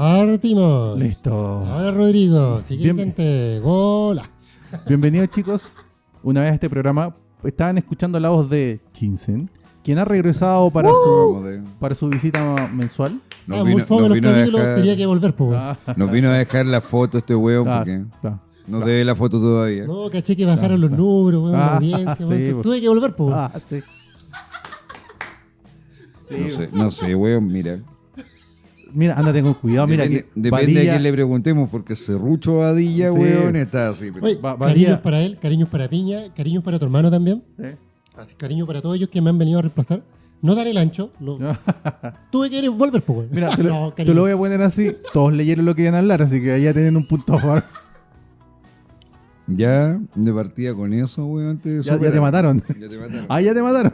Partimos. Listo. Ahora Rodrigo, sigue Vicente. Gola. Bienvenidos chicos, una vez a este programa. Estaban escuchando la voz de Kinsen, quien ha regresado para su visita mensual. Muy fome los capítulos, tenía que volver, po. Nos vino a dejar la foto este huevo porque no debe la foto todavía. No, caché que bajaron los números, weón, la audiencia, sí, tuve que volver, po. Sí. No sé, weón, mira. Mira, ándate con cuidado, mira que depende a quién le preguntemos, porque Serrucho Badilla, weón, está así. Pero... Oye, cariños para él, cariños para Piña, cariños para tu hermano también. ¿Sí? Así, cariño para todos ellos que me han venido a reemplazar. No dar el ancho. Tuve que volver, po, weón. Mira, te lo voy a poner así. Todos leyeron lo que iban a hablar, así que ya tienen un punto a favor. Ya, de partida con eso, weón. Ya te mataron. Ya te mataron. Ya te mataron.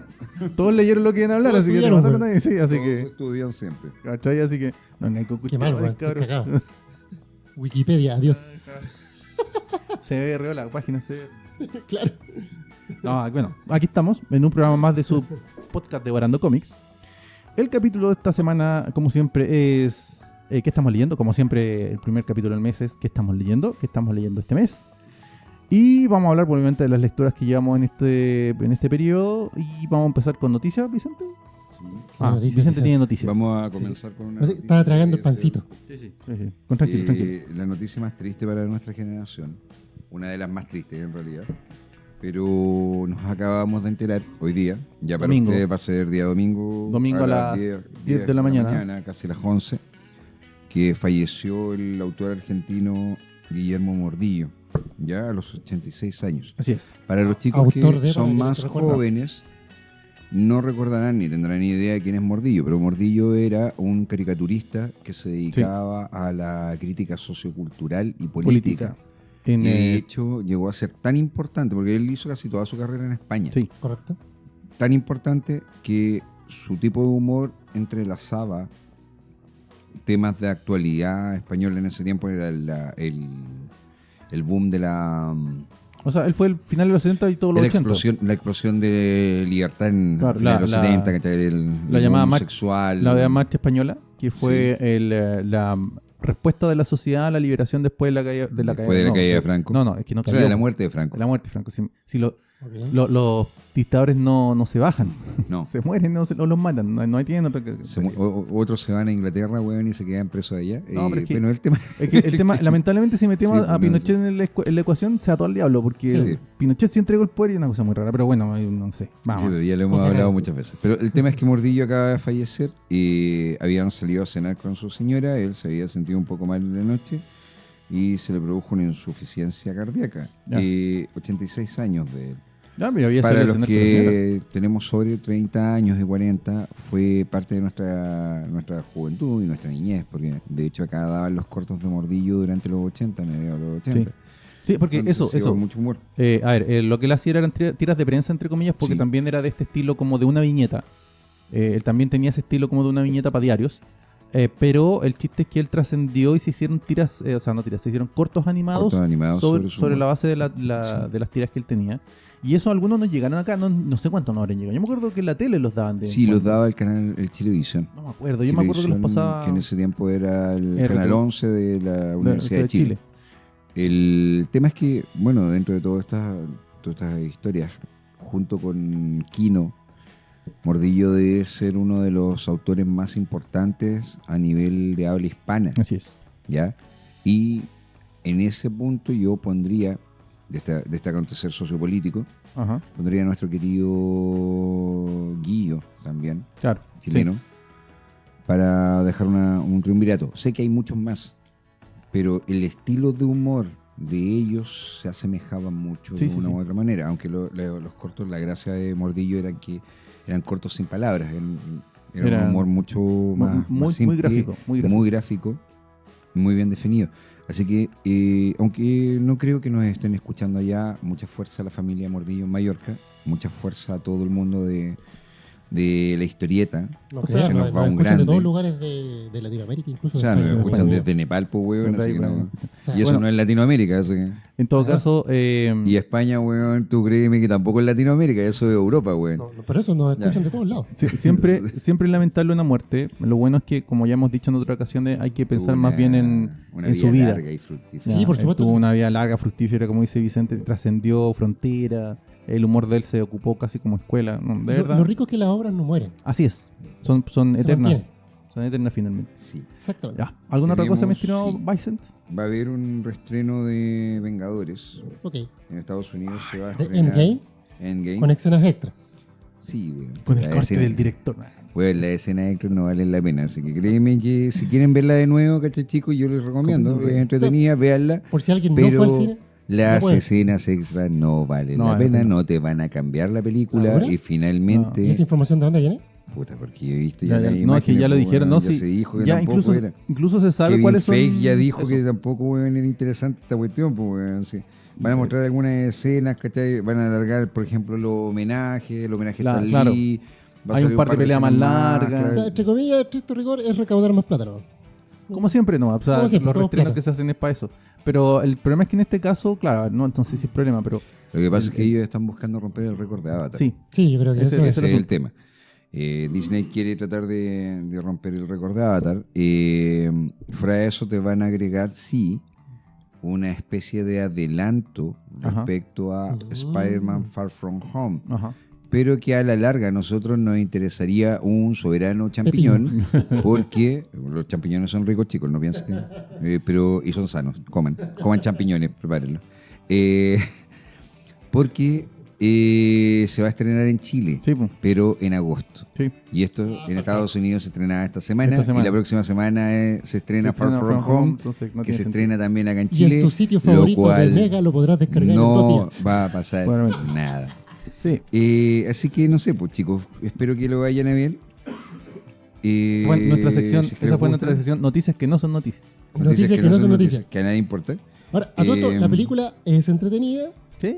Todos leyeron lo que iban a hablar, así que te mataron ahí. Sí, así que. Estudian siempre. ¿Cachai? Así que. No hay con qué mal, weón. Cabrón. Wikipedia, adiós. Se ve re la página, se ve. Claro. No, bueno, aquí estamos en un programa más de su podcast de Barando Comics. El capítulo de esta semana, como siempre, es ¿qué estamos leyendo? Como siempre, el primer capítulo del mes es ¿qué estamos leyendo? ¿Qué estamos leyendo este mes? Y vamos a hablar obviamente de las lecturas que llevamos en este periodo. Y vamos a empezar con noticias, Vicente. Sí. Vicente tiene noticias. Vamos a comenzar con una noticia. Estaba tragando el pancito. Sí. Tranquilo. La noticia más triste para nuestra generación, una de las más tristes en realidad, pero nos acabamos de enterar hoy día, ya para domingo. ustedes va a ser día domingo a las 10 de la mañana, casi las 11, que falleció el autor argentino Guillermo Mordillo, ya a los 86 años. Así es. Para los chicos que son más jóvenes, no recordarán ni tendrán ni idea de quién es Mordillo, pero Mordillo era un caricaturista que se dedicaba a la crítica sociocultural y política. Y de hecho llegó a ser tan importante, porque él hizo casi toda su carrera en España. Sí, correcto. Tan importante que su tipo de humor entrelazaba temas de actualidad española. En ese tiempo era el boom de la... O sea, él fue el final de los 70 y todos los 80. La explosión de libertad en los 70, la llamada homosexual. La marcha española, que fue la respuesta de la sociedad a la liberación después de la caída de Franco. No, es que no cayó. O sea, de la muerte de Franco. La muerte de Franco. Si los dictadores no se bajan, no. Se mueren, no los matan, no tienen otra otros se van a Inglaterra, weón, y se quedan presos allá. No, pero es que el tema lamentablemente, si metemos a Pinochet en la ecuación, se va todo al diablo, porque Pinochet sí entregó el poder y es una cosa muy rara, pero bueno, no sé. Vamos. Sí, pero ya lo hemos hablado muchas veces. Pero el tema es que Mordillo acaba de fallecer y habían salido a cenar con su señora, él se había sentido un poco mal de noche y se le produjo una insuficiencia cardíaca. 86 años de él. Para los que tenemos sobre 30 años y 40, fue parte de nuestra juventud y nuestra niñez, porque de hecho acá daban los cortos de Mordillo durante los 80, mediados de los 80. Sí, porque entonces, eso. Mucho humor. Lo que él hacía eran tiras de prensa, entre comillas, porque también era de este estilo como de una viñeta. Él también tenía ese estilo como de una viñeta para diarios. Pero el chiste es que él trascendió y se hicieron se hicieron cortos animados sobre la base de las tiras que él tenía. Y eso algunos nos llegaron acá, no sé cuántos nos habrán llegado. Yo me acuerdo que en la tele los daban. Los daba el canal, el Chilevisión. No me acuerdo, yo me acuerdo que los pasaba. Que en ese tiempo era el canal 11 de la Universidad de Chile. El tema es que, bueno, dentro de todas estas historias, junto con Quino, Mordillo debe ser uno de los autores más importantes a nivel de habla hispana. Así es. ¿Ya? Y en ese punto yo pondría, de este acontecer sociopolítico, pondría a nuestro querido Guillo también, chileno, para dejar un triunvirato. Sé que hay muchos más, pero el estilo de humor de ellos se asemejaba mucho de una u otra manera, aunque los cortos, la gracia de Mordillo era que eran cortos sin palabras, era un humor mucho más simple, muy gráfico, muy bien definido. Así que, aunque no creo que nos estén escuchando allá, mucha fuerza a la familia Mordillo en Mallorca, mucha fuerza a todo el mundo de de la historieta. O sea, nos escuchan de todos lugares de Latinoamérica, incluso. O sea, nos escuchan desde Nepal, pues, weón. Así que no. Y eso no es Latinoamérica. Así que. En todo caso. Y España, weón, tú créeme que tampoco es Latinoamérica, eso es Europa, weón. No, pero eso nos escuchan de todos lados. Siempre es lamentable una muerte. Lo bueno es que, como ya hemos dicho en otras ocasiones, hay que pensar más bien en su vida. Larga y fructífera. Sí, por supuesto. Tuvo una vida larga, fructífera, como dice Vicente, trascendió frontera. El humor de él se ocupó casi como escuela. No, de verdad. Lo rico es que las obras no mueren. Así es. Son eternas. Son eternas finalmente. Sí. Exactamente. Ya. ¿Alguna otra cosa, mi estimado Vicent? Va a haber un reestreno de Vengadores. Ok. En Estados Unidos se va a ¿De estrenar. Endgame? Con escenas extra. Sí, weón. Con el corte del director. Weón, las escenas extras no valen la pena. Así que créeme que si quieren verla de nuevo, ¿cachai, chicos? Yo les recomiendo. Es entretenida, véanla. Por si alguien no fue al cine. Las escenas extras no valen la pena, no te van a cambiar la película. ¿Ahora? Y finalmente. ¿Y esa información de dónde viene? Puta, porque yo he visto ya la imagen. No, es que ya lo dijeron, no, ya sí. Se dijo que ya tampoco era. Incluso se sabe Kevin cuáles son. Feige ya dijo que tampoco, weón, era interesante esta cuestión, pues, weón. Sí. Van a mostrar algunas escenas, ¿cachai? Van a alargar, por ejemplo, los homenajes, a Stan Lee. Hay un par de peleas más largas. O sea, entre comillas, estricto rigor es recaudar más plata, ¿no? Como siempre, no. O sea, siempre, los reestrenos que se hacen es para eso. Pero el problema es que en este caso, claro, no, entonces sí es problema, pero. Lo que pasa es que ellos están buscando romper el récord de Avatar. Sí, yo creo que ese es el tema. Disney quiere tratar de romper el récord de Avatar. Fuera de eso, te van a agregar, sí, una especie de adelanto respecto a Spider-Man Far From Home. Ajá. Pero que a la larga a nosotros nos interesaría un soberano champiñón, porque los champiñones son ricos, chicos, no piensen pero y son sanos, coman champiñones, prepárenlo. Porque se va a estrenar en Chile, sí, pero en agosto. Sí. Y esto en Estados Unidos se estrenaba esta semana. Y la próxima semana se estrena Far From Home, entonces, que se estrena también acá en Chile. Y en tu sitio favorito de Mega lo podrás descargar en 2 días. No va a pasar nada. Sí. Así que no sé, pues chicos, espero que lo vayan a ver. Bueno, nuestra sección, esa fue nuestra sección, noticias que no son noticias. Noticias que no son noticias. Que a nadie importa. Ahora, a todo esto, la película es entretenida,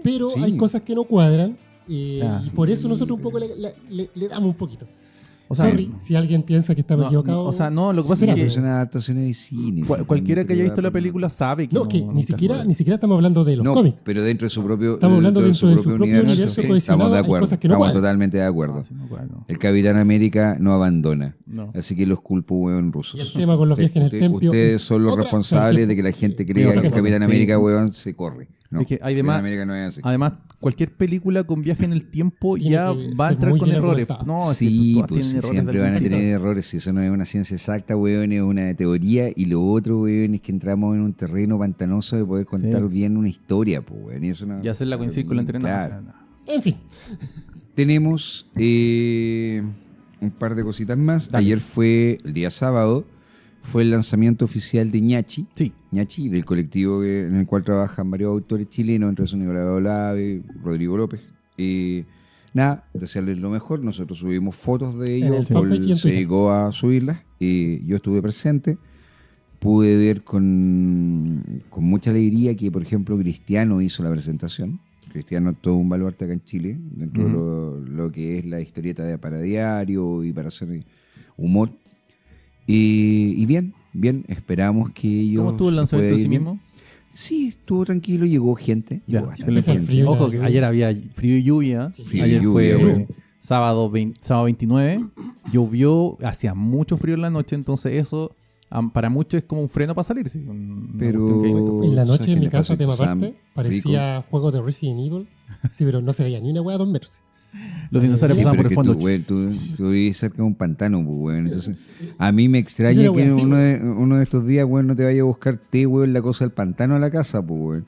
pero hay cosas que no cuadran. Y por eso nosotros un poco le damos un poquito. O sea, sorry, si alguien piensa que estaba equivocado. O sea, no, lo que pasa es que es una adaptación de cine. Cualquiera que haya visto la película sabe que ni siquiera estamos hablando de los cómics. Pero dentro de su propio estamos hablando dentro de su propio universo estamos de acuerdo. Estamos totalmente de acuerdo. El Capitán América no abandona. Así que los culpo, weón, rusos. Y el tema con los viajes en el templo. Ustedes son los responsables de que la gente crea que el Capitán América, weón, se corre. No, es que además, cualquier película con viaje en el tiempo ya va a entrar con errores. No, sí, pues siempre van a tener errores. Si eso no es una ciencia exacta, weón, es una teoría. Y lo otro, weón, es que entramos en un terreno pantanoso de poder contar bien una historia, pues, weón. Y eso no, ya hacerla coincidir con la entrenada. Claro. En fin. Tenemos un par de cositas más. Dale. Ayer fue el día sábado. Fue el lanzamiento oficial de Ñachi. Sí. Ñachi, del colectivo en el cual trabajan varios autores chilenos, entre esos Nicolás Olave, Rodrigo López. Nada, desearles lo mejor. Nosotros subimos fotos de ellos. Paul se dedicó a subirlas. Yo estuve presente. Pude ver con mucha alegría que, por ejemplo, Cristiano hizo la presentación. Cristiano todo un baluarte acá en Chile, dentro de lo que es la historieta para diario y para hacer humor. Y bien, esperamos que ellos... ¿Cómo estuvo el lanzamiento de sí mismo? Sí, estuvo tranquilo, llegó gente. Ojo, que ayer había frío y lluvia. Sí, ayer fue sábado 29. Llovió, hacía mucho frío en la noche, entonces eso para muchos es como un freno para salir. Sí, pero en la noche en mi casa, tema aparte, parecía juego de Resident Evil. Sí, pero no se veía ni una hueá a 2 metros. Los dinosaurios pasaban por el fondo. Tú vives cerca de un pantano, weón. Entonces, a mí me extraña que uno de estos días, weón, no te vaya a buscar té, weón, la cosa del pantano a la casa, weón.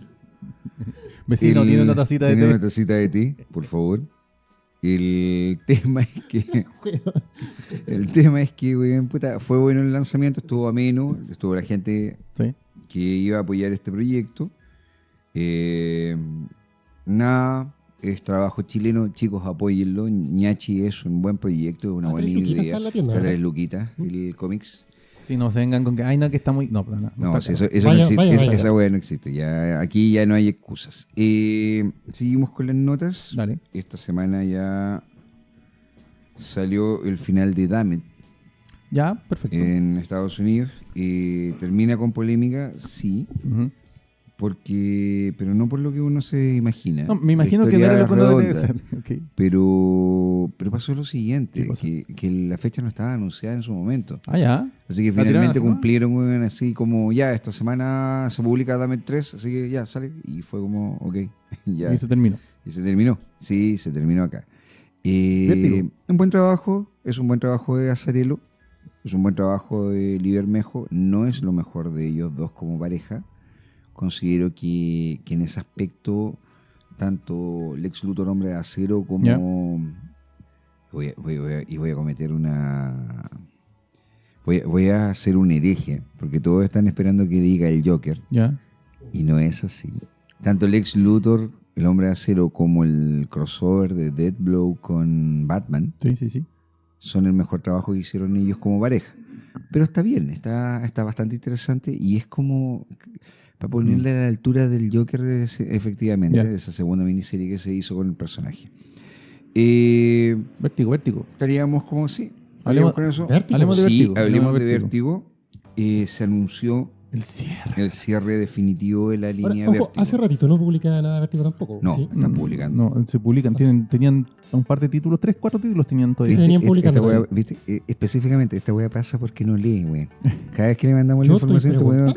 Vecino, tiene una tacita de té. Tiene una tacita de té, por favor. El tema es que, weón, puta, fue bueno el lanzamiento, estuvo ameno, estuvo la gente que iba a apoyar este proyecto. Nada. Es trabajo chileno, chicos, apóyenlo. Ñachi es un buen proyecto, es una buena idea. Está 3 luquitas, el cómics. Si no se vengan con que, ay, no, que está muy. No, pero no sí, eso no existe. Esa weá no existe. Ya, aquí ya no hay excusas. Seguimos con las notas. Dale. Esta semana ya salió el final de Damned. Ya, perfecto. En Estados Unidos. Termina con polémica, sí. Pero no por lo que uno se imagina. No, me imagino que no era lo que uno debe ser. Okay. Pero pasó lo siguiente, que la fecha no estaba anunciada en su momento. Ya. Así que finalmente cumplieron así como, ya, esta semana se publica Damned 3, así que ya, sale. Y fue como, ok, ya. Y se terminó. Sí, se terminó acá. Un buen trabajo, es un buen trabajo de Azzarello, es un buen trabajo de Lee Bermejo. No es lo mejor de ellos dos como pareja. Considero que en ese aspecto, tanto Lex Luthor, Hombre de Acero, como... Yeah. Voy a cometer una... Voy a hacer un hereje, porque todos están esperando que diga el Joker. Y no es así. Tanto Lex Luthor, el Hombre de Acero, como el crossover de Deathblow con Batman, sí. son el mejor trabajo que hicieron ellos como pareja. Pero está bien, está bastante interesante y es como... para ponerle a la altura del Joker, efectivamente, de esa segunda miniserie que se hizo con el personaje. Vértigo. Estaríamos como, sí. Hablemos con eso. Hablemos de Vértigo. Hablemos de Vértigo. Se anunció el cierre definitivo de la línea Ojo, Vértigo. hace ratito no publicaba nada Vértigo tampoco. No, ¿sí? están publicando. No, se publican. Tenían un par de títulos, 3, 4 títulos tenían todavía. Se venían publicando. ¿Viste? Específicamente, esta weá pasa porque no lee, weón. Cada vez que le mandamos la información, este weón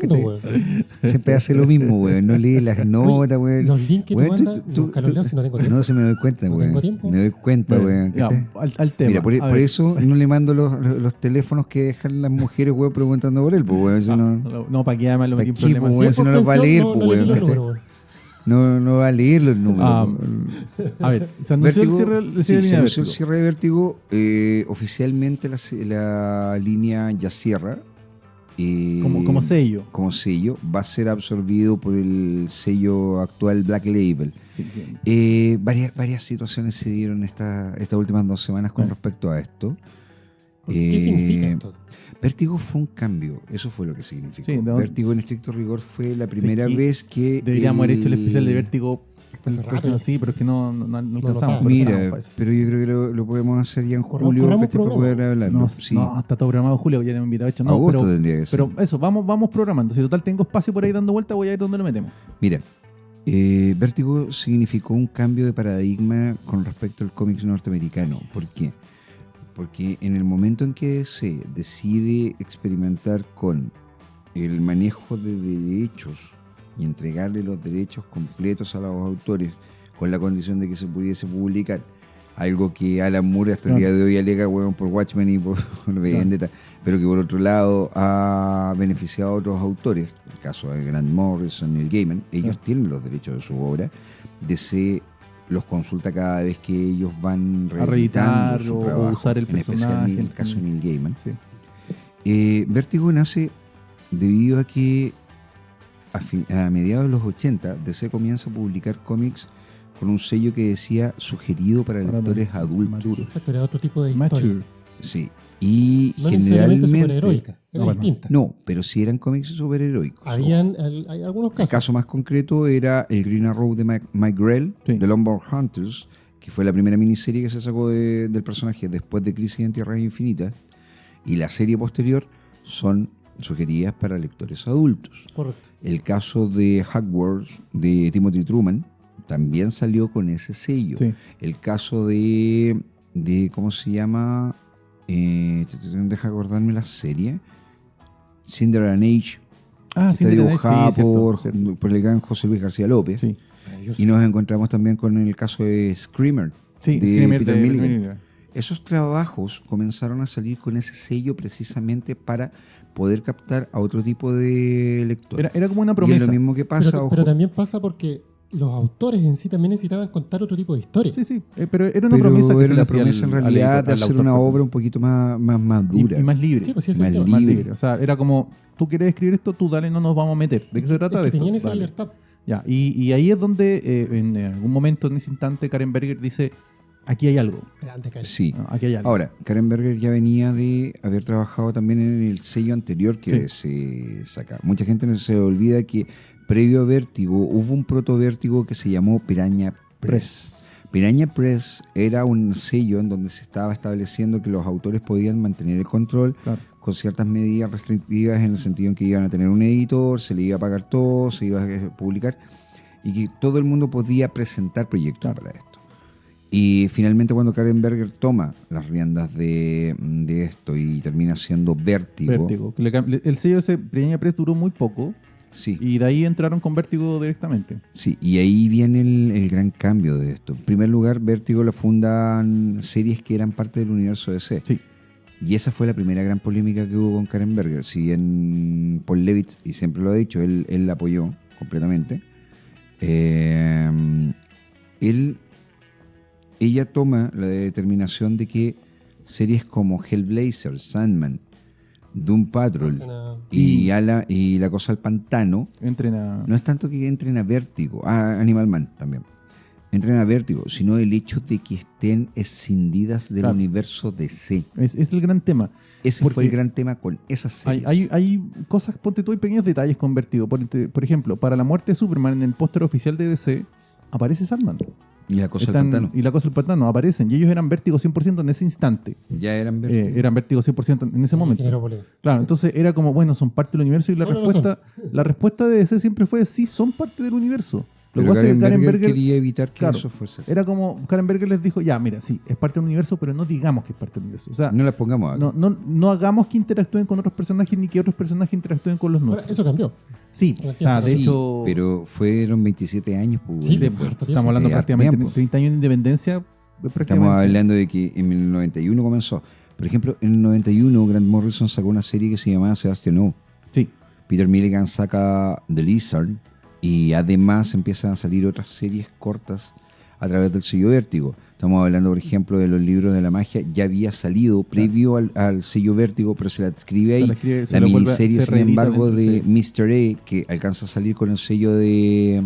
siempre hace lo mismo, weón. No lee las notas, weón. Los links que te mandan, nunca los leo si no tengo tiempo. No, se me doy cuenta, weón. ¿No tengo tiempo? Me doy cuenta, weón. Al tema. Mira, por eso no le mando los teléfonos que dejan las mujeres, weón, preguntando por él, pues, weón. No, para que además lo metí en problemas. problemas. Si no lo va a leer, pues, weón. No va a leer los números. A ver, se anunció el cierre de Vértigo. Oficialmente la línea ya cierra. Como sello. Como sello. Va a ser absorbido por el sello actual Black Label. Sí, varias situaciones se dieron estas últimas 2 semanas con respecto a esto. ¿Qué significa esto? Vértigo fue un cambio, eso fue lo que significó. Sí, Vértigo en estricto rigor fue la primera vez que... Deberíamos haber hecho el especial de Vértigo sí, pero es que no alcanzamos. Mira, pero yo creo que lo podemos hacer ya en julio para poder hablarlo. No, está todo programado julio, ya te hemos invitado. Agosto tendría que ser. Pero eso, vamos programando. Si total tengo espacio por ahí dando vuelta, voy a ir donde lo metemos. Mira, Vértigo significó un cambio de paradigma con respecto al cómic norteamericano. ¿Por qué? Porque en el momento en que se decide experimentar con el manejo de derechos y entregarle los derechos completos a los autores con la condición de que se pudiese publicar, algo que Alan Moore hasta el día de hoy alega, bueno, por Watchmen y por Vendetta, pero que por otro lado ha beneficiado a otros autores, el caso de Grant Morrison, Neil Gaiman, ellos tienen los derechos de su obra, DC los consulta cada vez que ellos van reeditando su trabajo, usar el en especial en el caso de Neil Gaiman. Sí. Vértigo nace debido a que a mediados de los 80 DC comienza a publicar cómics con un sello que decía sugerido para lectores adultos. Exacto, era otro tipo de historia. Sí. Y no generalmente superheroica, era distinta. No, pero sí eran cómics superheroicos. Hay algunos casos. El caso más concreto era el Green Arrow de Mike Grell, de Lombard Hunters, que fue la primera miniserie que se sacó del personaje después de Crisis en Tierras Infinitas, y la serie posterior son sugeridas para lectores adultos. Correcto. El caso de Hogwarts de Timothy Truman también salió con ese sello. Sí. El caso de ¿cómo se llama? Deja acordarme la serie. Cinder and Age. Está dibujada por el gran José Luis García López. Sí. Y nos encontramos también con el caso de Screamer, de Peter Milligan. Esos trabajos comenzaron a salir con ese sello precisamente para poder captar a otro tipo de lectores. Era como una promesa. Y es lo mismo que pasa. Pero también pasa porque los autores en sí también necesitaban contar otro tipo de historia. Sí, pero era una promesa que era una promesa en realidad de hacer una obra un poquito más dura. Y más libre. Sí, pues sí, más libre. O sea, era como, tú quieres escribir esto, tú dale, no nos vamos a meter. ¿De qué se trata? Es que de tenían esto? esa libertad. Ya, y ahí es donde en algún momento, en ese instante, Karen Berger dice, aquí hay algo. Sí. Aquí hay algo. Ahora, Karen Berger ya venía de haber trabajado también en el sello anterior que se saca. Mucha gente no se olvida que previo a Vértigo hubo un proto-Vértigo que se llamó Piranha Press. Piranha Press era un sello en donde se estaba estableciendo que los autores podían mantener el control con ciertas medidas restrictivas, en el sentido en que iban a tener un editor, se le iba a pagar todo, se iba a publicar, y que todo el mundo podía presentar proyectos para esto. Y finalmente, cuando Karen Berger toma las riendas de esto y termina siendo Vértigo. El sello de Piranha Press duró muy poco. Sí. Y de ahí entraron con Vértigo directamente. Sí, y ahí viene el gran cambio de esto. En primer lugar, Vértigo lo fundan series que eran parte del universo DC. Sí. Y esa fue la primera gran polémica que hubo con Karen Berger. Si bien Paul Levitz, y siempre lo ha dicho, él la apoyó completamente. Ella toma la determinación de que series como Hellblazer, Sandman, Doom Patrol y La Cosa al Pantano no es tanto que entren a Vértigo, Animal Man también entren a Vértigo, sino el hecho de que estén escindidas del universo DC. Es el gran tema. Ese fue el gran tema con esas series. Hay cosas, ponte tú, hay pequeños detalles con Vértigo. Por ejemplo, para la muerte de Superman, en el póster oficial de DC aparece Sandman. Y La Cosa del Pantano. Y La Cosa del Pantano aparecen. Y ellos eran Vértigo 100% en ese instante. Ya eran Vértigo. Eran Vértigo 100% en ese momento. Claro, entonces era como, bueno, son parte del universo. Y la respuesta de DC siempre fue, sí, son parte del universo. Lo que pasa es que Karen Berger quería evitar que eso fuese así. Era como, Karen Berger les dijo, ya, mira, sí, es parte del universo, pero no digamos que es parte del universo. O sea, no las pongamos acá. No hagamos que interactúen con otros personajes ni que otros personajes interactúen con los nuestros. Ahora, eso cambió. Sí, o sea, de hecho... pero fueron 27 años. Pues, sí, estamos hablando prácticamente de 30 años de independencia. Estamos hablando de que en el 91 comenzó. Por ejemplo, en el 91 Grant Morrison sacó una serie que se llamaba Sebastian O. Sí. Peter Milligan saca The Lizard. Y además empiezan a salir otras series cortas a través del sello Vértigo. Estamos hablando, por ejemplo, de los libros de la magia. Ya había salido previo al sello Vértigo, pero se la escribe ahí. La miniserie, sin embargo, de Mr. A, que alcanza a salir con el sello de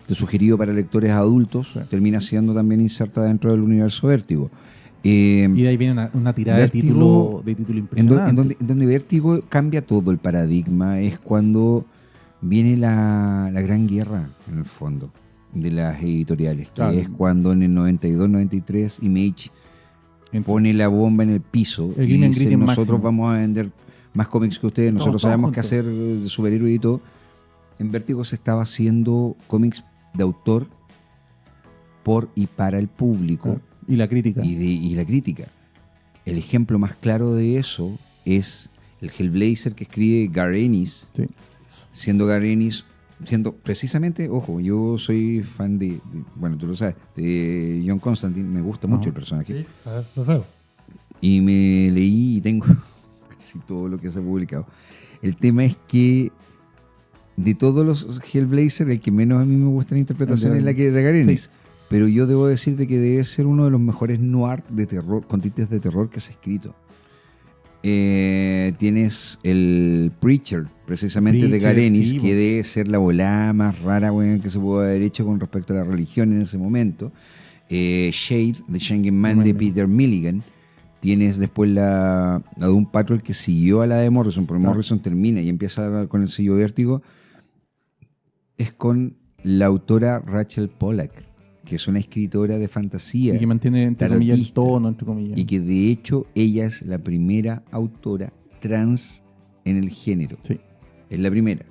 sugerido para lectores adultos, termina siendo también inserta dentro del universo Vértigo. Y de ahí viene una tirada Vértigo, de título impresionante. En donde Vértigo cambia todo el paradigma. Es cuando viene la gran guerra, en el fondo, de las editoriales, que es cuando en el 92-93 Image pone la bomba en el piso y dice, nosotros vamos a vender más cómics que ustedes, nosotros sabemos qué hacer de superhéroe y todo. En Vértigo se estaba haciendo cómics de autor por y para el público. Y la crítica. Y la crítica. El ejemplo más claro de eso es el Hellblazer que escribe Garth Ennis. Sí. Siendo Garth Ennis, siendo precisamente, ojo, yo soy fan bueno, tú lo sabes, de John Constantine, me gusta mucho el personaje. Sí, lo sabes. Y me leí y tengo casi todo lo que se ha publicado. El tema es que de todos los Hellblazer, el que menos a mí me gusta la interpretación es la que de Garth Ennis. Sí. Pero yo debo decirte que debe ser uno de los mejores noir de terror, con tintes de terror que se ha escrito. Tienes el Preacher, precisamente de Garth Ennis, que debe ser la volada más rara que se pudo haber hecho con respecto a la religión en ese momento. Shade, The Shanging Man, de Peter Milligan. Tienes después la Doom Patrol, que siguió a la de Morrison, porque Morrison termina y empieza con el sello Vértigo. Es con la autora Rachel Pollack, que es una escritora de fantasía. Y que mantiene, entre comillas, el tono, entre comillas. Y que de hecho ella es la primera autora trans en el género. Sí. Es la primera.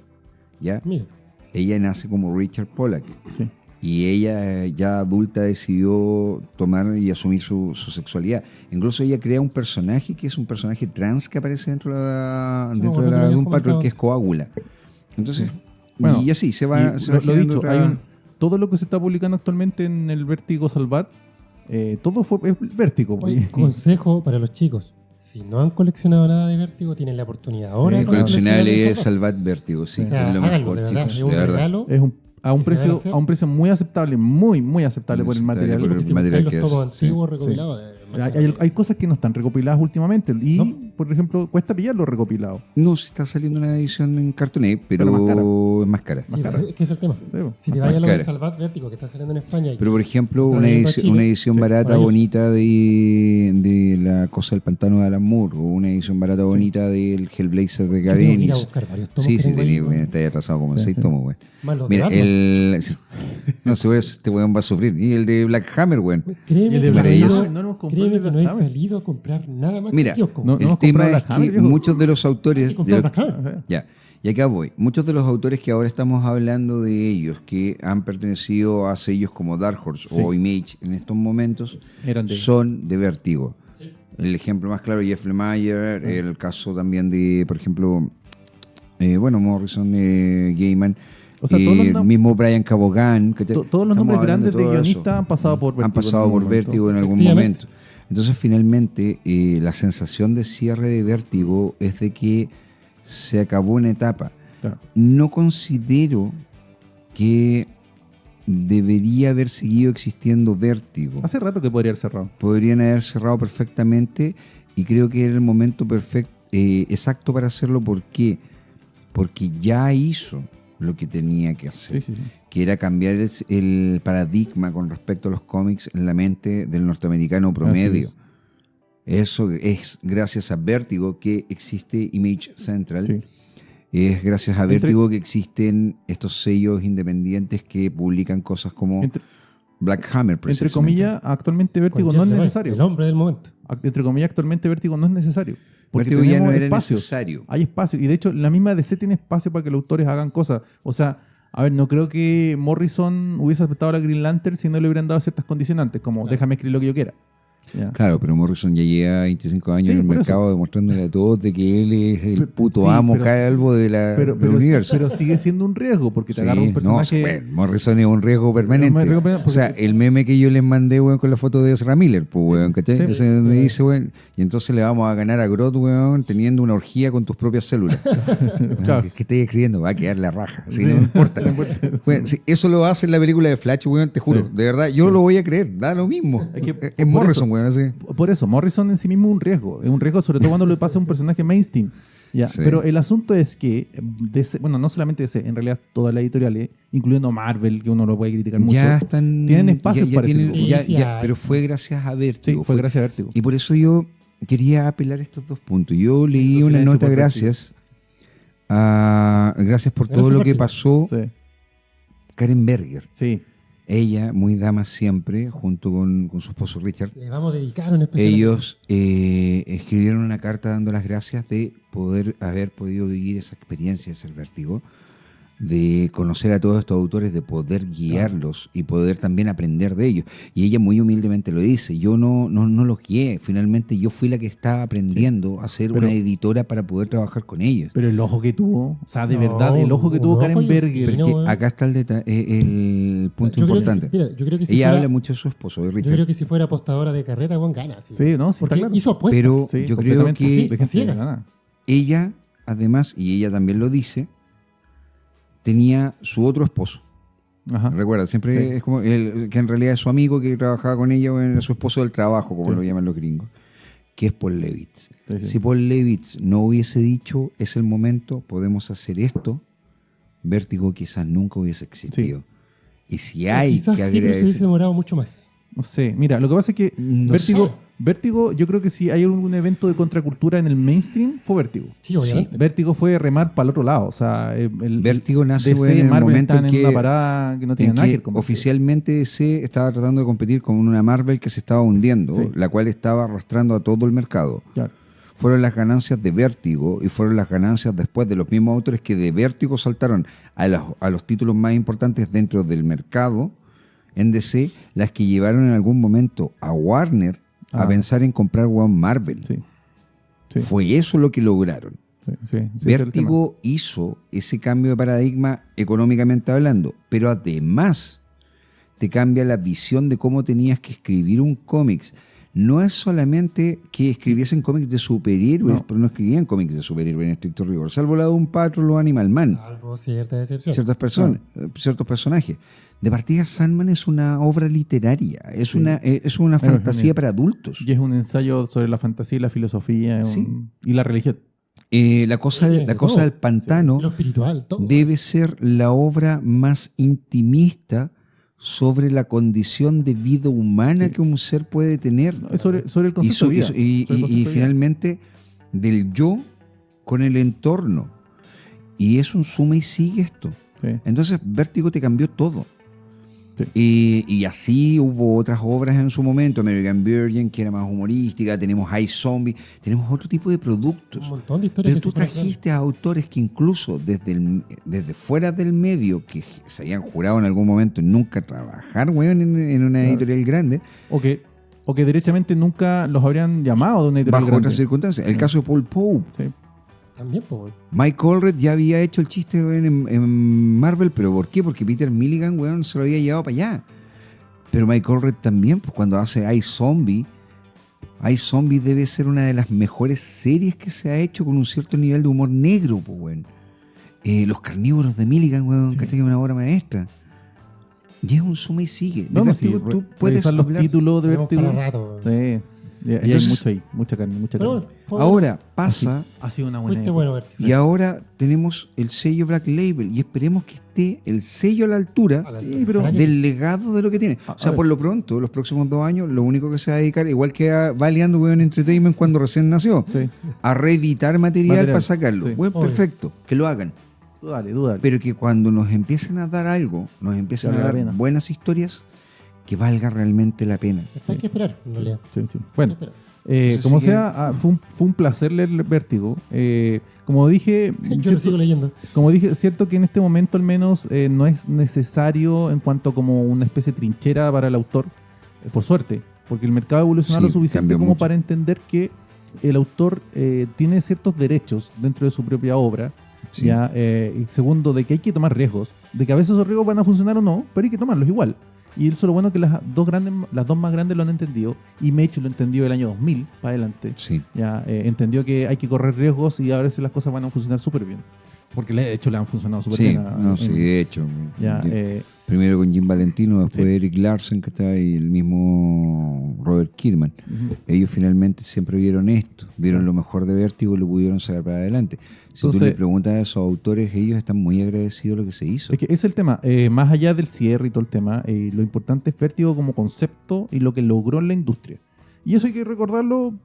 ¿Ya? Mira. Ella nace como Richard Pollack. Sí. Y ella ya adulta decidió tomar y asumir su sexualidad. Incluso ella crea un personaje que es un personaje trans que aparece dentro de la Doom Patrol, que es Coágula. Entonces, bueno, y así se va lo dicho, todo lo que se está publicando actualmente en el Vértigo Salvat, todo es Vértigo. Oye, consejo para los chicos: si no han coleccionado nada de Vértigo, tienen la oportunidad ahora. El coleccionable es Salvat Vértigo, sí. O sea, es lo mejor, de verdad, chicos. Es un regalo. Es a un precio muy aceptable, muy aceptable por el material. Porque si buscáis los tomos antiguos recopilados. Hay cosas que no están recopiladas últimamente. Y por ejemplo, cuesta pillar los recopilados. No, se está saliendo una edición en Cartoné, pero es más cara. Sí, es que es el tema. Si te vayas a lo de Salvat Vértigo, que está saliendo en España. Pero, por ejemplo, una edición barata, bonita de La Cosa del Pantano de Alan Moore, o una edición barata, bonita del Hellblazer de Gardenis. Sí, está atrasado como en 6 tomos, güey. Mira, no sé, este weón va a sufrir. Y el de Black Hammer, weón. Créeme que no he salido a comprar nada más. Mira, el tema es que muchos de los autores... Y acá voy. Muchos de los autores que ahora estamos hablando de ellos, que han pertenecido a sellos como Dark Horse o Image en estos momentos, son de Vértigo. Sí. El ejemplo más claro, Jeff Lemire, el caso también de, por ejemplo, Morrison, Gaiman. O sea, el mismo Brian Cabogan. Todos los nombres grandes de guionistas han pasado por Vértigo. Han pasado por Vértigo en algún momento. Entonces, finalmente, la sensación de cierre de Vértigo es de que se acabó una etapa. Claro. No considero que debería haber seguido existiendo Vértigo. Hace rato que podría haber cerrado. Podrían haber cerrado perfectamente y creo que era el momento exacto para hacerlo. ¿Por qué? Porque ya hizo lo que tenía que hacer, que era cambiar el paradigma con respecto a los cómics en la mente del norteamericano promedio. Eso es gracias a Vértigo que existe Image Central. Sí. Es gracias a Vértigo que existen estos sellos independientes que publican cosas como Black Hammer. Entre comillas, actualmente Vértigo no es necesario. El hombre del momento. Entre comillas, actualmente Vértigo no es necesario. Vértigo ya no era necesario. Hay espacio. Y de hecho, la misma DC tiene espacio para que los autores hagan cosas. O sea, a ver, no creo que Morrison hubiese aceptado a la Green Lantern si no le hubieran dado ciertas condicionantes, como déjame escribir lo que yo quiera. Yeah. Claro, pero Morrison ya lleva 25 años en el mercado demostrándole a todos de que él es el puto amo calvo del universo. Pero sigue siendo un riesgo porque te agarra un personaje. No, Morrison es un riesgo permanente. O sea, el meme que yo les mandé, weón, con la foto de Ezra Miller, pues, weón, ¿cachai? Ese donde dice, weón, y entonces le vamos a ganar a Groot, weón, teniendo una orgía con tus propias células. Claro. ¿Qué estoy escribiendo? Va a quedar la raja. Así no importa. Weón, si eso lo hace en la película de Flash, weón, te juro. De verdad, yo lo voy a creer. Da lo mismo. Es Morrison, weón. Por eso, Morrison en sí mismo es un riesgo sobre todo cuando le pasa a un personaje mainstream. ¿Ya? Sí. Pero el asunto es que, no solamente DC, en realidad todas las editoriales, incluyendo Marvel, que uno lo puede criticar mucho, tienen espacios para eso. Pero fue gracias a Vértigo. Sí, fue gracias a Vértigo. Y por eso yo quería apelar a estos dos puntos. Yo leí una nota, gracias por todo lo que pasó, Karen Berger. Sí. Ella, muy dama siempre, junto con su esposo Richard. Le vamos a dedicar un especial. Ellos escribieron una carta dando las gracias de poder haber podido vivir esa experiencia de ser Vértigo, de conocer a todos estos autores, de poder guiarlos y poder también aprender de ellos. Y ella muy humildemente lo dice, yo no los guié, finalmente yo fui la que estaba aprendiendo a ser una editora para poder trabajar con ellos. Pero el ojo que tuvo, o sea, de verdad, el ojo que tuvo Karen Berger. Porque acá está el punto importante. Yo creo que si ella habla mucho de su esposo, de Richard. Yo creo que si fuera apostadora de carrera, gana. Sí, no, sí, porque está claro. hizo apuestas. Pero yo creo que ella, además, y ella también lo dice, tenía su otro esposo. Ajá. Recuerda, siempre es como que en realidad es su amigo que trabajaba con ella, o era su esposo del trabajo, como lo llaman los gringos, que es Paul Levitz. Si Paul Levitz no hubiese dicho, es el momento, podemos hacer esto, Vértigo quizás nunca hubiese existido. Y si hay que agregar, pero se hubiese demorado mucho más. No sé, mira, lo que pasa es que Vértigo, yo creo que si hay algún evento de contracultura en el mainstream, fue Vértigo. Sí, obviamente. Sí. Vértigo fue remar para el otro lado. O sea, Vértigo nace en el momento en que, una parada que no tiene nada que ver con oficialmente DC estaba tratando de competir con una Marvel que se estaba hundiendo, la cual estaba arrastrando a todo el mercado. Claro. Fueron las ganancias de Vértigo y fueron las ganancias después de los mismos autores que de Vértigo saltaron a los títulos más importantes dentro del mercado en DC, las que llevaron en algún momento a Warner a pensar en comprar One Marvel. Sí. Fue eso lo que lograron. Vértigo hizo ese cambio de paradigma económicamente hablando, pero además te cambia la visión de cómo tenías que escribir un cómics. no es solamente que escribiesen cómics de superhéroes, pero no escribían cómics de superhéroes en estricto rigor, salvo la de Doom Patrol o Animal Man. Salvo cierta excepción. Ciertas personas, ciertos personajes. De partida, Sandman es una obra literaria, es una fantasía para adultos. Y es un ensayo sobre la fantasía y la filosofía y la religión. La cosa del pantano lo espiritual, todo. Debe ser la obra más intimista sobre la condición de vida humana que un ser puede tener. Sobre el concepto de vida. Y finalmente del yo con el entorno. Y es un suma y sigue esto. Sí. Entonces Vértigo te cambió todo. Sí. Y así hubo otras obras en su momento, American Virgin, que era más humorística, tenemos iZombie, tenemos otro tipo de productos. Un montón de historias. Pero tú trajiste a autores que incluso desde fuera del medio, que se habían jurado en algún momento nunca trabajar, weón, en una editorial grande. O que derechamente nunca los habrían llamado de una editorial grande. Bajo otras circunstancias. El caso de Paul Pope. Sí. También, pues. Mike Allred ya había hecho el chiste en Marvel, pero ¿por qué? Porque Peter Milligan, weón, se lo había llevado para allá. Pero Mike Allred también, pues cuando hace iZombie debe ser una de las mejores series que se ha hecho con un cierto nivel de humor negro, pues, weón. Los carnívoros de Milligan, weón, que tiene una obra maestra. Y es un suma y sigue. Tú puedes hablar los títulos de Vértigo. Sí. Y hay mucho ahí, mucha carne. Ahora pasa. Ha sido una buena y ahora tenemos el sello Black Label y esperemos que esté el sello a la altura del legado de lo que tiene. O sea, por lo pronto, los próximos 2 años, lo único que se va a dedicar, igual que va aliando Weón Entertainment cuando recién nació, a reeditar material para sacarlo. Sí. Bueno, perfecto, que lo hagan. Dale. Pero que cuando nos empiecen a dar algo, nos empiecen a dar buenas historias, que valga realmente la pena. Hay que esperar, en realidad. Sí. Bueno, como sea, fue un placer leer Vértigo. Como dije... Yo lo sigo leyendo. Como dije, es cierto que en este momento al menos no es necesario en cuanto como una especie de trinchera para el autor, por suerte, porque el mercado evoluciona lo suficiente como para entender que el autor tiene ciertos derechos dentro de su propia obra. Sí. ¿Ya? Y segundo, de que hay que tomar riesgos, de que a veces esos riesgos van a funcionar o no, pero hay que tomarlos igual. Y eso es lo bueno, que las dos más grandes lo han entendido. Y Mage lo entendió el año 2000 para adelante. Sí. Ya entendió que hay que correr riesgos y a veces las cosas van a funcionar súper bien. Porque de hecho le han funcionado súper bien. De hecho. Ya, primero con Jim Valentino, después Eric Larsen, que está ahí, el mismo Robert Kirkman. Ellos finalmente siempre vieron esto, vieron lo mejor de Vértigo y lo pudieron sacar para adelante. Si tú le preguntas a esos autores, ellos están muy agradecidos de lo que se hizo. Es que es el tema, más allá del cierre y todo el tema, lo importante es Vértigo como concepto y lo que logró en la industria. Y eso hay que recordarlo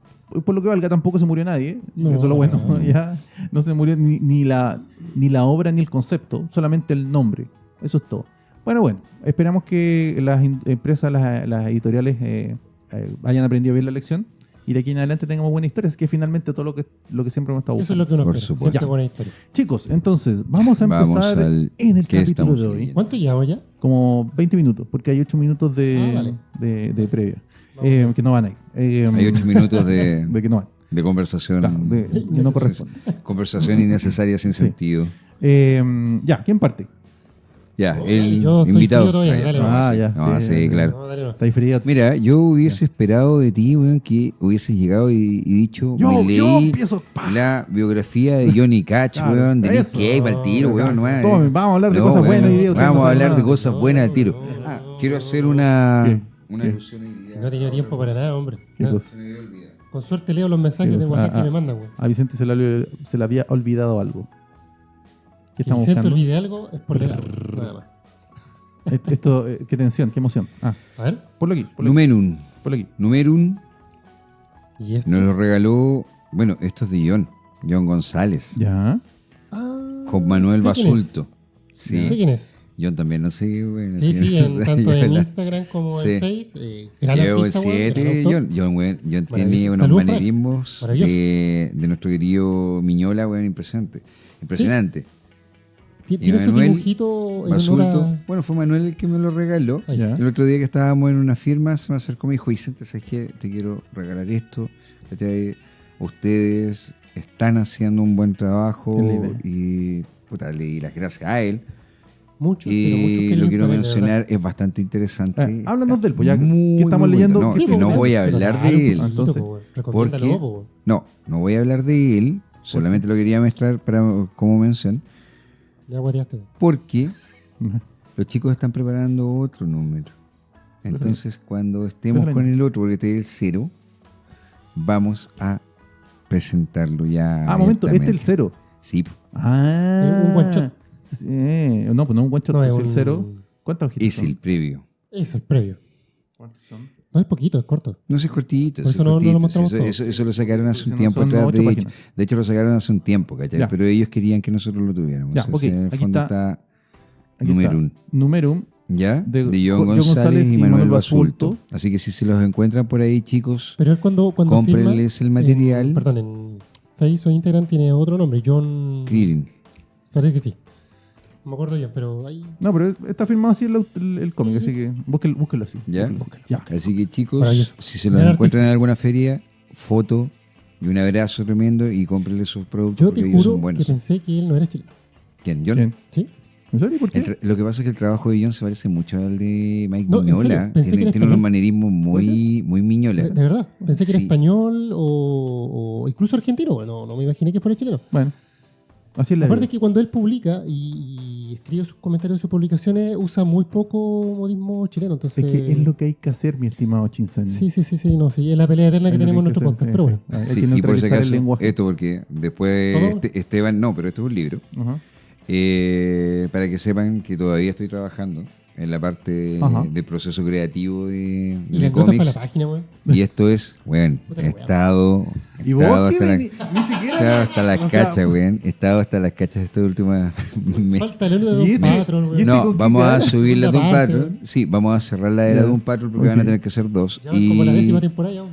por lo que valga. Tampoco se murió nadie, eso es lo bueno. Ya no se murió ni la obra ni el concepto, solamente el nombre. Eso es todo. Bueno, esperamos que las empresas, las editoriales hayan aprendido bien la lección y de aquí en adelante tengamos buenas historias, que finalmente todo lo que siempre hemos estado buscando. Eso es lo que nos espera, siempre buena historia. Chicos, entonces vamos a empezar en el capítulo de hoy. ¿Cuánto llevamos ya? Como 20 minutos, porque hay 8 minutos de previa, que no van a ir. Hay 8 minutos de que no van. De conversación. Que no corresponde. Conversación innecesaria sin sentido. Ya, ¿quién parte? Ya, el yo invitado. Estoy frío todavía, dale, sí, claro. No. Está ahí frío. Mira, yo hubiese esperado de ti, weón, que hubieses llegado y dicho, me leí la biografía de Johnny Cash, weón, de Nick Cave al tiro, weón. Vamos a hablar de cosas buenas. Vamos a hablar de cosas buenas al tiro. Quiero hacer una ilusión. Si no he tenido tiempo para nada, hombre. Se me había olvidado. Con suerte leo los mensajes de WhatsApp que me mandan, weón. A Vicente se le había olvidado algo. ¿Qué estamos buscando? buscando? Olvide algo es por nada más. Esto, qué tensión, qué emoción. A ver. Ponlo aquí. Numenum. Ponlo aquí. Numerum. ¿Y esto? Nos lo regaló, bueno, esto es de John González. Ya. Con Manuel Basulto. Sí. Sé quién es. John también, no sé, güey. Sí, tanto en Instagram como en Facebook. Llevo el 7, John tiene unos manerismos de nuestro querido Miñola, güey, impresionante. Tiene su dibujito en Basulto. Bueno, fue Manuel el que me lo regaló. El otro día que estábamos en una firma, se me acercó y me dijo, Vicente, ¿sabes qué? Te quiero regalar esto. Ustedes están haciendo un buen trabajo y le di las gracias a él. Muchos, y lo quiero mencionar, es bastante interesante. Háblanos de él, pues ya que estamos leyendo. No, sí, no voy a hablar de él. Entonces, porque no voy a hablar de él, solamente lo quería mostrar como mención. Ya guateaste. Porque los chicos están preparando otro número. Entonces, cuando estemos con el otro, porque este es el 0, vamos a presentarlo ya. Momento, este es el 0. Sí. Un one shot. Sí. No, pues no un one shot, es el 0. ¿Cuántas hojitas es son? el previo. Es el previo. ¿Cuántos son? No es poquito, es corto. No es cortito. Por eso no lo mostramos todo. Eso lo sacaron hace un tiempo atrás. De hecho, lo sacaron hace un tiempo, ¿cachai? Pero ellos querían que nosotros lo tuviéramos. Ya, okay. En el fondo está Numerum. Numerum. ¿Ya? De John González y Manuel Basulto. Así que si se los encuentran por ahí, chicos, pero él cuando cómprenles el material. Perdón, en Face o Instagram tiene otro nombre, John Krillin. Parece que sí. No me acuerdo bien, pero ahí. No, pero está firmado así el cómic, así que búsquelo así. ¿Ya? Búsquelo. Ya. Así que, chicos, si se los encuentran en alguna feria, foto y un abrazo tremendo y cómprenle sus productos. Yo te juro que pensé que él no era chileno. ¿Quién? ¿John? ¿Quién? ¿Sí? ¿En serio? ¿Por qué? Lo que pasa es que el trabajo de John se parece mucho al de Mike Mignola. Tiene unos manerismos muy Mignola. De verdad. Pensé que era español o incluso argentino. No me imaginé que fuera chileno. Bueno. Así es la Aparte vida. que cuando él publica y escribe sus comentarios de sus publicaciones, usa muy poco modismo chileno. Entonces... Es que es lo que hay que hacer, mi estimado Chinsen. Sí. Es la pelea eterna que tenemos en nuestro podcast. Pero bueno. Y por ese caso, esto porque después Esteban, pero esto es un libro. Para que sepan que todavía estoy trabajando en la parte de proceso creativo de cómics. Para la página, y esto es, he estado hasta las cachas, weón. He estado hasta las cachas estos últimos meses. Falta el uno de Doom Patrol, weón. No, vamos a subir la Doom Patrol. Sí, vamos a cerrar la era de Doom Patrol porque van a tener que ser 2. Ya como la 10ª temporada.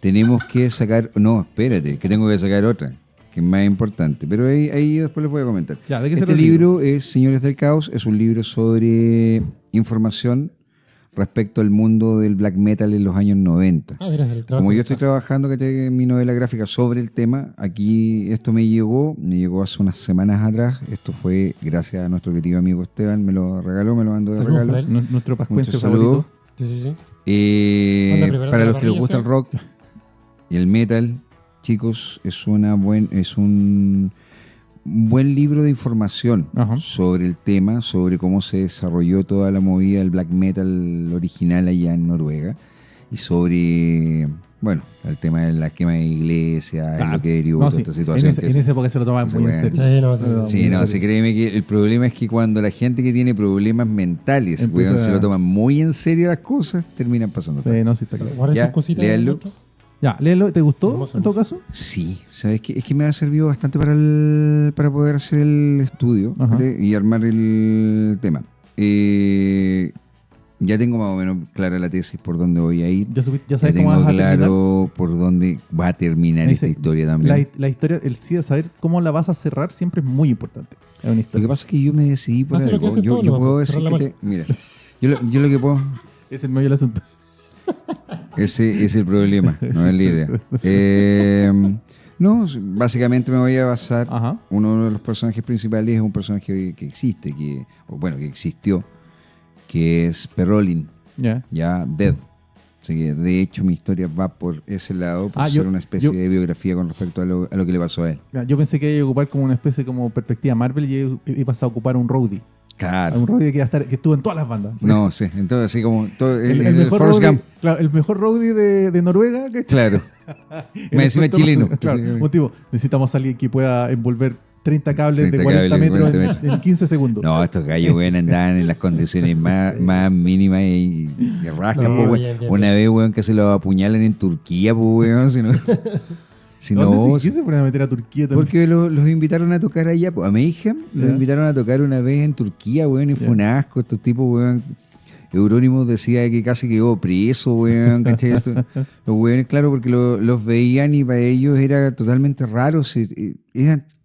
Tenemos que sacar... No, espérate, que tengo que sacar otra, que es más importante. Pero ahí después les voy a comentar. Ya, ¿de qué este libro es Señores del Caos. Es un libro sobre información respecto al mundo del black metal en los años 90. Como yo estoy trabajando en mi novela gráfica sobre el tema, aquí esto me llegó hace unas semanas atrás. Esto fue gracias a nuestro querido amigo Esteban, me lo mandó de regalo. Nuestro pascuense favorito. Sí. Para los que les gusta el rock y el metal, chicos, es un buen libro de información sobre el tema, sobre cómo se desarrolló toda la movida del black metal original allá en Noruega y sobre, el tema de la quema de iglesias, lo que derivó toda esta situación. En esa época se lo tomaban muy en serio. Créeme que el problema es que cuando la gente que tiene problemas mentales se lo toman muy en serio las cosas, terminan pasando. Sí, está claro. Guarda esas cositas. Léalo. Ya, léelo. ¿Te gustó en todo caso? Sí, sabes que es que me ha servido bastante para poder hacer el estudio y armar el tema. Ya tengo más o menos clara la tesis por dónde voy a ir. Ya sabes cómo vas a terminar. Claro por dónde va a terminar esta historia también. La historia, el sí de saber cómo la vas a cerrar siempre es muy importante. Es una historia. Lo que pasa es que yo me decidí por algo. Yo puedo decir mira, yo lo que puedo... Es el medio del asunto. Ese es el problema, no es la idea. No, básicamente me voy a basar. Uno de los personajes principales es un personaje que existe, que existió, que es Perrolin, ya Dead. Así que de hecho mi historia va por ese lado, por ser una especie de biografía con respecto a lo que le pasó a él. Yo pensé que iba a ocupar como una especie como perspectiva Marvel y ibas a ocupar un roadie. Claro. Un roadie que estuvo en todas las bandas. ¿Sí? No, sí. Entonces, así como todo el mejor Forrest Gump. Claro, el mejor roadie de Noruega. Claro. Me decime chileno. Claro, motivo. Necesitamos a alguien que pueda envolver 30 cables de 40 metros en 15 segundos. No, estos gallos, andaban en las condiciones más mínimas y rascan, Una vez, que se lo apuñalan en Turquía, Si no, ¿Quién se fueron a meter a Turquía también? Porque los invitaron a tocar allá. A mi hija los invitaron a tocar una vez en Turquía, y fue un asco. Estos tipos, Eurónimos decía que casi quedó preso, ¿cachai? Los weones, claro, porque los veían y para ellos era totalmente raro.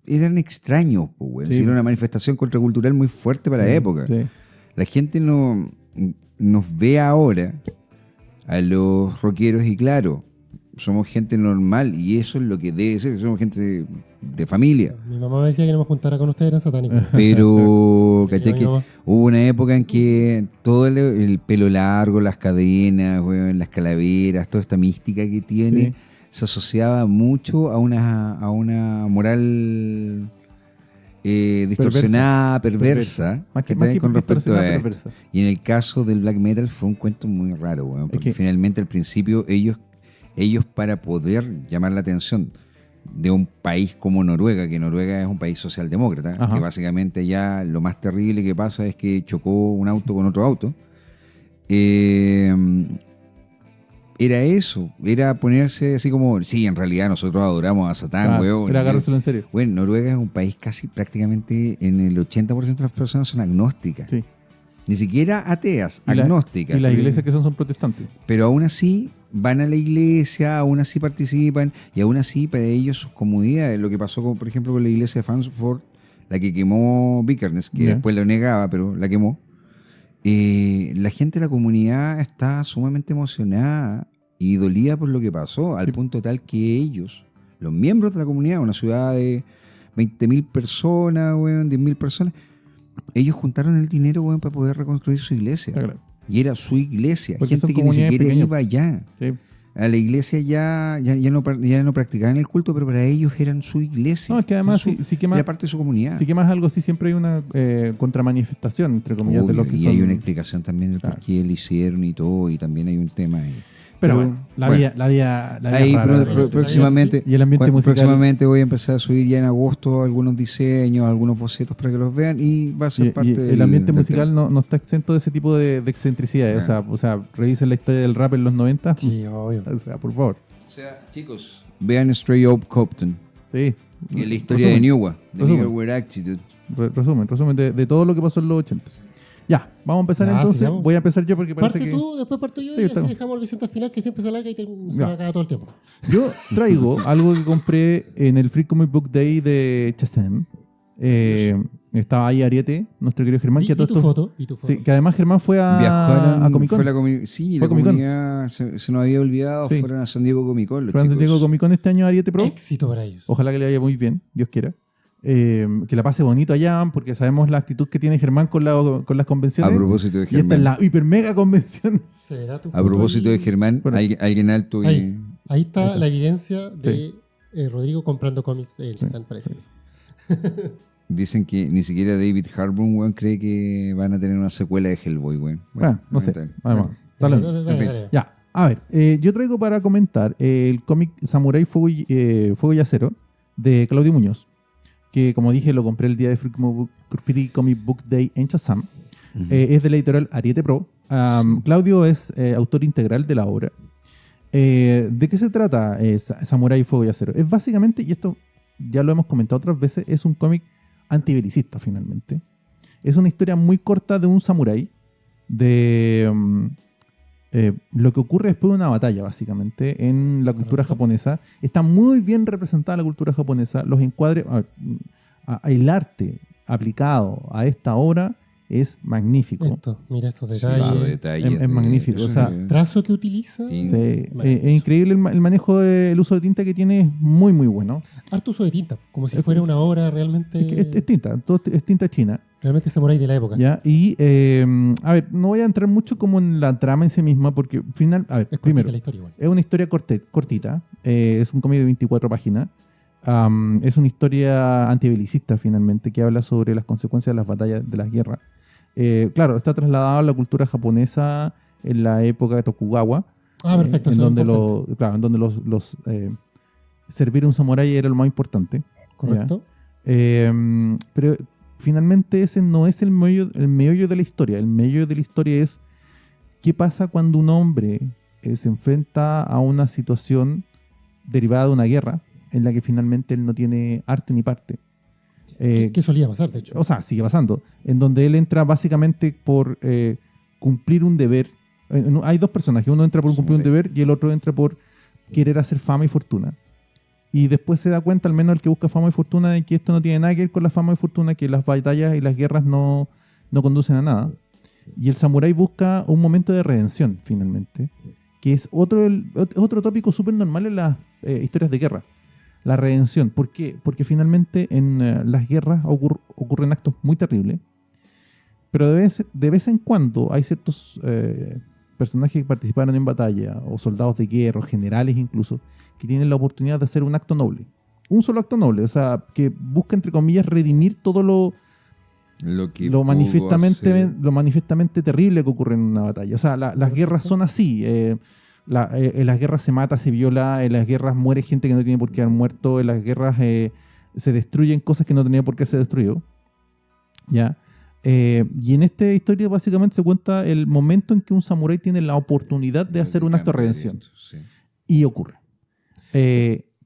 Eran extraños, Sí. Era una manifestación contracultural muy fuerte para la época. Sí. La gente nos ve ahora a los rockeros y claro, somos gente normal y eso es lo que debe ser, somos gente de familia. Mi mamá me decía que no me juntara con ustedes, eran satánicos. Pero, ¿cachai? Que hubo una época en que todo el pelo largo, las cadenas, weón, las calaveras, toda esta mística que tiene, se asociaba mucho a una moral distorsionada, perversa. Más que con respecto a esto. Perversa. Y en el caso del black metal fue un cuento muy raro, weón, porque finalmente al principio ellos para poder llamar la atención de un país como Noruega, que Noruega es un país socialdemócrata, que básicamente ya lo más terrible que pasa es que chocó un auto con otro auto, era eso, era ponerse así como, sí, en realidad nosotros adoramos a Satán, weón. Era agarrárselo en serio. Bueno, Noruega es un país casi prácticamente en el 80% de las personas son agnósticas. Sí. Ni siquiera ateas, agnósticas. Y las iglesias que son protestantes. Pero aún así van a la iglesia, aún así participan y aún así para ellos sus comodidades. Lo que pasó, por ejemplo, con la iglesia de Frankfurt, la que quemó Vikernes, que después lo negaba, pero la quemó. La gente de la comunidad está sumamente emocionada y dolida por lo que pasó, al punto tal que ellos, los miembros de la comunidad, una ciudad de 20.000 personas, 10.000 personas, ellos juntaron el dinero, para poder reconstruir su iglesia. Claro. Y era su iglesia, porque gente que ni siquiera iba allá. Sí. A la iglesia ya no practicaban el culto, pero para ellos eran su iglesia. No, es que además sí que más, era parte de su comunidad. Sí que más algo así, siempre hay una contramanifestación, entre comillas, de lo que y son. Hay una explicación también del por qué lo hicieron y todo, y también hay un tema ahí. Pero bueno, la vida ahí rara, próximamente, y el ambiente musical. Próximamente voy a empezar a subir ya en agosto algunos diseños, algunos bocetos para que los vean y va a ser parte del... El ambiente musical no está exento de ese tipo de excentricidades. O sea, revisen la historia del rap en los 90. Sí, obvio. O sea, por favor. O sea, chicos, vean Stray Up Compton. Sí. Que es la historia de Newa, de Newer Attitude. Resumen de todo lo que pasó en los 80. Ya, vamos a empezar entonces. Sigamos. Voy a empezar yo porque parece parte tú, después parto yo y así dejamos el Vicente al final, que siempre se alarga y se acaba todo el tiempo. Yo traigo algo que compré en el Free Comic Book Day de Chazam. Estaba ahí Ariete, nuestro querido Germán. ¿Y tu foto? Sí, que además Germán fue a Comic Con. Sí, la comunidad se nos había olvidado. Sí. Fueron a San Diego Comic Con. Fueron a San Diego Comic Con este año Ariete Pro. Éxito para ellos. Ojalá que le vaya muy bien, Dios quiera. Que la pase bonito allá, porque sabemos la actitud que tiene Germán con las convenciones. A propósito de Germán. Y esta es la hiper mega convención. A propósito de Germán, alguien alto. Ahí está la evidencia de Rodrigo comprando cómics en Chazam, parece. Dicen que ni siquiera David Harbour, cree que van a tener una secuela de Hellboy, Bueno, no sé. Dale. Ya, a ver, yo traigo para comentar el cómic Samurai Fuego y Acero de Claudio Muñoz, que como dije lo compré el día de Free Comic Book Day en Chazam. Es de la editorial Ariete Pro. Claudio es autor integral de la obra. ¿De qué se trata Samurai Fuego y Acero? Es básicamente, y esto ya lo hemos comentado otras veces, es un cómic antibelicista finalmente. Es una historia muy corta de un samurái, de lo que ocurre después de una batalla, básicamente, en la cultura japonesa. Está muy bien representada la cultura japonesa. Los encuadres, el arte aplicado a esta obra es magnífico. Mira estos detalles. Es magnífico. El trazo que utiliza. Es increíble el manejo, el uso de tinta que tiene, es muy, muy bueno. Harto uso de tinta, como si fuera una obra realmente... Es tinta, todo es tinta china. Realmente samurái de la época. ¿Ya? Y, a ver, no voy a entrar mucho como en la trama en sí misma, porque al final, a ver, primero, la historia, es una historia cortita, es un cómic de 24 páginas, es una historia antibelicista finalmente, que habla sobre las consecuencias de las batallas, de las guerras. Claro, está trasladado a la cultura japonesa en la época de Tokugawa. Perfecto. En donde los servir a un samurái era lo más importante. Correcto. Pero finalmente ese no es el meollo de la historia. El meollo de la historia es qué pasa cuando un hombre se enfrenta a una situación derivada de una guerra en la que finalmente él no tiene arte ni parte. ¿Qué solía pasar, de hecho? O sea, sigue pasando. En donde él entra básicamente por cumplir un deber. Hay dos personajes. Uno entra por cumplir un deber y el otro entra por querer hacer fama y fortuna. Y después se da cuenta, al menos el que busca fama y fortuna, de que esto no tiene nada que ver con la fama y fortuna, que las batallas y las guerras no conducen a nada. Y el samurái busca un momento de redención, finalmente. que es otro tópico súper normal en las historias de guerra. La redención. ¿Por qué? Porque finalmente en las guerras ocurren actos muy terribles, pero de vez en cuando hay ciertos personajes que participaron en batalla, o soldados de guerra, o generales incluso, que tienen la oportunidad de hacer un acto noble. Un solo acto noble, o sea, que busca, entre comillas, redimir todo lo manifiestamente terrible que ocurre en una batalla. O sea, las guerras son así. En las guerras se mata, se viola, en las guerras muere gente que no tiene por qué haber muerto, en las guerras se destruyen cosas que no tenían por qué ser destruido. ¿Ya? Y en esta historia básicamente se cuenta el momento en que un samurái tiene la oportunidad de hacer un acto de redención. Sí. Y ocurre.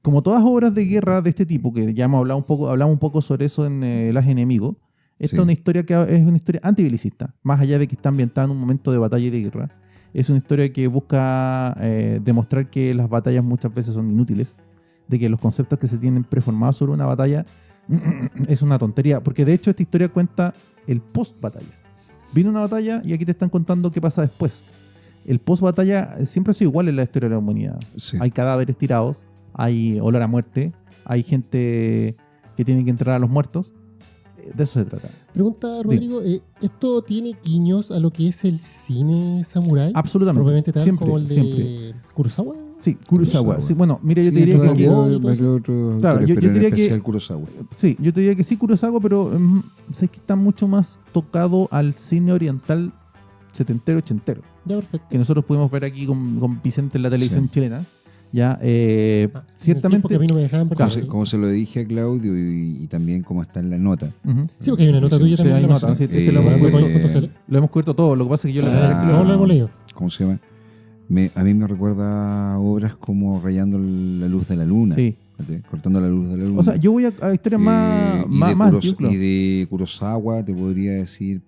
Como todas obras de guerra de este tipo, que ya hemos hablado un poco sobre eso en Las Enemigos, esta es una historia que es una historia antibelicista, más allá de que está ambientada en un momento de batalla y de guerra. Es una historia que busca demostrar que las batallas muchas veces son inútiles, de que los conceptos que se tienen preformados sobre una batalla es una tontería, porque de hecho esta historia cuenta el post-batalla. Vino una batalla y aquí te están contando qué pasa después. El post-batalla siempre ha sido igual en la historia de la humanidad. Sí. Hay cadáveres tirados, hay olor a muerte, hay gente que tiene que entrar a los muertos. De eso se trata. Pregunta, Rodrigo, ¿esto tiene guiños a lo que es el cine samurái? Absolutamente. Probablemente tal siempre, como el de Kurosawa. Sí, Kurosawa. Sí, bueno, mira, yo te diría que... yo diría que Kurosawa. Sí, yo te diría que sí, Kurosawa, pero sé que está mucho más tocado al cine oriental setentero, ochentero. Ya, perfecto. Que nosotros pudimos ver aquí con Vicente en la televisión chilena. Ya, ciertamente. Que a mí no me dejaban como se lo dije a Claudio y también como está en la nota. Sí, porque hay una nota tuya también. Hay nota, lo hemos cubierto todo. Lo que pasa es que yo no lo hemos leído. ¿Cómo se llama? A mí me recuerda obras como Rayando la luz de la luna. Sí. Cortando la luz de la luna. O sea, yo voy a historias más y de Kurosawa te podría decir,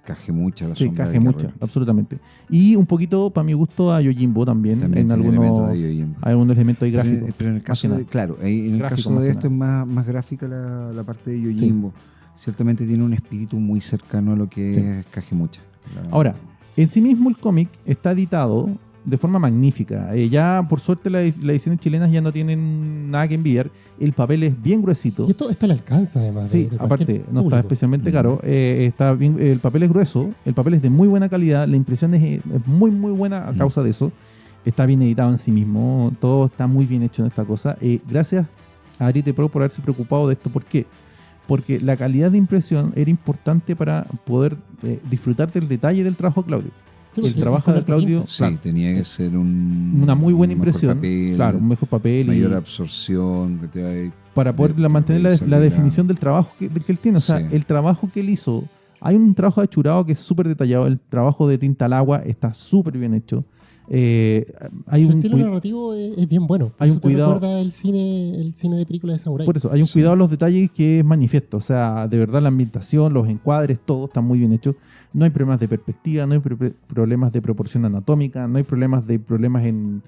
Kagemucha, la sombra. Sí, Kagemucha, absolutamente. Y un poquito, para mi gusto, a Yojimbo también en algunos elementos ahí gráficos. Pero en el caso de, claro, en el caso de esto es más gráfica la parte de Yojimbo. Sí. Ciertamente tiene un espíritu muy cercano a lo que es Kagemucha. Ahora, en sí mismo el cómic está editado de forma magnífica. Ya por suerte las ediciones chilenas ya no tienen nada que envidiar. El papel es bien gruesito. Y esto está al alcance además. Sí, aparte no está especialmente caro. Está bien, el papel es grueso, el papel es de muy buena calidad, la impresión es muy muy buena a causa de eso. Está bien editado en sí mismo, todo está muy bien hecho en esta cosa. Gracias a Ariete Pro por haberse preocupado de esto. ¿Por qué? Porque la calidad de impresión era importante para poder disfrutar del detalle del trabajo de Claudio. Sí, el trabajo de Claudio tenía que ser una muy buena impresión, papel, un mejor papel, mayor absorción para poder mantener la definición del trabajo que él tiene. O sea, el trabajo que él hizo, hay un trabajo de achurado que es súper detallado, el trabajo de tinta al agua está súper bien hecho. Hay su estilo narrativo es bien bueno. Hay un cuidado. Recuerda el cine de películas de samurái. Por eso, hay un cuidado en los detalles que es manifiesto. O sea, de verdad la ambientación, los encuadres, todo está muy bien hecho. No hay problemas de perspectiva, no hay problemas de proporción anatómica, no hay problemas en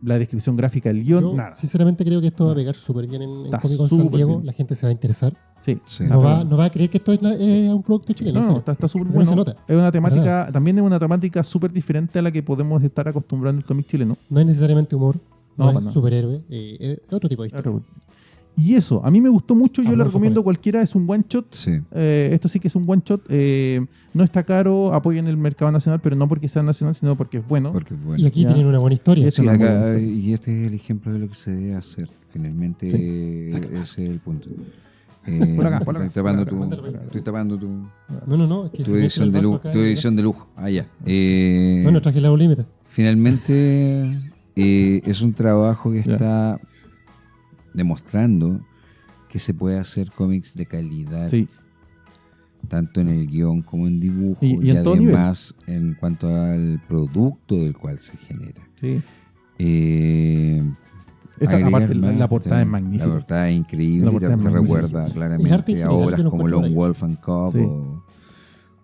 la descripción gráfica del guión. Nada. Sinceramente creo que esto va a pegar súper bien en Comic Con San Diego. La gente se va a interesar. Sí. No va a creer que esto es un producto chileno. No, está súper bueno. Es una temática, también es una temática súper diferente a la que podemos estar acostumbrados en el cómic chileno. No es necesariamente humor, no es superhéroe, es otro tipo de historia. Y eso, a mí me gustó mucho, yo le recomiendo a cualquiera, es un one shot. Sí. Esto sí que es un one shot. No está caro, apoyen el mercado nacional, pero no porque sea nacional, sino porque es bueno. Y aquí tienen una buena historia. Sí, acá, y este es el ejemplo de lo que se debe hacer. Finalmente, ese es el punto. Por acá. Estoy tapando tu. No, es que tu edición de lujo. Tu edición de lujo. Ya. Bueno, traje la bolímeta. Finalmente, es un trabajo que está demostrando que se puede hacer cómics de calidad, tanto en el guión como en dibujo, y además en cuanto al producto del cual se genera. Sí. Aparte, la portada es magnífica. La portada es increíble, te recuerda claramente a obras como Lone Wolf and Cub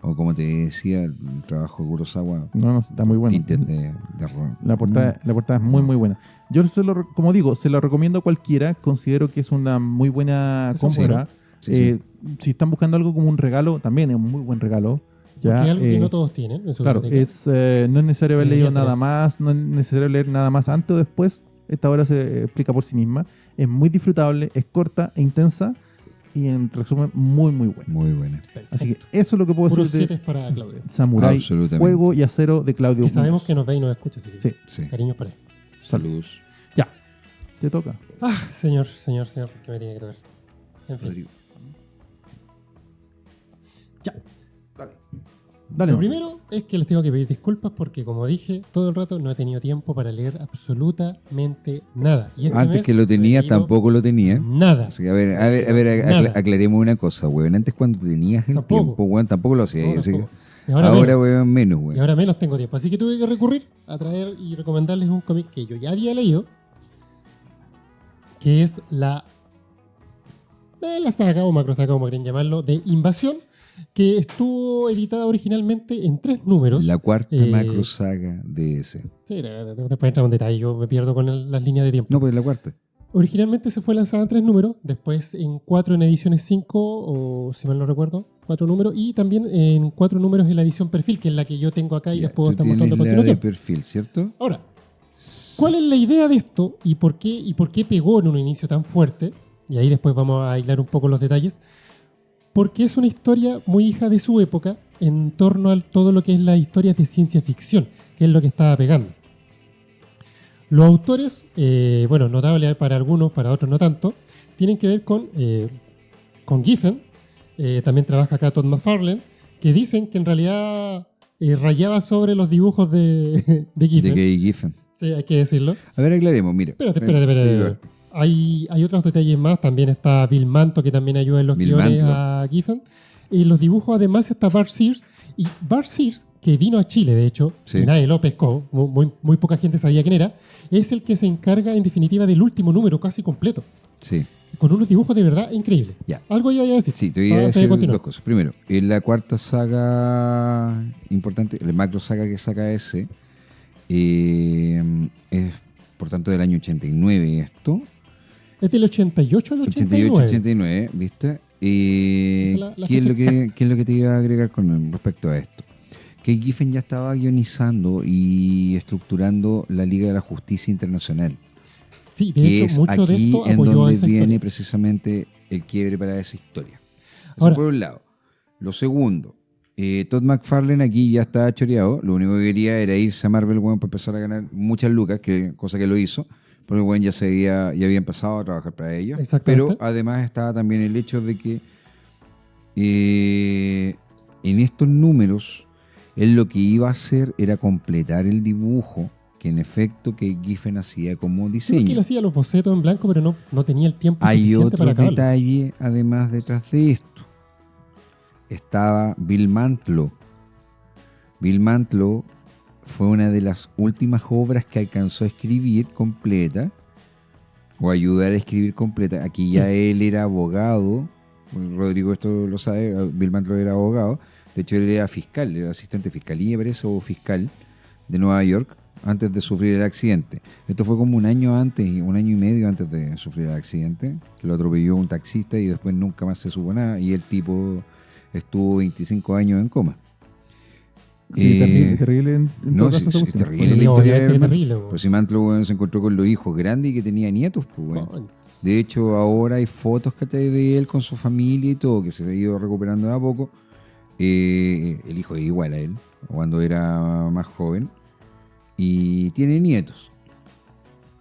o como te decía, el trabajo de Kurosawa. No, está muy bueno. Tintes de rock. La portada es muy, muy buena. Yo, como digo, se lo recomiendo a cualquiera. Considero que es una muy buena compra. Si están buscando algo como un regalo, también es un muy buen regalo. Porque es algo que no todos tienen. Claro, no es necesario haber leído nada más, no es necesario leer nada más antes o después. Esta obra se explica por sí misma. Es muy disfrutable, es corta e intensa y en resumen muy muy buena. Muy buena. Perfecto. Así que eso es lo que puedo decir de para Claudio. Samurai Fuego y Acero de Claudio. Que sabemos que nos ve y nos escucha. Así que sí. Cariños para él. Saludos. Ya, te toca. Señor, que me tiene que tocar. En fin. Rodrigo. Ya. Dale. Lo primero es que les tengo que pedir disculpas porque, como dije, todo el rato no he tenido tiempo para leer absolutamente nada. Y antes que lo tenía, tampoco lo tenía. Nada. Así que, a ver, aclaremos una cosa, weón. Antes cuando tenías el tiempo, weón, tampoco lo hacías. Ahora, weón, menos, weón. Y ahora menos tengo tiempo. Así que tuve que recurrir a traer y recomendarles un cómic que yo ya había leído, que es la saga o macrosaga, como quieren llamarlo, de Invasión, que estuvo editada originalmente en 3 números. La cuarta macrosaga de ese. Sí, después entramos en detalle, yo me pierdo con las líneas de tiempo. No, pues la cuarta. Originalmente se fue lanzada en 3 números, después en 4 en ediciones 5, o si mal no recuerdo, 4 números, y también en 4 números en la edición Perfil, que es la que yo tengo acá y les puedo estar mostrando a continuación. De Perfil, ¿cierto? Ahora, ¿cuál es la idea de esto y por qué pegó en un inicio tan fuerte? Y ahí después vamos a hilar un poco los detalles. Porque es una historia muy hija de su época en torno a todo lo que es las historias de ciencia ficción, que es lo que estaba pegando. Los autores, notable para algunos, para otros no tanto, tienen que ver con Giffen. También trabaja acá Todd McFarlane, que dicen que en realidad rayaba sobre los dibujos de Giffen. De Gay Giffen. Sí, hay que decirlo. A ver, aclaremos, mire. Espérate. Hay otros detalles más. También está Bill Manto, que también ayuda en los guiones a Giffen. En los dibujos además está Bart Sears. Y Bart Sears, que vino a Chile, de hecho, y nadie lo pescó, muy poca gente sabía quién era, es el que se encarga en definitiva del último número casi completo. Sí. Con unos dibujos de verdad increíbles. Ya. Algo iba a decir. Sí, te voy a decir dos cosas. Primero, en la cuarta saga importante, la macro saga que saca ese, es por tanto del año 89 esto. Es del 88 al 89. 88-89, ¿viste? ¿Qué es lo que te iba a agregar con respecto a esto? Que Giffen ya estaba guionizando y estructurando la Liga de la Justicia Internacional. Sí, de hecho, mucho de esto apoyó a esa historia. en donde viene precisamente el quiebre para esa historia. Ahora, por un lado. Lo segundo, Todd McFarlane aquí ya estaba choreado. Lo único que quería era irse a Marvel, bueno, para empezar a ganar muchas lucas, cosa que lo hizo. Porque el buen ya había empezado a trabajar para ellos. Pero además estaba también el hecho de que en estos números él lo que iba a hacer era completar el dibujo que en efecto que Giffen hacía como diseño. Sí, él hacía los bocetos en blanco, pero no tenía el tiempo suficiente para Hay acabarlo. otro detalle además detrás de esto. Estaba Bill Mantlo. Bill Mantlo fue una de las últimas obras que alcanzó a escribir completa o ayudar a escribir completa. Aquí ya él era abogado. Rodrigo esto lo sabe. Bill Mantlo era abogado. De hecho, él era fiscal, era asistente de fiscalía, parece, o fiscal de Nueva York antes de sufrir el accidente. Esto fue como un año y medio antes de sufrir el accidente, que lo atropelló un taxista y después nunca más se supo nada y el tipo estuvo 25 años en coma. Sí, terrible. Terrible la historia. Pues si Mantlo se encontró con los hijos grandes y que tenía nietos, pues bueno. De hecho, ahora hay fotos de él con su familia y todo, que se ha ido recuperando de a poco. El hijo es igual a él, cuando era más joven. Y tiene nietos.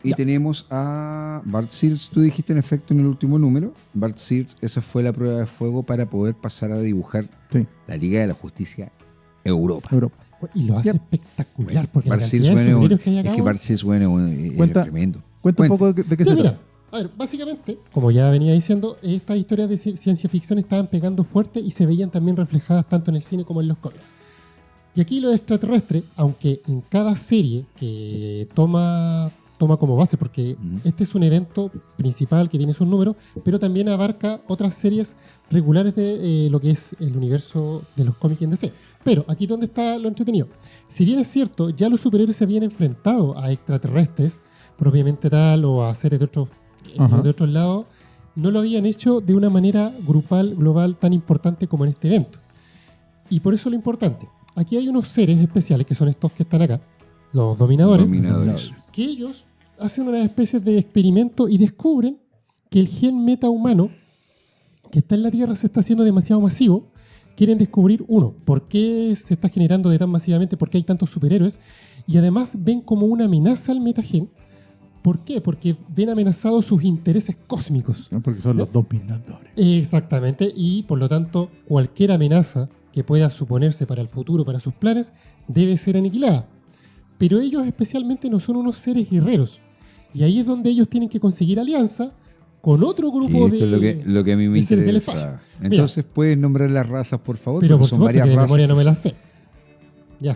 Y tenemos a Bart Sears, tú dijiste en efecto en el último número. Bart Sears, esa fue la prueba de fuego para poder pasar a dibujar la Liga de la Justicia Europa. Y lo hace espectacular, porque Bart la cantidad de superhéroes que hay acá. Es que Bart Sears es tremendo. Cuenta un poco de qué se trata. A ver, básicamente, como ya venía diciendo, estas historias de ciencia ficción estaban pegando fuerte y se veían también reflejadas tanto en el cine como en los cómics. Y aquí lo extraterrestre, aunque en cada serie que toma como base, porque este es un evento principal que tiene sus números, pero también abarca otras series regulares de lo que es el universo de los cómics en DC. Pero aquí donde está lo entretenido. Si bien es cierto, ya los superhéroes se habían enfrentado a extraterrestres, propiamente tal, o a seres de otros lados, no lo habían hecho de una manera grupal, global, tan importante como en este evento. Y por eso lo importante. Aquí hay unos seres especiales que son estos que están acá, los dominadores. Que ellos hacen una especie de experimento y descubren que el gen metahumano que está en la Tierra se está haciendo demasiado masivo. Quieren descubrir, uno, por qué se está generando de tan masivamente, por qué hay tantos superhéroes, y además ven como una amenaza al metagen. ¿Por qué? Porque ven amenazados sus intereses cósmicos. Porque son los dominadores. Exactamente, y por lo tanto cualquier amenaza que pueda suponerse para el futuro, para sus planes, debe ser aniquilada. Pero ellos especialmente no son unos seres guerreros. Y ahí es donde ellos tienen que conseguir alianza con otro grupo de... Esto es lo que a mí me interesa. Entonces, ¿puedes nombrar las razas, por favor? Pero por supuesto, que de memoria no me las sé.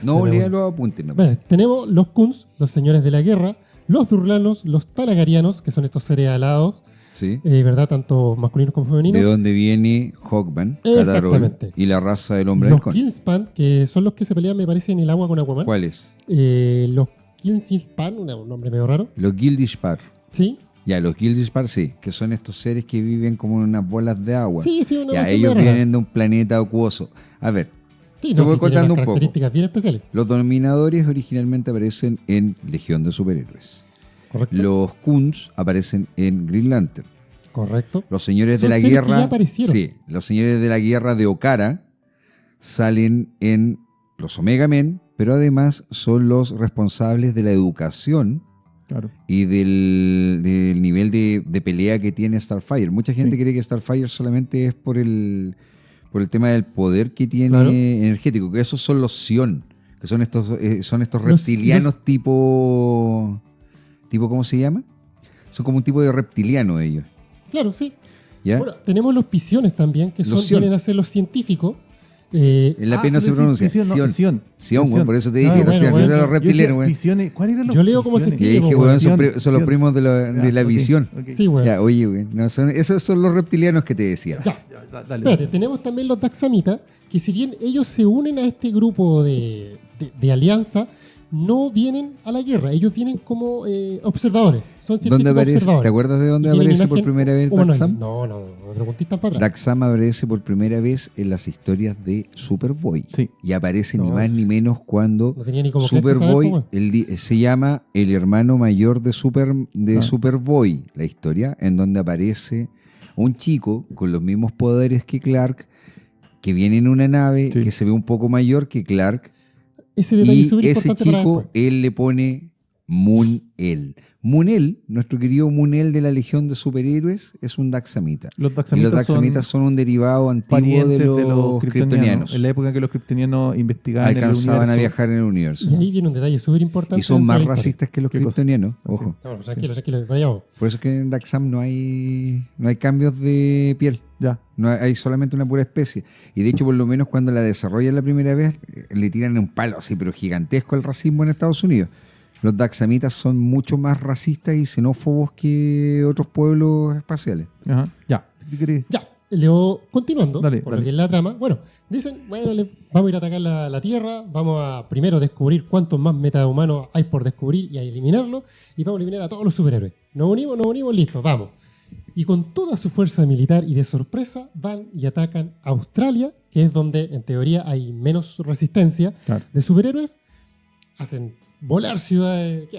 No, lea los apuntes. Bueno, tenemos los Khunds, los señores de la guerra, los Durlanos, los Talagarianos, que son estos seres alados, sí. ¿Verdad? Tanto masculinos como femeninos. De donde viene Hawkman, exactamente. Y la raza del hombre halcón. Los Killspan, que son los que se pelean, me parece, en el agua con Aquaman. ¿Cuáles? Los Killspan, un nombre medio raro. Los Gildishpar. Sí. Ya, los Gildishpar sí, que son estos seres que viven como en unas bolas de agua. Sí, ya, ellos vienen de un planeta acuoso. A ver, sí, te voy contando un poco. Características bien especiales. Los dominadores originalmente aparecen en Legión de Superhéroes. Correcto. Los Khunds aparecen en Green Lantern. Correcto. Los señores de la guerra. Sí, los señores de la guerra de Okara salen en los Omega Men, pero además son los responsables de la educación. Claro. Y del nivel de pelea que tiene Starfire. Mucha gente cree que Starfire solamente es por el tema del poder que tiene energético, que esos son los Sion, que son estos reptilianos tipo ¿cómo se llama? Son como un tipo de reptiliano ellos. Claro, sí. ¿Ya? Bueno, tenemos los Pisiones también, que vienen a ser los científicos. En la pena se pronuncia Sion, por eso te dije, bueno, los reptilianos, Pisiones, ¿cuál era los Yo leo como se escribe. Dije, son los primos de la visión. Okay. Sí, bueno. Ya, oye, güey, esos son los reptilianos que te decía. Dale. Espérate, tenemos también los Daxamita, que si bien ellos se unen a este grupo de alianza, no vienen a la guerra, ellos vienen como observadores. Son ¿Dónde aparece? Observadores. ¿Te acuerdas de dónde aparece por primera vez Daxam? No, me pregunté para atrás. Daxam aparece por primera vez en las historias de Superboy. Sí. Y aparece ni más ni menos cuando no Superboy se llama el hermano mayor de Superboy, la historia, en donde aparece un chico con los mismos poderes que Clark, que viene en una nave, que se ve un poco mayor que Clark. Y ese chico, él le pone Moon-El. Moon-El, nuestro querido Moon-El de la Legión de Superhéroes, es un Daxamita. Los Daxamitas son un derivado antiguo de los kryptonianos. En la época en que los kryptonianos investigaban alcanzaban a viajar en el universo. Y ahí viene un detalle súper importante. Y son más racistas que los kryptonianos, ojo. No, tranquilo, vayamos. Por eso es que en Daxam no hay cambios de piel. Ya. No hay solamente una pura especie. Y de hecho, por lo menos cuando la desarrollan la primera vez, le tiran un palo así, pero gigantesco al racismo en Estados Unidos. Los Daxamitas son mucho más racistas y xenófobos que otros pueblos espaciales. Ajá. Ya. Leo, continuando dale. Lo que es la trama. Bueno, dicen, vamos a ir a atacar la Tierra, vamos a primero descubrir cuántos más metahumanos hay por descubrir y a eliminarlos, y vamos a eliminar a todos los superhéroes. Nos unimos, listo, vamos. Y con toda su fuerza militar y de sorpresa van y atacan a Australia, que es donde en teoría hay menos resistencia de superhéroes. Hacen volar ciudades.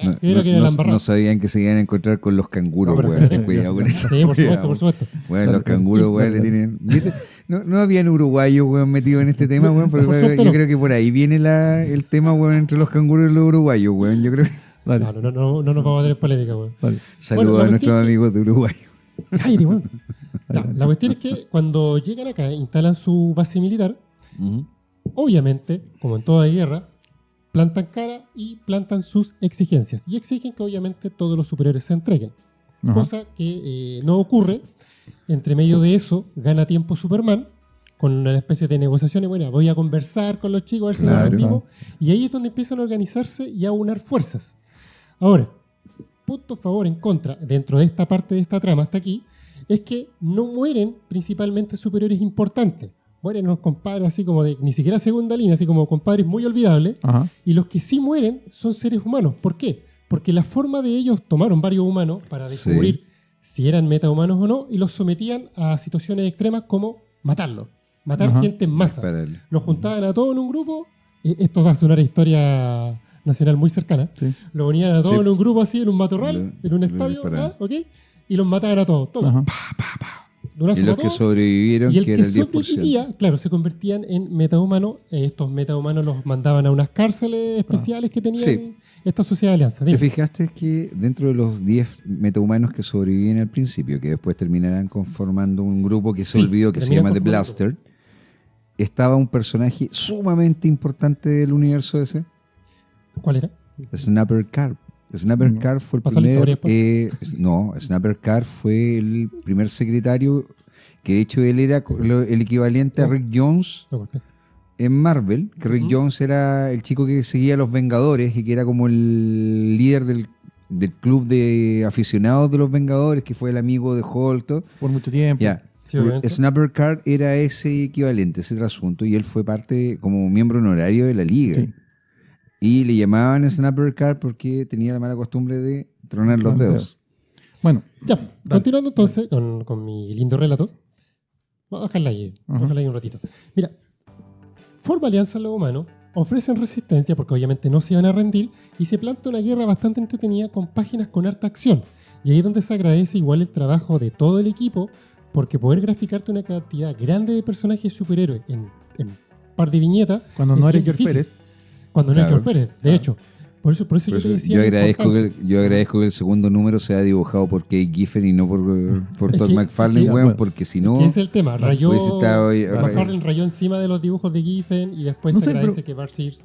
No sabían que se iban a encontrar con los canguros, güey. Ten cuidado con eso. Sí, por supuesto. Bueno, los canguros, güey, le tienen. No habían uruguayos, güey, metidos en este tema, güey. Yo creo que por ahí viene el tema, güey, entre los canguros y los uruguayos, güey. Yo creo que. No nos vamos a tener polémica, güey. Saludos a nuestros amigos de Uruguay. Cállate, güey. La cuestión es que cuando llegan acá, instalan su base militar. Obviamente, como en toda guerra, plantan cara y plantan sus exigencias. Y exigen que obviamente todos los superiores se entreguen. Cosa que no ocurre. Entre medio de eso, gana tiempo Superman con una especie de negociaciones. Bueno, voy a conversar con los chicos a ver si nos rendimos. Y ahí es donde empiezan a organizarse y a unar fuerzas. Ahora, punto favor en contra, dentro de esta parte de esta trama hasta aquí, es que no mueren principalmente superiores importantes. Mueren los compadres así como de ni siquiera segunda línea, así como compadres muy olvidables. Y los que sí mueren son seres humanos. ¿Por qué? Porque la forma de ellos, tomaron varios humanos para descubrir si eran metahumanos o no, y los sometían a situaciones extremas como matarlos matar gente en masa. Los juntaban a todos en un grupo. Esto va a sonar a historia nacional muy cercana. Sí. Los unían a todos en un grupo así, en un matorral, en un estadio, ¿okay? Y los mataban a todos. Y los que sobrevivieron, y el que que era el 10%. sobrevivía, claro, se convertían en metahumanos. Estos metahumanos los mandaban a unas cárceles especiales que tenían esta sociedad de alianza. ¿Te fijaste que dentro de los 10 metahumanos que sobrevivían al principio, que después terminarán conformando un grupo que se olvidó, que se llama The Blaster, estaba un personaje sumamente importante del universo ese? ¿Cuál era? Snapper Carp. Snapper Carp fue el primer... Snapper Carp fue el primer secretario, que de hecho él era el equivalente a Rick Jones en Marvel, que Rick Jones era el chico que seguía a los Vengadores y que era como el líder del club de aficionados de los Vengadores, que fue el amigo de Hulk. Por mucho tiempo. Ya. Sí, Snapper Carp era ese equivalente, ese trasunto, y él fue parte como miembro honorario de la liga. Sí. Y le llamaban Snapper Carp porque tenía la mala costumbre de tronar los dedos. Bueno, ya, continuando entonces con mi lindo relato. Vamos a dejarla ahí, un ratito. Mira, forma alianza los humanos, ofrecen resistencia porque obviamente no se iban a rendir y se planta una guerra bastante entretenida con páginas con harta acción. Y ahí es donde se agradece igual el trabajo de todo el equipo, porque poder graficarte una cantidad grande de personajes superhéroes en par de viñetas. Cuando no eres George Pérez. Cuando no es George Pérez, de hecho. Por eso yo te decía. Yo agradezco que el segundo número sea dibujado por Kate Giffen y no por Todd McFarlane, weón, porque si no. Ese es el tema. McFarlane rayó encima de los dibujos de Giffen y después se agradece que Bart Sears.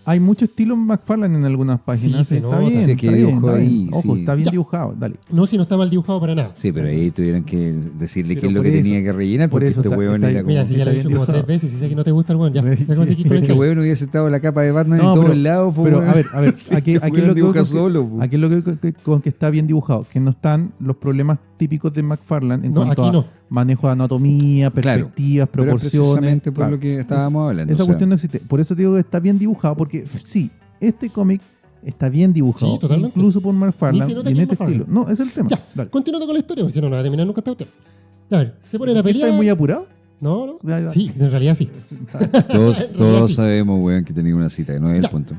Hay mucho estilo en McFarlane en algunas páginas. Sí, está bien. Sí, que dibujó ahí. Ojo, está bien dibujado, dale. No, si no está mal dibujado para nada. Sí, pero ahí tuvieron que decirle qué es lo que tenía que rellenar, porque este huevón era como... Mira, si ya lo he dicho como 3 veces y sé que no te gusta el huevón, ya. Este huevón hubiese estado la capa de Batman en todos lados. Pero a ver, aquí es lo que con que está bien dibujado, que no están los problemas típicos de McFarlane en cuanto a manejo de anatomía, perspectivas, proporciones. Pero precisamente por lo que estábamos hablando. Esa cuestión no existe. Por eso te digo que está bien dibujado, porque sí, este cómic está bien dibujado, incluso por McFarlane y en este estilo. No, es el tema. Ya, continuando con la historia, porque si no, no va a terminar nunca esta cuestión. A ver, se ponen a pelear. ¿Estás muy apurado? No. Sí, en realidad sí. Todos sabemos, weón, que tenía una cita, que no es el punto.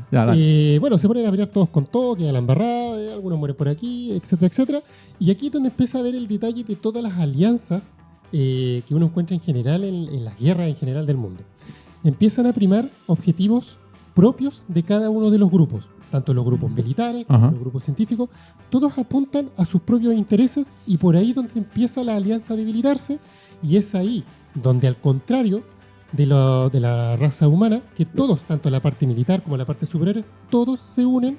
Bueno, se ponen a pelear todos con todo, queda la embarrada, algunos mueren por aquí, etcétera, etcétera. Y aquí es donde empieza a ver el detalle de todas las alianzas que uno encuentra en general en las guerras en general del mundo. Empiezan a primar objetivos propios de cada uno de los grupos, tanto los grupos militares como los grupos científicos. Todos apuntan a sus propios intereses y por ahí donde empieza la alianza a debilitarse, y es ahí donde, al contrario de la raza humana, que todos, tanto la parte militar como la parte superhéroes, todos se unen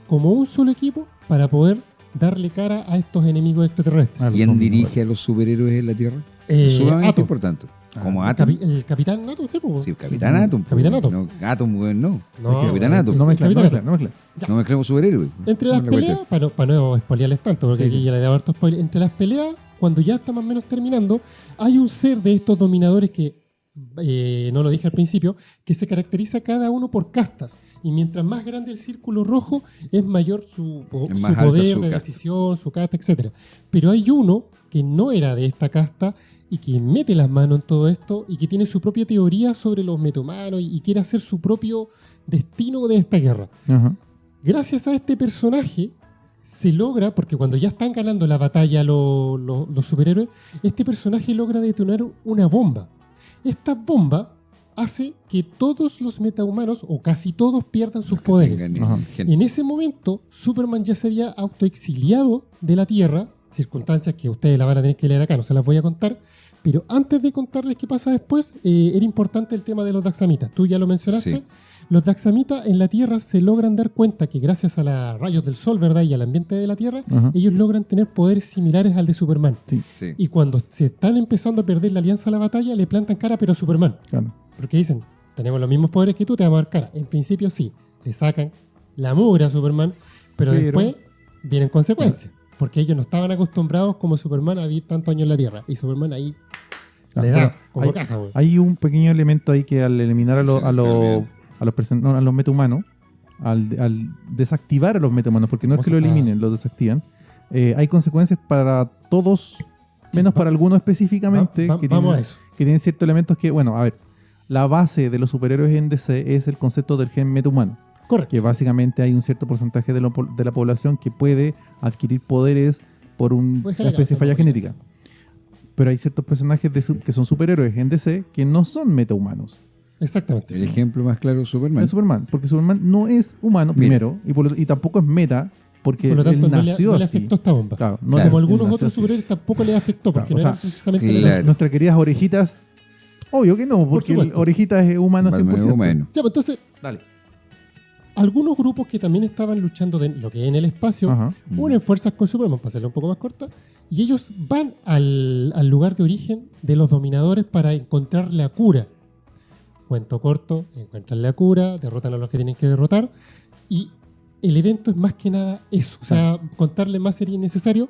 como un solo equipo para poder darle cara a estos enemigos extraterrestres. ¿Quién dirige a los superhéroes en la Tierra? Es sumamente importante. Como Atom. El Capitán Atom, ¿sí? Sí, Capitán Atom. Capitán Atom. No, Atom, no. Capitán Atom. No mezclemos superhéroes. Entre las peleas, para no spoilearles tanto, porque aquí ya le he dado harto spoiler. Entre las peleas, cuando ya está más o menos terminando, hay un ser de estos dominadores que, no lo dije al principio, que se caracteriza cada uno por castas. Y mientras más grande el círculo rojo, es mayor su poder de decisión, su casta, etc. Pero hay uno que no era de esta casta y que mete las manos en todo esto y que tiene su propia teoría sobre los metahumanos y quiere hacer su propio destino de esta guerra. Gracias a este personaje se logra, porque cuando ya están ganando la batalla los superhéroes, este personaje logra detonar una bomba. Esta bomba hace que todos los metahumanos, o casi todos, pierdan sus poderes. En ese momento, Superman ya se había autoexiliado de la Tierra, circunstancias que ustedes la van a tener que leer acá, no se las voy a contar. Pero antes de contarles qué pasa después, era importante el tema de los Daxamitas. Tú ya lo mencionaste. Sí. Los Daxamitas en la Tierra se logran dar cuenta que gracias a los rayos del sol, ¿verdad?, y al ambiente de la Tierra, ellos logran tener poderes similares al de Superman. Sí. Y cuando se están empezando a perder la alianza a la batalla, le plantan cara pero a Superman. Claro. Porque dicen, tenemos los mismos poderes que tú, te vamos a dar cara. En principio sí, le sacan la mugre a Superman, pero después vienen consecuencias. Porque ellos no estaban acostumbrados como Superman a vivir tantos años en la Tierra. Y Superman ahí le da como caja, güey. Hay un pequeño elemento ahí que al eliminar a los metahumanos, al desactivar a los metahumanos, porque no es que lo eliminen, los desactivan, hay consecuencias para todos menos para algunos específicamente vamos a eso. Que tienen ciertos elementos que, bueno, a ver, la base de los superhéroes en DC es el concepto del gen metahumano. Correcto. Que básicamente hay un cierto porcentaje de la población que puede adquirir poderes por una especie de falla genética. Pero hay ciertos personajes que son superhéroes en DC que no son metahumanos. Exactamente. El ejemplo más claro es Superman. Es Superman, porque Superman no es humano, primero, y tampoco es meta, porque por lo tanto, él nació no le así. afectó esta bomba. Claro, como algunos otros superhéroes tampoco le afectó, porque no eran precisamente... Nuestras queridas Orejitas, obvio que no, porque Orejitas es humano 100%. Es humano. Ya, pues entonces, dale. Algunos grupos que también estaban luchando de lo que es en el espacio, unen fuerzas con Superman, para hacerlo un poco más corta, y ellos van al lugar de origen de los dominadores para encontrar la cura. Cuento corto, encuentran la cura, derrotan a los que tienen que derrotar, y el evento es más que nada eso. O sea, contarle más sería innecesario.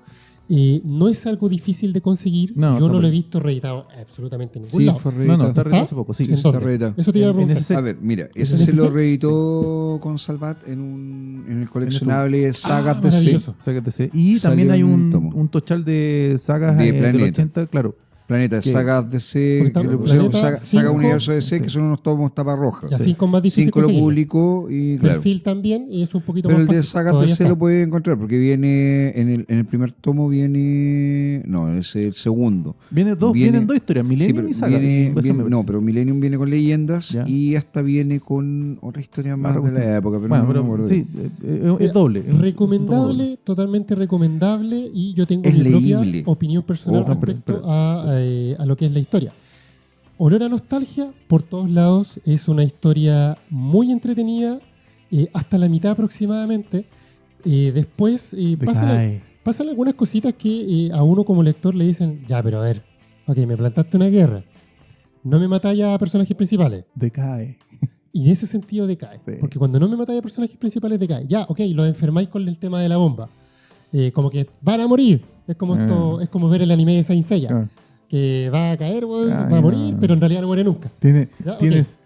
No es algo difícil de conseguir. Yo no lo he visto reeditado absolutamente en ningún lado. Fue reeditado. Está reeditado hace poco. Sí, está reeditado. Eso te iba a preguntar. A ver, mira, ese se lo reeditó con Salvat en el coleccionable Sagas DC. Sagas DC. Y también hay un tochal de sagas del 80, claro. Planeta, Sagas DC, Saga Universo DC, que son unos tomos tapa roja. Y así con más difícil 5 lo publicó y claro. Perfil también es un poquito pero más fácil. Pero el de Sagas DC lo puede encontrar porque viene en el primer tomo viene... No, es el segundo. Vienen dos historias, Millennium y Saga. Pero Millennium viene con leyendas y hasta viene con otra historia más de la época. Pero no me acuerdo. Sí, es doble. Recomendable, totalmente recomendable, y yo tengo mi propia opinión personal respecto a lo que es la historia. Olor a nostalgia por todos lados, es una historia muy entretenida, hasta la mitad aproximadamente. Después pasan algunas cositas que a uno como lector le dicen, ya, pero a ver, ok, me plantaste una guerra, no me matáis a personajes principales. Decae. Y en ese sentido decae, porque cuando no me matáis a personajes principales decae. Ya, ok, los enfermáis con el tema de la bomba. Como que van a morir. Es como es como ver el anime de Saint Seiya. Que va a caer, va a morir, pero en realidad no muere nunca. Tienes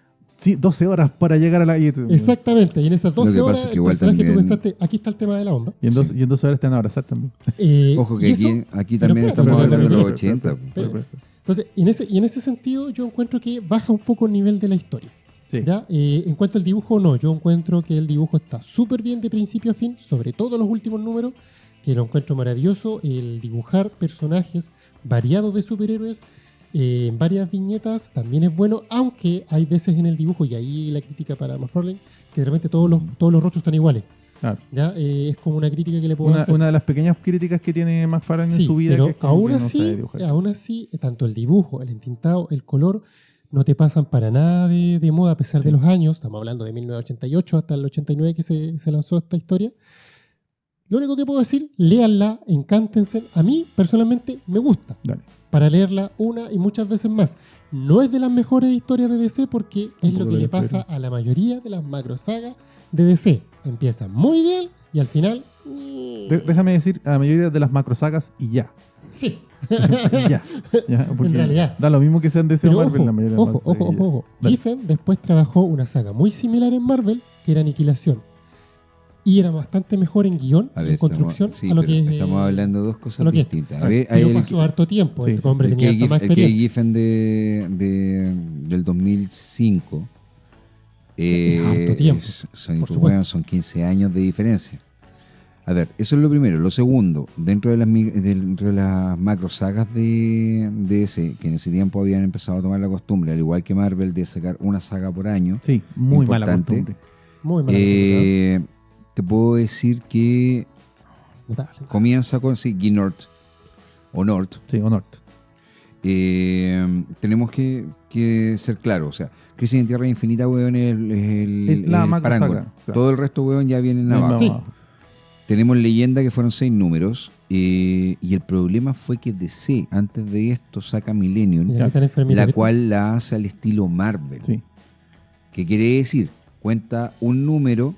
12 horas para llegar a la... Exactamente, y en esas 12 horas el personaje tú pensaste, aquí está el tema de la bomba. Y en 12 horas te van a abrazar también. Ojo que aquí también estamos hablando de los 80. Entonces, en ese sentido yo encuentro que baja un poco el nivel de la historia. ¿Ya? En cuanto al dibujo, no, yo encuentro que el dibujo está súper bien de principio a fin, sobre todo los últimos números, que lo encuentro maravilloso. El dibujar personajes variados de superhéroes en varias viñetas también es bueno, aunque hay veces en el dibujo, y ahí la crítica para McFarlane, que de repente todos los rostros están iguales. Claro. ¿Ya? Es como una crítica que le puedo hacer. Una de las pequeñas críticas que tiene McFarlane en su vida. Pero que es aún así, tanto el dibujo, el entintado, el color, no te pasan para nada de moda a pesar de los años. Estamos hablando de 1988 hasta el 89 que se lanzó esta historia. Lo único que puedo decir, léanla, encántense. A mí, personalmente, me gusta. Dale. Para leerla una y muchas veces más. No es de las mejores historias de DC porque es lo que le pasa a la mayoría de las macrosagas de DC. Empieza muy bien y al final... Déjame decir, a la mayoría de las macrosagas y ya. Sí. ya, en realidad. Da lo mismo que sean DC o Marvel. La mayoría ojo. Giffen después trabajó una saga muy similar en Marvel, que era Aniquilación. Y era bastante mejor en guión, en construcción, a lo que es... Estamos hablando de dos cosas distintas. Pero pasó harto tiempo. Este hombre tenía harta más experiencia. El Giffen del 2005 harto tiempo. Son 15 años de diferencia. A ver, eso es lo primero. Lo segundo, dentro de las macro sagas de DC, que en ese tiempo habían empezado a tomar la costumbre, al igual que Marvel, de sacar una saga por año. Sí, muy mala costumbre. Muy mala costumbre. Te puedo decir que comienza con Nort. Sí, o Nort. Tenemos que ser claros. O sea, Crisis en Tierra Infinita, weón, es la macro Parangón. Claro. Todo el resto, weón, ya viene en abajo. Sí. Tenemos Leyenda, que fueron 6 números. Y el problema fue que DC, antes de esto, saca Millennium, la cual la hace al estilo Marvel. Sí. ¿Qué quiere decir? Cuenta un número,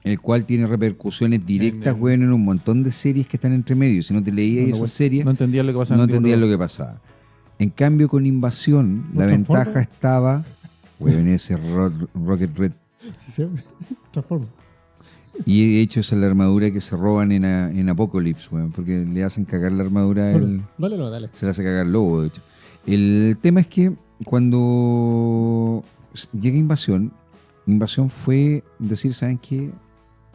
el cual tiene repercusiones directas, weón, en un montón de series que están entre medio. Si no te leías esas series, no entendías lo que pasaba. No entendías lo que pasaba. En cambio, con Invasión, la ventaja estaba, weón, ese Rocket Red. Sí, se transforma. Y de hecho esa es la armadura que se roban en Apocalypse, weón, porque le hacen cagar la armadura. Dale. Se le hace cagar Lobo, de hecho. El tema es que cuando llega Invasión fue decir, ¿saben qué?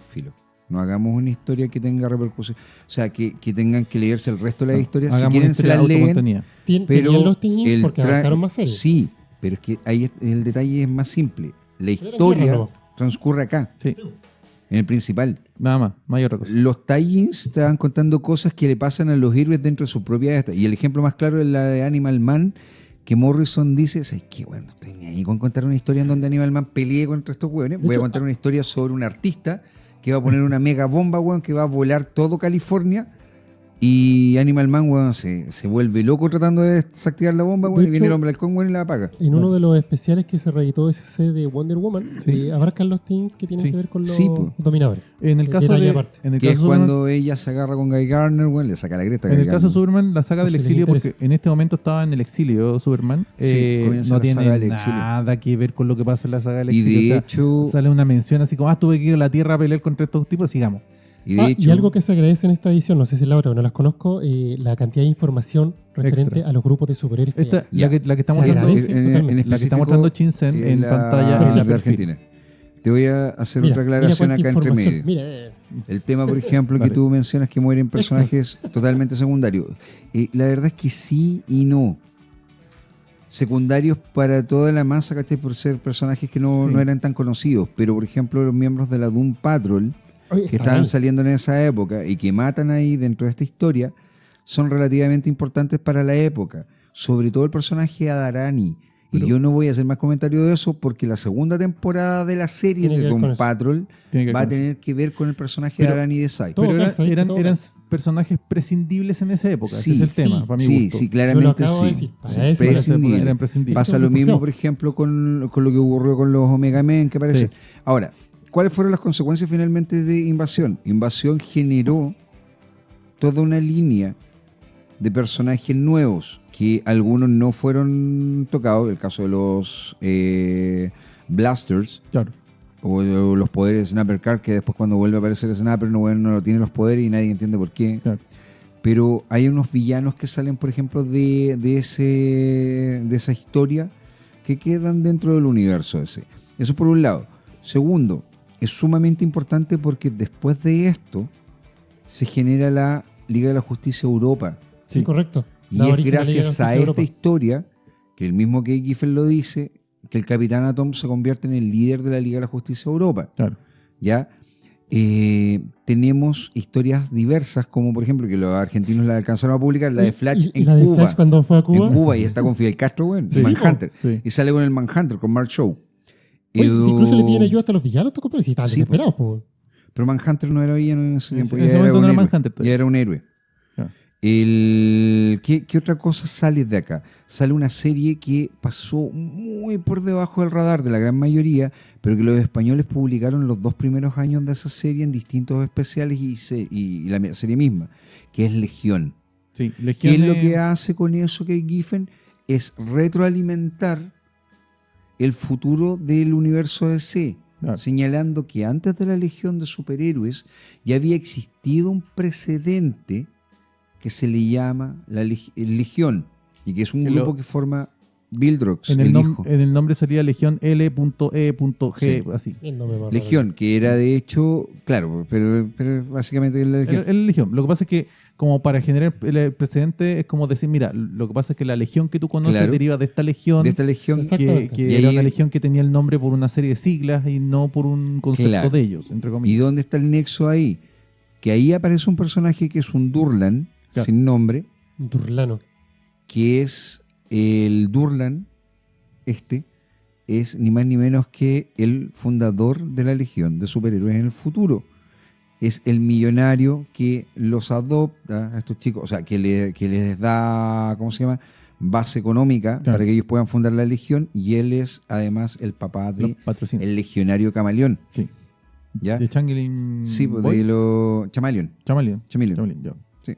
Filo. No hagamos una historia que tenga repercusión. O sea, que tengan que leerse el resto de la historia. Si quieren se la leen. Pero los teens porque abarcaron más series. Sí, pero es que ahí el detalle es más simple. La historia transcurre acá. Sí. En el principal. Nada más, no hay otra cosa. Los tie-ins estaban contando cosas que le pasan a los héroes dentro de su propia... Y el ejemplo más claro es la de Animal Man, que Morrison dice, ¿sabes qué? Bueno, no estoy ni ahí con contar una historia en donde Animal Man pelee contra estos hueones. Voy a contar una historia sobre un artista que va a poner una mega bomba, weón, que va a volar todo California. Y Animal Man, weón, se vuelve loco tratando de desactivar la bomba, weón, y viene el hombre halcón, weón, y la apaga. En uno de los especiales que se reeditó SC de Wonder Woman, abarcan los teens que tienen que ver con los dominadores. En el caso que es cuando ella se agarra con Guy Gardner, weón, le saca la cresta. En el caso de Superman, la saga del exilio, porque en este momento estaba en el exilio Superman, no tiene nada que ver con lo que pasa en la saga del exilio. Y de hecho sale una mención así como, tuve que ir a la Tierra a pelear contra estos tipos, sigamos. Y algo que se agradece en esta edición, no sé si es la otra, no las conozco, la cantidad de información referente a los grupos de superhéroes. La que está mostrando Shin-Sen en pantalla en la Argentina. Te voy a hacer otra aclaración acá entre medio. El tema, por ejemplo, que tú mencionas que mueren personajes totalmente secundarios. La verdad es que sí y no. Secundarios para toda la masa, ¿cachai? Por ser personajes que no eran tan conocidos. Pero, por ejemplo, los miembros de la Doom Patrol, que estaban saliendo en esa época y que matan ahí dentro de esta historia, son relativamente importantes para la época. Sobre todo el personaje Adarani. Y yo no voy a hacer más comentarios de eso porque la segunda temporada de la serie de Doom Patrol va a tener que ver con el personaje de Adarani de Sai. Pero eran personajes prescindibles en esa época. Ese es el tema, para mi gusto. Sí, claramente sí. Prescindibles. Pasa lo mismo, por ejemplo, con lo que ocurrió con los Omega Men, que aparecen. Ahora, ¿cuáles fueron las consecuencias finalmente de Invasión? Invasión generó toda una línea de personajes nuevos que algunos no fueron tocados, el caso de los Blasters, o los poderes de Snapper Card, que después cuando vuelve a aparecer Snapper no tiene los poderes y nadie entiende por qué. Pero hay unos villanos que salen, por ejemplo, de esa historia que quedan dentro del universo ese. Eso por un lado. Segundo, es sumamente importante porque después de esto se genera la Liga de la Justicia Europa. Sí, correcto. Y es gracias a esta historia, que el mismo Kate Giffen lo dice, que el Capitán Atom se convierte en el líder de la Liga de la Justicia Europa. ¿Ya? Tenemos historias diversas, como por ejemplo, que los argentinos la alcanzaron a publicar, la de Flash en la Cuba. De Flash cuando fue a Cuba. En Cuba, y está con Fidel Castro, güey, Manhunter. Y sale con el Manhunter, con Mark Shaw. Oye, si incluso le piden ayuda hasta los villanos, pero si estaban desesperados. Pero Manhunter no era villano en ese tiempo, ya era un héroe. ¿Qué otra cosa sale de acá? Sale una serie que pasó muy por debajo del radar de la gran mayoría, pero que los españoles publicaron los 2 primeros años de esa serie en distintos especiales y la serie misma, que es Legión. Legión. ¿Qué es lo que hace con eso Kate Giffen? Es retroalimentar el futuro del universo DC, señalando que antes de la Legión de Superhéroes ya había existido un precedente que se le llama la Legión, y que es un grupo que forma Vildrox, en el nombre salía Legión L.E.G, así. Legión, que era de hecho, claro, pero básicamente es la Legión. El Legión. Lo que pasa es que, como para generar el precedente, es como decir, mira, lo que pasa es que la Legión que tú conoces deriva de esta Legión. Que era una Legión que tenía el nombre por una serie de siglas y no por un concepto de ellos, entre comillas. ¿Y dónde está el nexo ahí? Que ahí aparece un personaje que es un Durlan, sin nombre. Durlano. Que es el Durlan, es ni más ni menos que el fundador de la Legión de Superhéroes en el futuro. Es el millonario que los adopta a estos chicos, o sea, que les da, ¿cómo se llama?, base económica para que ellos puedan fundar la Legión, y él es además el papá de el legionario Camaleón. Sí. ¿Ya? De Changeling. Sí, pues de lo Chameleon. Chameleon. Sí.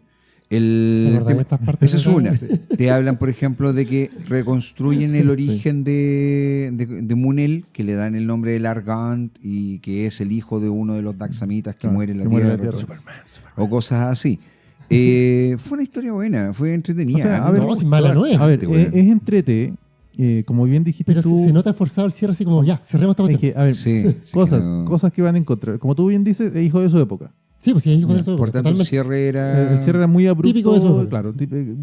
Esa es una. Te hablan, por ejemplo, de que reconstruyen el origen de Munel, que le dan el nombre de Largant y que es el hijo de uno de los Daxamitas que muere en la Tierra. Superman. O cosas así. Fue una historia buena, fue entretenida. O sea, sin mala no es. A ver, es entrete. Como bien dijiste pero tú, se nota forzado el cierre así como ya, cerremos esta cuestión. A ver, cosas que van a encontrar. Como tú bien dices, es hijo de su época. Sí, pues sí, es hijo de su época. Por tanto, el cierre era muy abrupto. Típico de eso. Claro,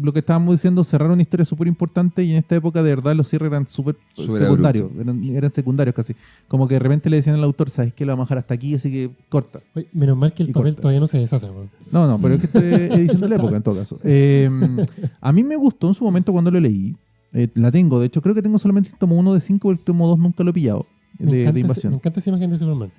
lo que estábamos diciendo, cerrar una historia súper importante y en esta época de verdad los cierres eran súper secundarios. Eran secundarios casi. Como que de repente le decían al autor, ¿sabes qué? Lo vamos a dejar hasta aquí, así que corta. Oye, menos mal que el papel todavía no se deshace. No, pero es que estoy edición de la época en todo caso. A mí me gustó en su momento cuando lo leí. La tengo, de hecho creo que tengo solamente el tomo 1 de 5, el tomo 2 nunca lo he pillado. De invasión. Me encanta esa imagen de Superman.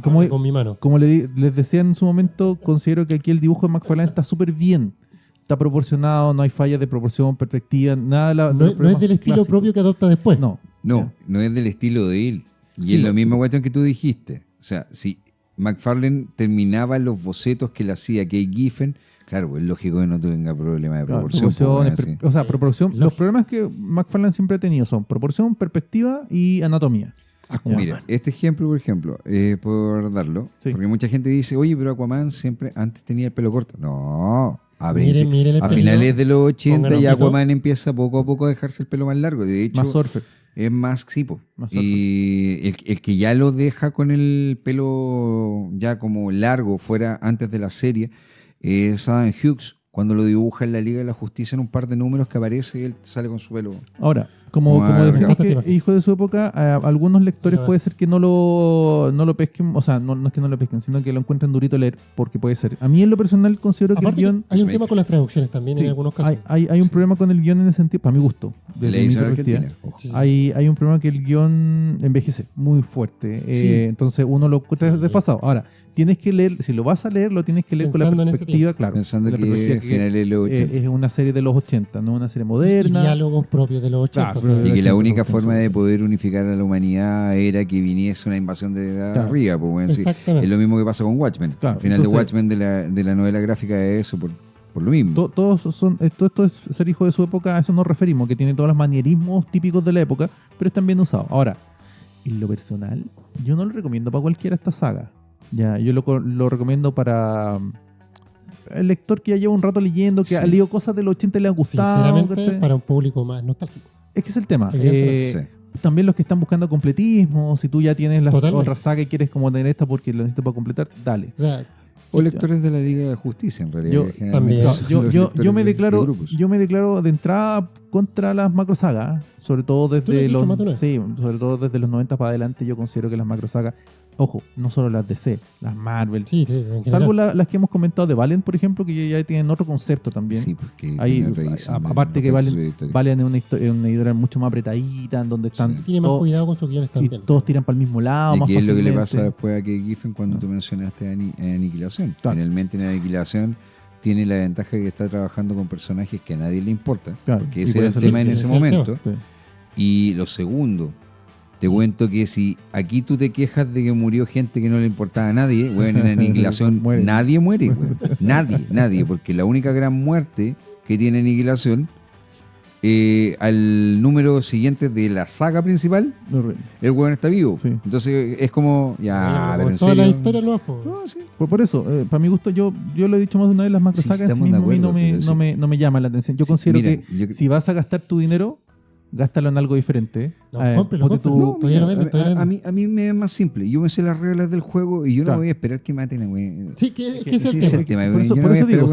Con mi mano. Como les decía en su momento, considero que aquí el dibujo de McFarlane está súper bien. Está proporcionado, no hay fallas de proporción, perspectiva, nada. No es del estilo clásicos. propio que adopta después. No es del estilo de él. Y es la misma cuestión que tú dijiste. O sea, si McFarlane terminaba los bocetos que le hacía Kay Giffen, claro, pues es lógico que no tenga problema de proporción. Proporción. Los problemas que McFarlane siempre ha tenido son proporción, perspectiva y anatomía. Mira, este ejemplo, por ejemplo, por darlo, porque mucha gente dice, oye, pero Aquaman siempre antes tenía el pelo corto. No, a finales de los 80 ya Aquaman empieza poco a poco a dejarse el pelo más largo. De hecho, más surfer. Es más cipo. Y el que ya lo deja con el pelo ya como largo fuera antes de la serie es Adam Hughes, cuando lo dibuja en la Liga de la Justicia en un par de números que aparece y él sale con su pelo. Ahora, como decimos que hijo de su época, a algunos lectores puede ser que no lo pesquen, o sea, no es que no lo pesquen, sino que lo encuentren durito leer, porque puede ser. A mí en lo personal considero que el guión... Hay un tema con las traducciones también en algunos casos. Hay un problema con el guión en ese sentido, para mi gusto. Desde mi perspectiva. Hay un problema que el guión envejece muy fuerte. Entonces uno lo encuentra desfasado. Ahora, tienes que leer, si lo vas a leer, lo tienes que leer pensando con la perspectiva, claro. Pensando que finales de los 80. Es una serie de los 80, no una serie moderna. Y diálogos propios de los 80. Claro, y que la única forma de poder unificar a la humanidad era que viniese una invasión de arriba. Pues, bueno, es lo mismo que pasa con Watchmen. Al final de Watchmen de la novela gráfica es eso, por lo mismo. Todo esto es ser hijo de su época, a eso nos referimos, que tiene todos los manierismos típicos de la época, pero están bien usados. Ahora, en lo personal, yo no lo recomiendo para cualquiera esta saga. Ya, yo lo recomiendo para el lector que ya lleva un rato leyendo, que ha leído cosas de los 80 y le han gustado. Sinceramente, para un público más nostálgico. Es que es el tema. También los que están buscando completismo, si tú ya tienes las otras sagas y quieres como tener esta porque lo necesitas para completar, dale. O lectores de la Liga de la Justicia, en realidad. Yo me declaro de entrada contra las macrosagas, sobre todo desde los 90 para adelante. Yo considero que las macrosagas, ojo, no solo las DC, las Marvel, salvo las que hemos comentado de Valiant, por ejemplo, que ya tienen otro concepto también. Sí, porque aparte que Valiant es una editorial mucho más apretadita, en donde están tiene más cuidado con sus guiones también. Y todos tiran para el mismo lado. Y es lo que le pasa después a Kay Giffen cuando tú mencionaste Aniquilación. Finalmente en Aniquilación tiene la ventaja que está trabajando con personajes que a nadie le importa, porque ese era el tema en ese momento. Y lo segundo, te cuento que si aquí tú te quejas de que murió gente que no le importaba a nadie, bueno, en Aniquilación nadie muere, bueno. Nadie, porque la única gran muerte que tiene Aniquilación, al número siguiente de la saga principal, el weón está vivo. Sí. Entonces es como, pero en toda la historia no. Por eso, para mi gusto, yo lo he dicho más de una vez, las macrosagas en sí mismo a mí no me llaman la atención. Yo considero que si vas a gastar tu dinero, gástalo en algo diferente. A mí me es más simple. Yo me sé las reglas del juego y yo no voy a esperar que maten a güey. Sí, que ese es el tema. Por eso digo,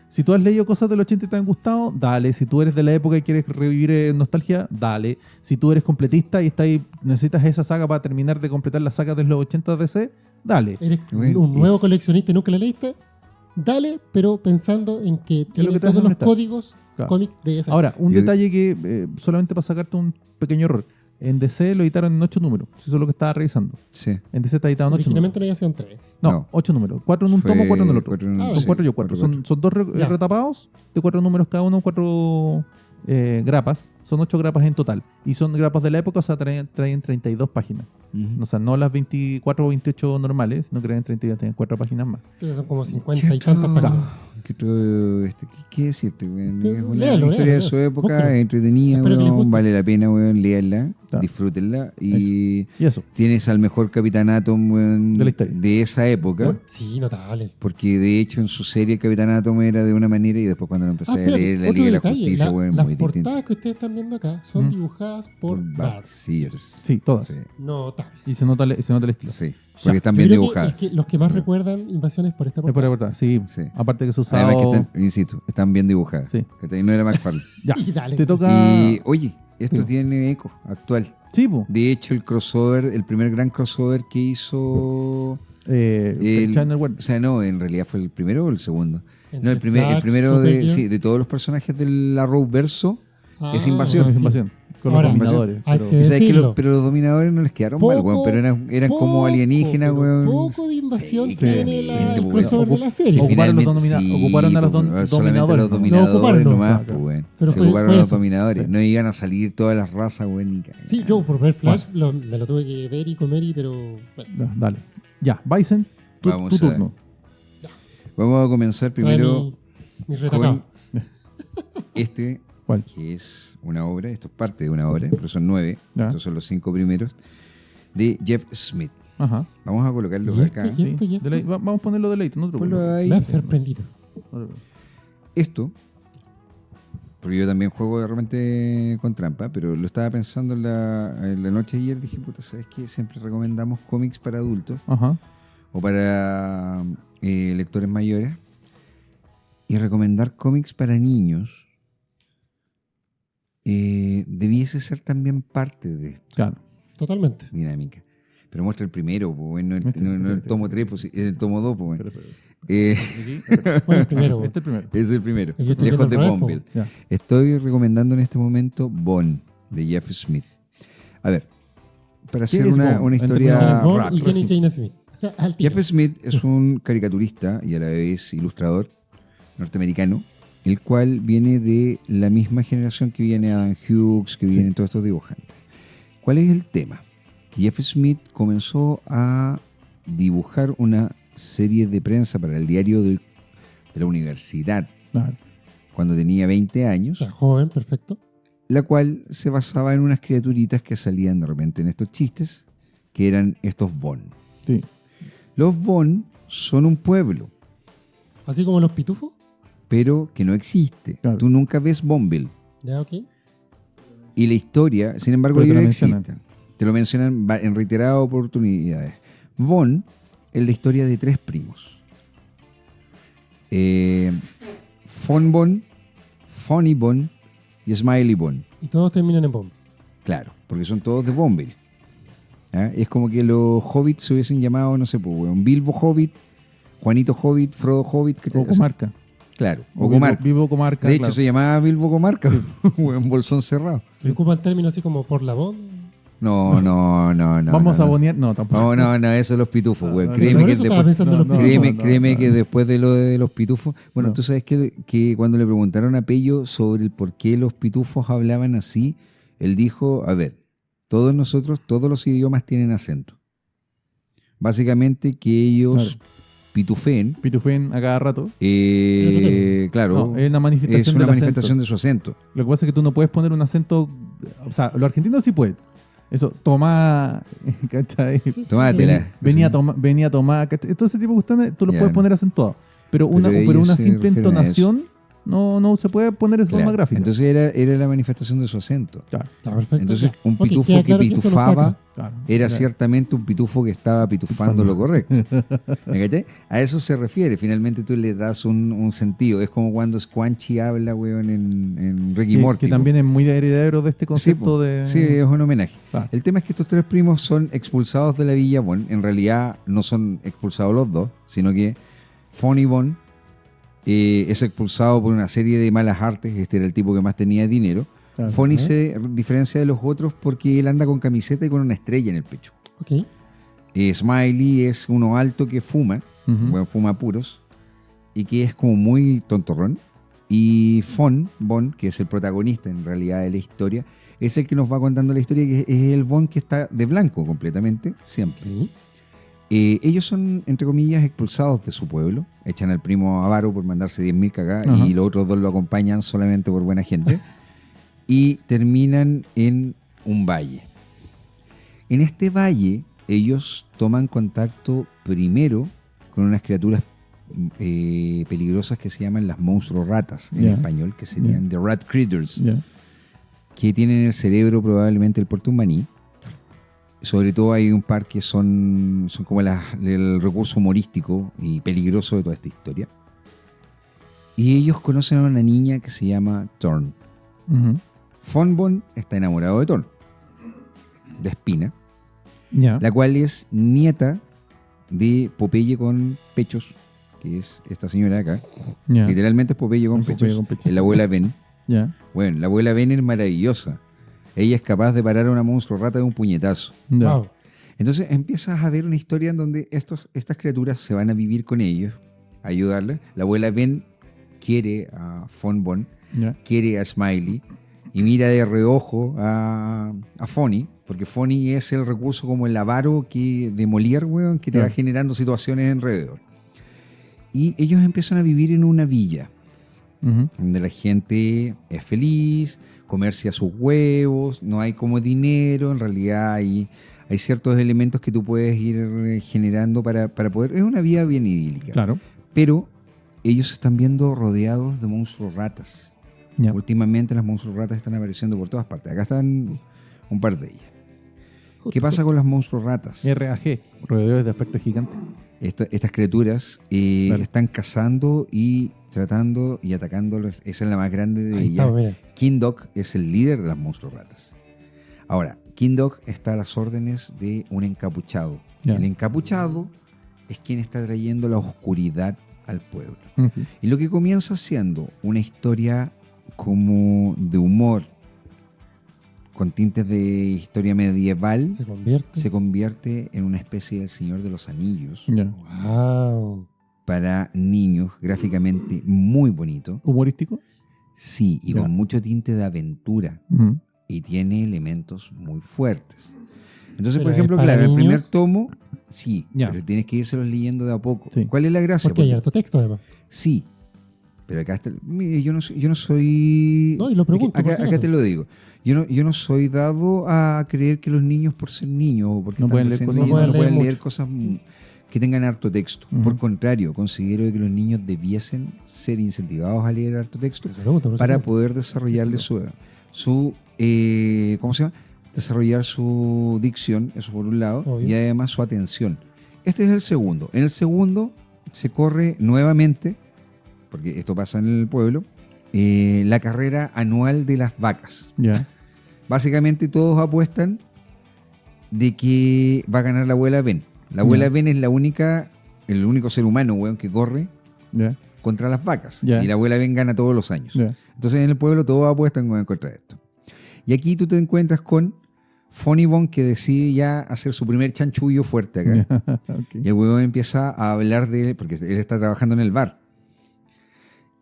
si tú has leído cosas de los 80 y te han gustado, dale. Si tú eres de la época y quieres revivir nostalgia, dale. Si tú eres completista y necesitas esa saga para terminar de completar las sagas de los 80 DC, dale. Eres un nuevo coleccionista y nunca la leíste, dale, pero pensando en que tiene todos los códigos cómics de esa. Ahora, un detalle que solamente para sacarte un pequeño error. En DC lo editaron en 8 números. Eso es lo que estaba revisando. Sí. En DC está editado en 8 números. Originalmente no había sido 3. No, 8 números. 4 en un tomo, 4 en el otro. Son 4 y 4. Son 2 retapados de 4 números cada uno, 4 grapas. Son 8 grapas en total. Y son grapas de la época, o sea, traen 32 páginas. O sea, no las 24 o 28 normales, sino que eran 32, tenían 4 páginas más. Son como 50 y tantas páginas. ¿Qué decirte? Es una Léalo, historia de su época, búsquelo. entretenida, vale la pena, léanla, disfrútenla. Y eso. Tienes al mejor Capitán Atom de esa época. Sí, notable. Porque de hecho en su serie el Capitán Atom era de una manera y después cuando lo empecé a leer la Liga de la Justicia, muy las distinto. portadas que ustedes están viendo acá son dibujadas por Bart Sears. Sí, todas. Sí. Notables. Y se nota el estilo. Sí, porque están bien dibujadas. Los que más recuerdan Invasiones por esta portada. Es por la portada, sí. Aparte que se usaba. Además que insisto, están bien dibujadas. Sí. No era McFarlane. Ya, Y dale. te toca. Y oye, esto tiene eco actual. Sí, po. De hecho, el primer gran crossover que hizo Channel World. O sea, no, en realidad fue el primero o el segundo. Entre No, el primero Supergirl. de todos los personajes del Arrowverso es Invasión. No, es Invasión. Con Ahora, los dominadores. hay Pero, que Y sabes que decirlo. pero los dominadores no les quedaron mal, weón, pero eran como alienígenas, weón. Poco de invasión Sí, tiene claramente, el weón. crossover de la serie. Sí, Ocuparon los finalmente, ocuparon a los solamente dominadores, los ¿no? dominadores Lo ocuparon, nomás, claro. pues, weón. Pero Se fue ocuparon a los eso. dominadores. Sí. No iban a salir todas las razas, weón, ni cagada. Sí, yo por ver Flash me lo tuve que ver y comer, pero bueno. Dale. Ya, Bison, tu Vamos a turno. Vamos a comenzar Trae primero mi retacado. este, ¿Cuál? que es una obra, esto es parte de una obra, pero son 9, Ya. estos son los 5 primeros, de Jeff Smith. Ajá. Vamos a colocarlos ¿Y acá. este? Sí. Vamos a ponerlo de late, no te Ponlo preocupes. ahí. Me ha sorprendido. Esto, porque yo también juego de repente con trampa, pero lo estaba pensando en la noche de ayer, dije, puta, ¿sabes qué? Siempre recomendamos cómics para adultos Ajá. o para lectores mayores, y recomendar cómics para niños debiese ser también parte de esta Claro. Totalmente. dinámica. Pero muestra el primero, pues, no el tomo 3, pues, el tomo 2, pues. Bueno, el primero. Este es el primero. Es el primero, Yo estoy lejos de viendo al revés, Bombville. Ya. Estoy recomendando en este momento Bond, de Jeff Smith. A ver, para hacer es una Bond? historia James Bond rápida. y Jenny Jane Smith. Al tiro. Jeff Smith es un caricaturista y a la vez ilustrador norteamericano, el cual viene de la misma generación que viene Adam Hughes, que vienen todos estos dibujantes. ¿Cuál es el tema? Que Jeff Smith comenzó a dibujar una serie de prensa para el diario de la universidad Claro. cuando tenía 20 O años, sea, joven, perfecto. la cual se basaba en unas criaturitas que salían de repente en estos chistes, que eran estos Von. Sí. Los Von son un pueblo, Así como los pitufos. pero que no existe. Claro. Tú nunca ves Bonville. Ya, ok. Y la historia, sin embargo, Pero te ellos lo mencionan. existen. Te lo mencionan en reiteradas oportunidades. Von es la historia de 3 primos. Fon Bon, Funny Bon y Smiley Bon. Y todos terminan en bomb. Claro, porque son todos de Bonville. ¿Ah? Es como que los hobbits se hubiesen llamado, no sé, pues, weón, Bilbo Hobbit, Juanito Hobbit, Frodo Hobbit. O comarca. Claro, O o comarca. Vivo comarca. De hecho, claro. se llamaba Bilbo Comarca, un bolsón cerrado. ¿Se ocupan términos así como por la bomb? No. Vamos a bonear. No, tampoco. No, eso es los pitufos, güey. No, Créeme Por que eso estaba después, pensando en los no, pitufos. créeme que después de lo de los pitufos, bueno, No. tú sabes que cuando le preguntaron a Pello sobre el por qué los pitufos hablaban así, él dijo, a ver, todos los idiomas tienen acento. Básicamente que ellos pitufeen, Pitufén a cada rato. claro, No, es una manifestación es una del manifestación acento. de su acento. Lo que pasa es que tú no puedes poner un acento. O sea, los argentinos sí pueden. Eso, toma. ¿Cachai? Sí, sí, Tómatela. Venía a tomar. ¿cachai? Todo ese tipo de cuestiones tú lo Ya. puedes poner acentuado. Pero una ellos se simple refieren a entonación no se puede poner de forma Claro. gráfica. Entonces era la manifestación de su acento. Claro, Está perfecto. Entonces, ya. un Ok, pitufo queda que claro eso no está pitufaba acá. claro. era Claro. ciertamente un pitufo que estaba pitufando lo correcto. ¿Me cachai? A eso se refiere. Finalmente tú le das un sentido. Es como cuando Squanchy habla, weón, en Rick y Morty. Que también es muy heredero de este Sí, concepto po. de. Sí, es un homenaje. Claro. El tema es que estos 3 primos son expulsados de la Villa Bon. En realidad no son expulsados los dos, sino que Funny Bon es expulsado por una serie de malas artes. Este era el tipo que más tenía dinero. Claro. Funny se diferencia de los otros porque él anda con camiseta y con una estrella en el pecho. Ok. Smiley es uno alto que fuma, Ujú. bueno, fuma puros, y que es como muy tontorrón. Y Von, que es el protagonista en realidad de la historia, es el que nos va contando la historia, que es el Von que está de blanco completamente, siempre. Ellos son, entre comillas, expulsados de su pueblo, echan al primo avaro por mandarse 10.000 cagadas y los otros dos lo acompañan solamente por buena gente y terminan en un valle. En este valle ellos toman contacto primero con unas criaturas peligrosas que se llaman las monstruos ratas en español, que serían the rat critters, que tienen el cerebro probablemente el porte un maní. Sobre todo hay un par que son como el recurso humorístico y peligroso de toda esta historia. Y ellos conocen a una niña que se llama Thorn. Von Bon está enamorado de Thorn, de Espina, la cual es nieta de Popeye con pechos, que es esta señora de acá. Literalmente es Popeye con pechos. Es la abuela Ben. Bueno, la abuela Ben es maravillosa. Ella es capaz de parar a una monstruo rata de un puñetazo. Wow. Entonces empiezas a ver una historia en donde estas criaturas se van a vivir con ellos, a ayudarles. La abuela Ben quiere a Von Bon, quiere a Smiley y mira de reojo a Fonny, porque Fonny es el recurso como el avaro de Molière, weón, que te va generando situaciones alrededor. Y ellos empiezan a vivir en una villa, donde la gente es feliz, comercia sus huevos, no hay como dinero, en realidad hay ciertos elementos que tú puedes ir generando para poder... Es una vida bien idílica. Claro. Pero ellos se están viendo rodeados de monstruos ratas. Últimamente las monstruos ratas están apareciendo por todas partes. Acá están un par de ellas. ¿Qué pasa con las monstruos ratas? RAG, roedores de aspecto gigante. Estas criaturas están cazando y tratando y atacándolos. Esa es la más grande de ellas. King Dog es el líder de las monstruos ratas. Ahora, King Dog está a las órdenes de un encapuchado. El encapuchado es quien está trayendo la oscuridad al pueblo. Y lo que comienza siendo una historia como de humor, con tintes de historia medieval, se convierte en una especie del Señor de los Anillos. Wow. Para niños, gráficamente muy bonito. ¿Humorístico? Sí, y con mucho tinte de aventura. Y tiene elementos muy fuertes. Entonces, pero por ejemplo, claro, el primer tomo, sí, pero tienes que irselos leyendo de a poco. ¿Cuál es la gracia? Porque hay harto texto, además. Sí. Pero acá está, mire, yo no soy... No, y lo pregunto. Acá te lo digo. Yo no soy dado a creer que los niños, por ser niños o porque no están leyendo, no pueden leer mucho. cosas que tengan harto texto. Por contrario, considero que los niños debiesen ser incentivados a leer harto texto para poder desarrollarle su ¿cómo se llama? Desarrollar su dicción, eso por un lado, y además su atención. Este es el segundo. En el segundo se corre nuevamente, porque esto pasa en el pueblo, la carrera anual de las vacas. Básicamente todos apuestan de que va a ganar la abuela Ben. La abuela Ben es el único ser humano, weón, que corre contra las vacas. Y la abuela Ben gana todos los años. Entonces en el pueblo todos apuestan, weón, contra esto. Y aquí tú te encuentras con Fonny Bon, que decide ya hacer su primer chanchullo fuerte acá. Y el weón empieza a hablar porque él está trabajando en el bar.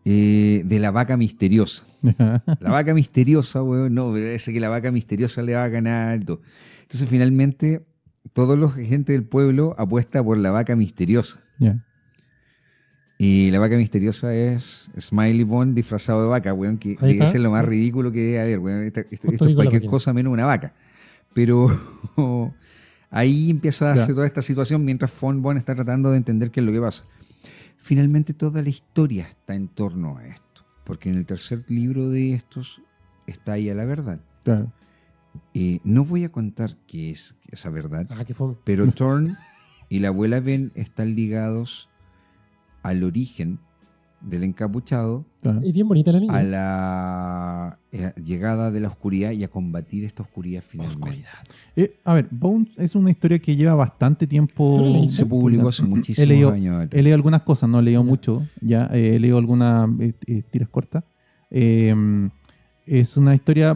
De la vaca misteriosa. La vaca misteriosa, weón, no, parece que la vaca misteriosa le va a ganar. Entonces finalmente todos los gente del pueblo apuesta por la vaca misteriosa. Y la vaca misteriosa es Smiley Bond disfrazado de vaca, weón, que debe ser lo más ridículo que debe haber, weón. Esto es cualquier cosa menos una vaca. Pero ahí empieza a hacer toda esta situación mientras Von Bon está tratando de entender qué es lo que pasa. Finalmente toda la historia está en torno a esto, porque en el tercer libro de estos está ya la verdad. Claro. No voy a contar qué es esa verdad, qué fome. pero Thorn y la abuela Ben están ligados al origen del encapuchado, es bien bonita la niña, a la llegada de la oscuridad y a combatir esta oscuridad finalmente. A ver, Bones es una historia que lleva bastante tiempo. Se publicó hace muchísimos años. He leído algunas cosas, no he leído mucho, he leído algunas tiras cortas. Es una historia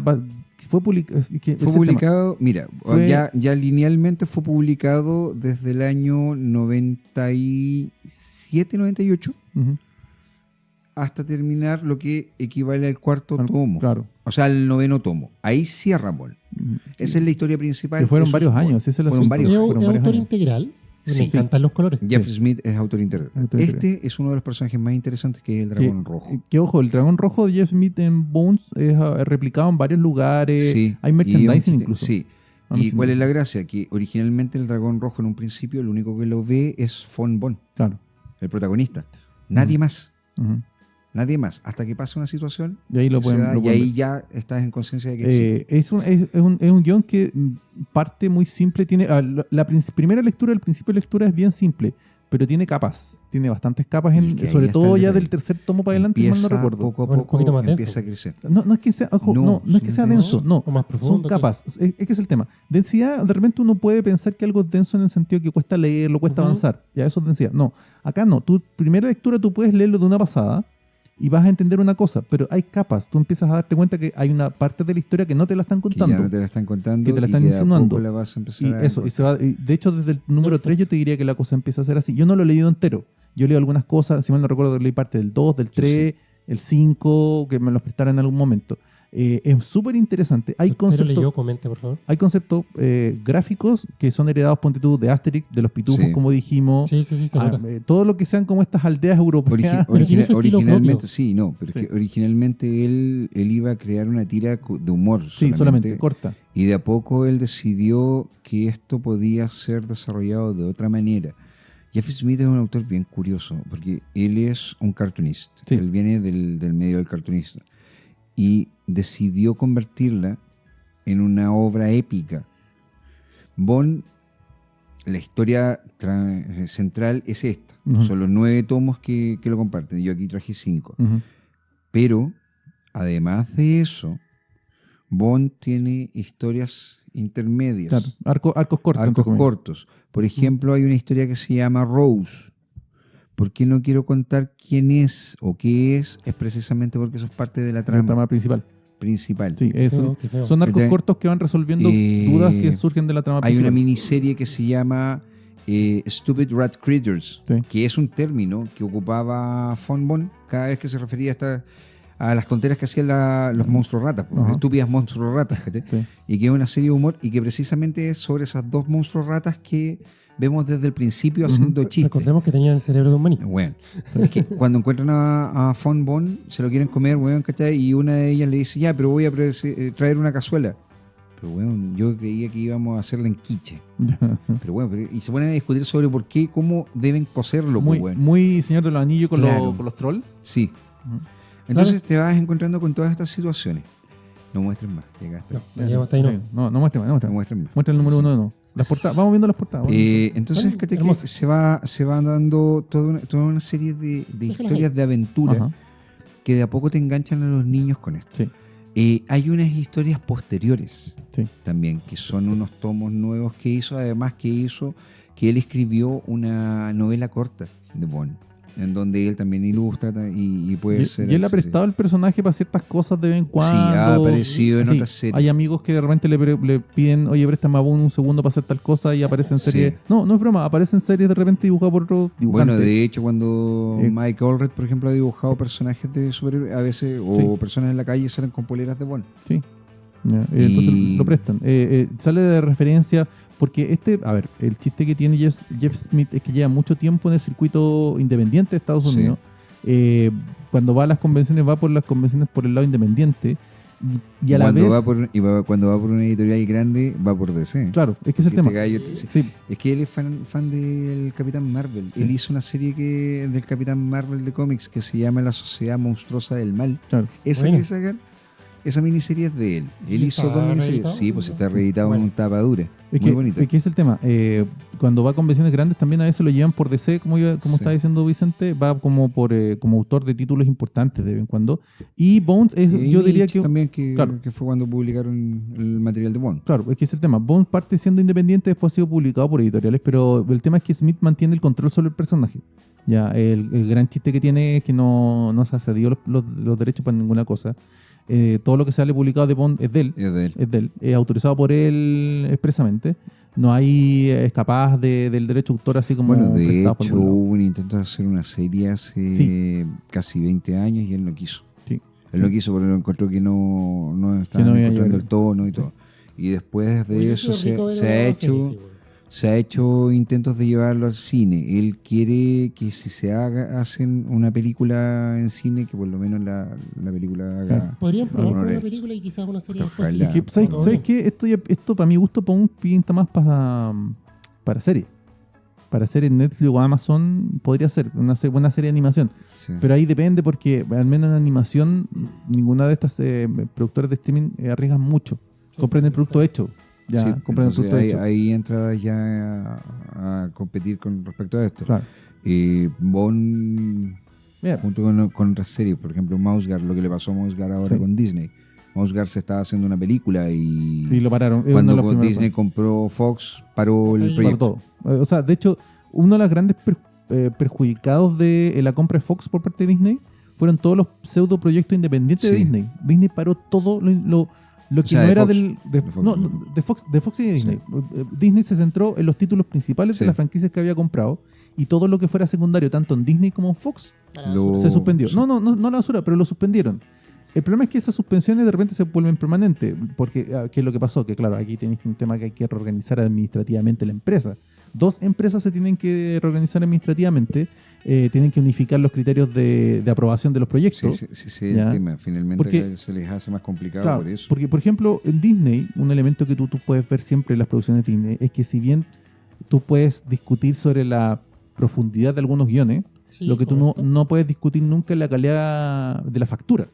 que fue publicado, mira, ya linealmente fue publicado desde el año 97, 98. hasta terminar lo que equivale al cuarto tomo. Claro. O sea, al 9º tomo. Ahí cierra Bond. Esa es la historia principal. Que fueron varios años. Fueron varios. ¿Es autor integral? Me encantan los colores. Jeffrey Smith es autor integral. Este es uno de los personajes más interesantes, que es el dragón rojo. Que ojo, el dragón rojo de Jeff Smith en Bones es replicado en varios lugares. Sí. Hay merchandising incluso. Sí. ¿Y cuál es la gracia? Que originalmente el dragón rojo en un principio lo único que lo ve es Von Bond. Claro. El protagonista. Nadie más. Nadie más. Hasta que pasa una situación y ahí, ahí ya estás en conciencia de que existe. Es un guión que parte muy simple. Tiene la primera lectura, el principio de lectura es bien simple, pero tiene capas. Tiene bastantes capas, sobre todo ya del tercer tomo para adelante, mal no recuerdo. Poco a poco empieza a crecer. No es que sea, no es que sea denso, no. Más profundo, son capas. Es que es el tema. Densidad, de repente uno puede pensar que algo es denso en el sentido que cuesta leerlo, cuesta avanzar. Ya eso es densidad. No, acá no. Tu primera lectura tú puedes leerlo de una pasada y vas a entender una cosa, pero hay capas. Tú empiezas a darte cuenta que hay una parte de la historia que no te la están contando. Que ya no te la están contando, que te la están insinuando. La vas a empezar de hecho, desde el número 3 yo te diría que la cosa empieza a ser así. Yo no lo he leído entero. Yo leo algunas cosas, si mal no recuerdo, leí parte del 2, del 3, el 5, que me los prestaron en algún momento. Es súper interesante. Hay conceptos, comente, por favor. Hay conceptos gráficos que son heredados, ponte tú, de Asterix, de los pitufos, como dijimos. Sí, se nota. Todo lo que sean como estas aldeas europeas. Originalmente, sí, no, pero es que originalmente él iba a crear una tira de humor. Solamente corta. Y de a poco él decidió que esto podía ser desarrollado de otra manera. Jeff Smith es un autor bien curioso, porque él es un cartoonista. Sí. Él viene del medio del cartoonista. Y decidió convertirla en una obra épica. Bond, la historia central es esta. Son los 9 tomos que lo comparten. Yo aquí traje 5. Pero, además de eso, Bond tiene historias intermedias. Claro, arcos cortos. Arcos cortos. Por ejemplo, hay una historia que se llama Rose. ¿Por qué no quiero contar quién es o qué es? Es precisamente porque eso es parte de la trama principal. Sí, son arcos cortos que van resolviendo dudas que surgen de la trama principal. Hay una miniserie que se llama Stupid Rat Critters, que es un término que ocupaba Von Bond cada vez que se refería a las tonteras que hacían los monstruos ratas, estúpidas monstruos ratas, y que es una serie de humor y que precisamente es sobre esas dos monstruos ratas que vemos desde el principio haciendo chistes. Recordemos que tenían el cerebro de un maní. Bueno, es que cuando encuentran a Von Bond se lo quieren comer, ¿cachai? Y una de ellas le dice, ya, pero voy a traer una cazuela. Pero yo creía que íbamos a hacerla en quiche. Pero y se ponen a discutir sobre por qué, cómo deben cocerlo. Muy Señor de los Anillos con los trolls. Sí. Entonces te vas encontrando con todas estas situaciones. No muestren más. Llegaste. No muestren más. Muestra el número 1 de nuevo. Las portadas, vamos viendo las portadas. Entonces, que se va dando toda una serie de historias de aventura que de a poco te enganchan a los niños con esto. Sí. Hay unas historias posteriores también, que son unos tomos nuevos que hizo, además que él escribió una novela corta de Bond, en donde él también ilustra y puede ser... Y él ha prestado el personaje para ciertas cosas de vez en cuando. Sí, ha aparecido en otras series. Hay amigos que de repente le piden, oye, préstame a un segundo para hacer tal cosa, y aparece en series. No es broma, aparece en series de repente dibujado por otro dibujante. Bueno, de hecho, cuando Mike Allred, por ejemplo, ha dibujado personajes de superhéroes, a veces, o personas en la calle salen con poleras de Bond. Sí. Entonces lo prestan. Sale de referencia porque el chiste que tiene Jeff Smith es que lleva mucho tiempo en el circuito independiente de Estados Unidos. Cuando va a las convenciones, va por las convenciones por el lado independiente y a la vez... cuando va por una editorial grande, va por DC. Claro, es que es el tema. Es que él es fan del Capitán Marvel. Él hizo una serie del Capitán Marvel de cómics que se llama La Sociedad Monstruosa del Mal. Claro. Esa miniserie es de él. Él hizo 2 miniseries. Sí, pues está reeditado en tapa dura. Muy bonito. Es que es el tema. Cuando va a convenciones grandes también a veces lo llevan por DC, como está diciendo Vicente, va como autor de títulos importantes de vez en cuando. Y Bones yo diría que... también que fue cuando publicaron el material de Bond. Claro, es que es el tema. Bones parte siendo independiente, después ha sido publicado por editoriales, pero el tema es que Smith mantiene el control sobre el personaje. Ya, el gran chiste que tiene es que no se ha cedido los derechos para ninguna cosa. Todo lo que sale publicado de Bond es de él. Es autorizado por él expresamente. no hay escapadas del derecho de autor así como... Bueno, de hecho hubo un intento de hacer una serie hace casi 20 años y él no quiso. Sí. Él no quiso porque encontró que no estaban encontrando el tono y todo. Y después de eso se ha hecho intentos de llevarlo al cine. Él quiere que si hacen una película en cine, que por lo menos la película haga... Podrían probar con una película y quizás una serie después. ¿Sabes qué? Esto para mi gusto pinta más para serie. Para serie en Netflix o Amazon podría ser una buena serie de animación. Sí. Pero ahí depende porque al menos en animación ninguna de estas productoras de streaming arriesgan mucho. Compren el producto hecho. Ya, compren el producto hecho. Hay entradas ya a competir con respecto a esto. Claro. Bond, junto con otras series, por ejemplo, Mouse Guard, lo que le pasó a Mouse Guard ahora con Disney. Mouse Guard se estaba haciendo una película y lo pararon. Cuando Disney compró Fox, paró el proyecto. Todo. O sea, de hecho, uno de los grandes perjudicados de la compra de Fox por parte de Disney fueron todos los pseudo proyectos independientes de Disney. Disney paró todo lo que no era de Fox y de Disney. Sí. Disney se centró en los títulos principales de las franquicias que había comprado y todo lo que fuera secundario, tanto en Disney como en Fox, se suspendió. Sí. No la basura, pero lo suspendieron. El problema es que esas suspensiones de repente se vuelven permanentes, porque ¿qué es lo que pasó? Que claro, aquí tenéis un tema que hay que reorganizar administrativamente la empresa. 2 empresas se tienen que reorganizar administrativamente, tienen que unificar los criterios de aprobación de los proyectos. Sí, el tema. Finalmente se les hace más complicado por eso. Porque, por ejemplo, en Disney, un elemento que tú puedes ver siempre en las producciones de Disney es que si bien tú puedes discutir sobre la profundidad de algunos guiones, lo que tú no puedes discutir nunca es la calidad de la factura.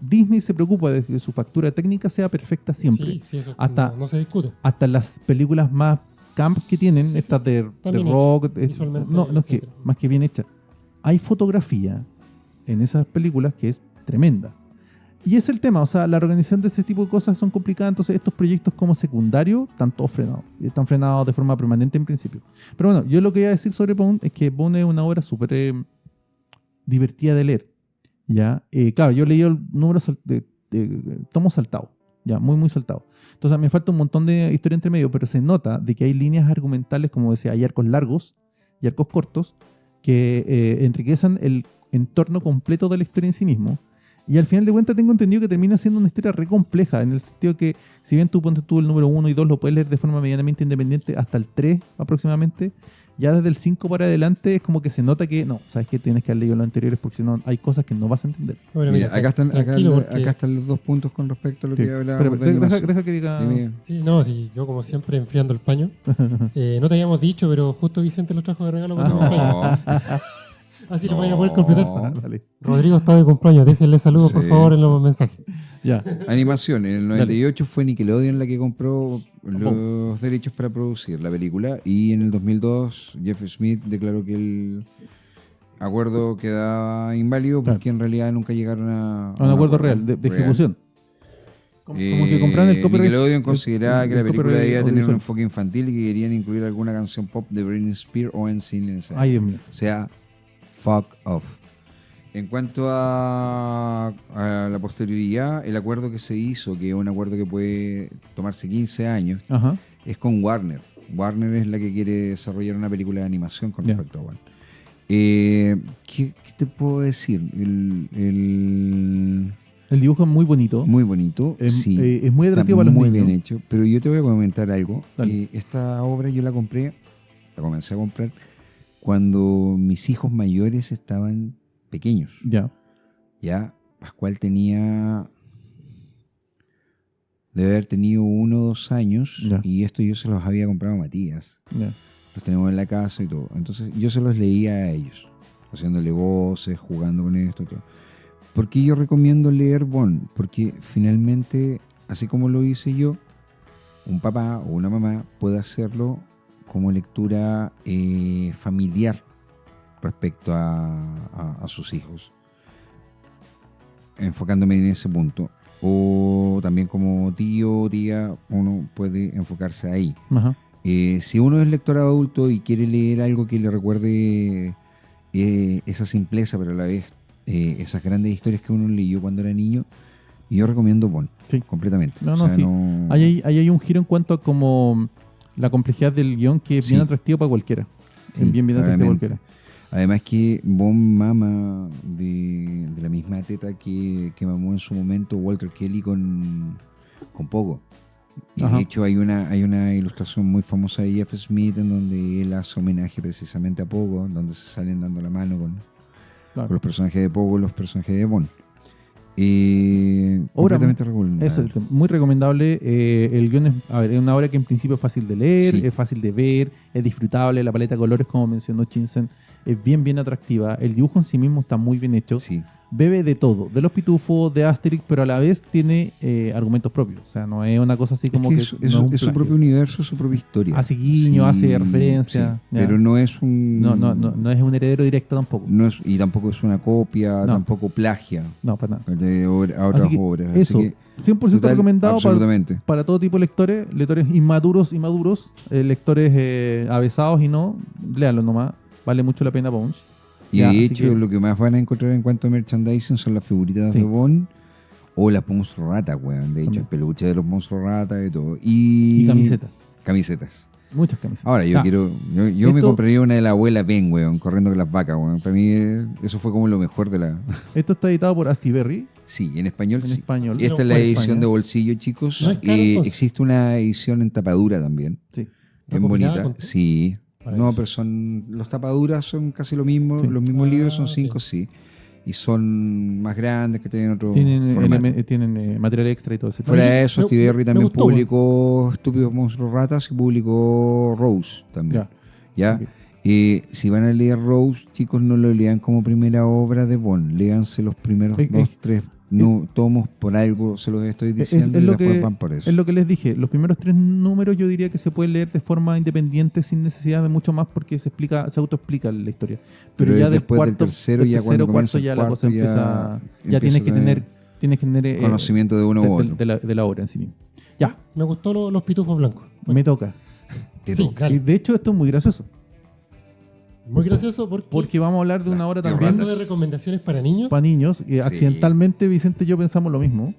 Disney se preocupa de que su factura técnica sea perfecta siempre. Sí, eso no se discute. Hasta las películas más camp que tienen, estas de rock, no es que más que bien hecha. Hay fotografía en esas películas que es tremenda. Y es el tema, o sea, la organización de este tipo de cosas son complicadas, entonces estos proyectos como secundarios están todos frenados. Y están frenados de forma permanente en principio. Pero bueno, yo lo que iba a decir sobre Bond es que Bond es una obra súper divertida de leer. ¿Ya? Claro, yo leí el número de tomo saltado, ya, muy muy saltado. Entonces me falta un montón de historia entre medio, pero se nota de que hay líneas argumentales, como decía, hay arcos largos y arcos cortos que enriquecen el entorno completo de la historia en sí mismo. Y al final de cuentas tengo entendido que termina siendo una historia re compleja, en el sentido que si bien tú el número 1 y 2 lo puedes leer de forma medianamente independiente hasta el 3 aproximadamente, ya desde el 5 para adelante es como que se nota que no, sabes que tienes que haber leído los anteriores porque si no hay cosas que no vas a entender. Bueno, mira, acá están los 2 puntos con respecto a lo que hablábamos. Deja que diga... Sí, yo como siempre enfriando el paño. No te habíamos dicho, pero justo Vicente los trajo de regalo para tu cumpleaños. Así lo voy a poder completar. Vale. Rodrigo está de cumpleaños, déjenle saludos por favor en los mensajes. Ya. Animación, en el 98 fue Nickelodeon la que compró los derechos para producir la película y en el 2002 Jeff Smith declaró que el acuerdo quedaba inválido porque en realidad nunca llegaron a un acuerdo real de ejecución. Como que compraron el copyright. Nickelodeon consideraba que la película debía tener un enfoque infantil y que querían incluir alguna canción pop de Britney Spears o NSYNC. Ay, Dios mío. O sea, fuck off. En cuanto a la posterioridad, el acuerdo que se hizo, que es un acuerdo que puede tomarse 15 años, es con Warner. Warner es la que quiere desarrollar una película de animación con respecto a Warner. ¿Qué te puedo decir? El dibujo es muy bonito. Muy bonito, sí. Es muy atractivo para los niños. Muy bien hecho. Pero yo te voy a comentar algo. Esta obra yo la comencé a comprar cuando mis hijos mayores estaban pequeños. Ya, Pascual debe haber tenido 1 o 2 años y esto yo se los había comprado a Matías. Los tenemos en la casa y todo. Entonces yo se los leía a ellos, haciéndole voces, jugando con esto y todo. ¿Por qué yo recomiendo leer Bond? Porque finalmente, así como lo hice yo, un papá o una mamá puede hacerlo como lectura familiar respecto a sus hijos, enfocándome en ese punto. O también como tío o tía, uno puede enfocarse ahí. Si uno es lector adulto y quiere leer algo que le recuerde esa simpleza, pero a la vez esas grandes historias que uno leyó cuando era niño, yo recomiendo Bond completamente. Ahí hay un giro en cuanto a como la complejidad del guión, que es bien atractivo para cualquiera. Sí, bien atractivo para cualquiera. Además que Bond mama de la misma teta que mamó en su momento Walter Kelly con Pogo. Y de hecho hay una ilustración muy famosa de Jeff Smith en donde él hace homenaje precisamente a Pogo, donde se salen dando la mano con los personajes de Pogo y los personajes de Bond. Completamente recomendable. Eso, muy recomendable. El guión es una obra que en principio es fácil de leer, es fácil de ver, es disfrutable. La paleta de colores, como mencionó Chinsen, es bien atractiva. El dibujo en sí mismo está muy bien hecho. Sí. Bebe de todo, de los pitufos, de Asterix, pero a la vez tiene argumentos propios. O sea, no es una cosa así como que es su propio universo, su propia historia. Hace guiño, hace referencia. Pero no es un... No es un heredero directo tampoco. Y tampoco es una copia, tampoco plagia. No, para nada. De otras obras. Eso, así que, 100% recomendado absolutamente. Para todo tipo de lectores inmaduros y maduros, lectores avesados y no, léanlo nomás. Vale mucho la pena Bones. Y de hecho, lo que más van a encontrar en cuanto a merchandising son las figuritas de Bond o las monstruos ratas, weón. De hecho, el peluche de los monstruos ratas y todo. Y camisetas. Camisetas. Muchas camisetas. Ahora, yo me compraría una de la abuela Ben, weón, corriendo con las vacas, weón. Para mí, eso fue como lo mejor de la... Esto está editado por Astiberri. Sí, en español. En español. Esta es la edición de bolsillo, chicos. ¿No es caro, existe una edición en tapadura también. Sí. Bien bonita. Sí. No, pero los tapaduras son casi lo mismo. Los mismos libros son 5, sí. Y son más grandes, que tienen otro formato. Tienen material extra y todo eso. Fuera de eso, Steve Berry también publicó Estúpidos Monstruos Ratas y publicó Rose también. ¿Ya? Okay. Si van a leer Rose, chicos, no lo lean como primera obra de Bond. Léanse los primeros 2, 3 tomos, por algo se los estoy diciendo, y después van por eso. Es lo que les dije, los primeros 3 números yo diría que se pueden leer de forma independiente sin necesidad de mucho más, porque se autoexplica la historia. Pero ya después del tercero, cuarto, ya la cosa empieza, ya tienes que tener conocimiento de uno u otro. De la obra en sí mismo. Ya. Me gustó los pitufos blancos. Bueno. Me toca. Y de hecho esto es muy gracioso. Muy gracioso porque vamos a hablar de una hora también. Hablando de recomendaciones para niños. Para niños. Y accidentalmente Vicente y yo pensamos lo mismo.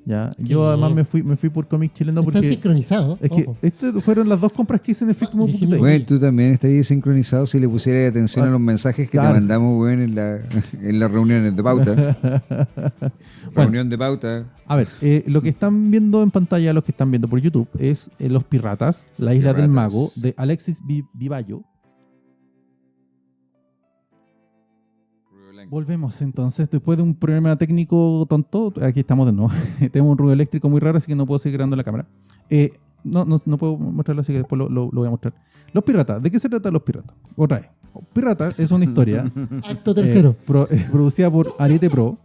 ¿Ya? Yo además me fui por cómic chileno porque... Están sincronizados. Es que estas fueron las 2 compras que hice en Efecto Monkey. Bueno, tú también estarías sincronizado si le pusieras atención a los mensajes que te mandamos, bueno, en las reuniones de pauta. Reunión de pauta. A ver, lo que están viendo en pantalla, los que están viendo por YouTube, es Los Piratas, la Isla del Mago, de Alexis Vivallo. Volvemos entonces, después de un problema técnico tonto, aquí estamos de nuevo. Tenemos un ruido eléctrico muy raro, así que no puedo seguir grabando la cámara. No puedo mostrarlo, así que después lo voy a mostrar. Los Piratas, ¿de qué se trata Los Piratas? Otra vez. Piratas es una historia Acto tercero. Producida por Ariete Pro,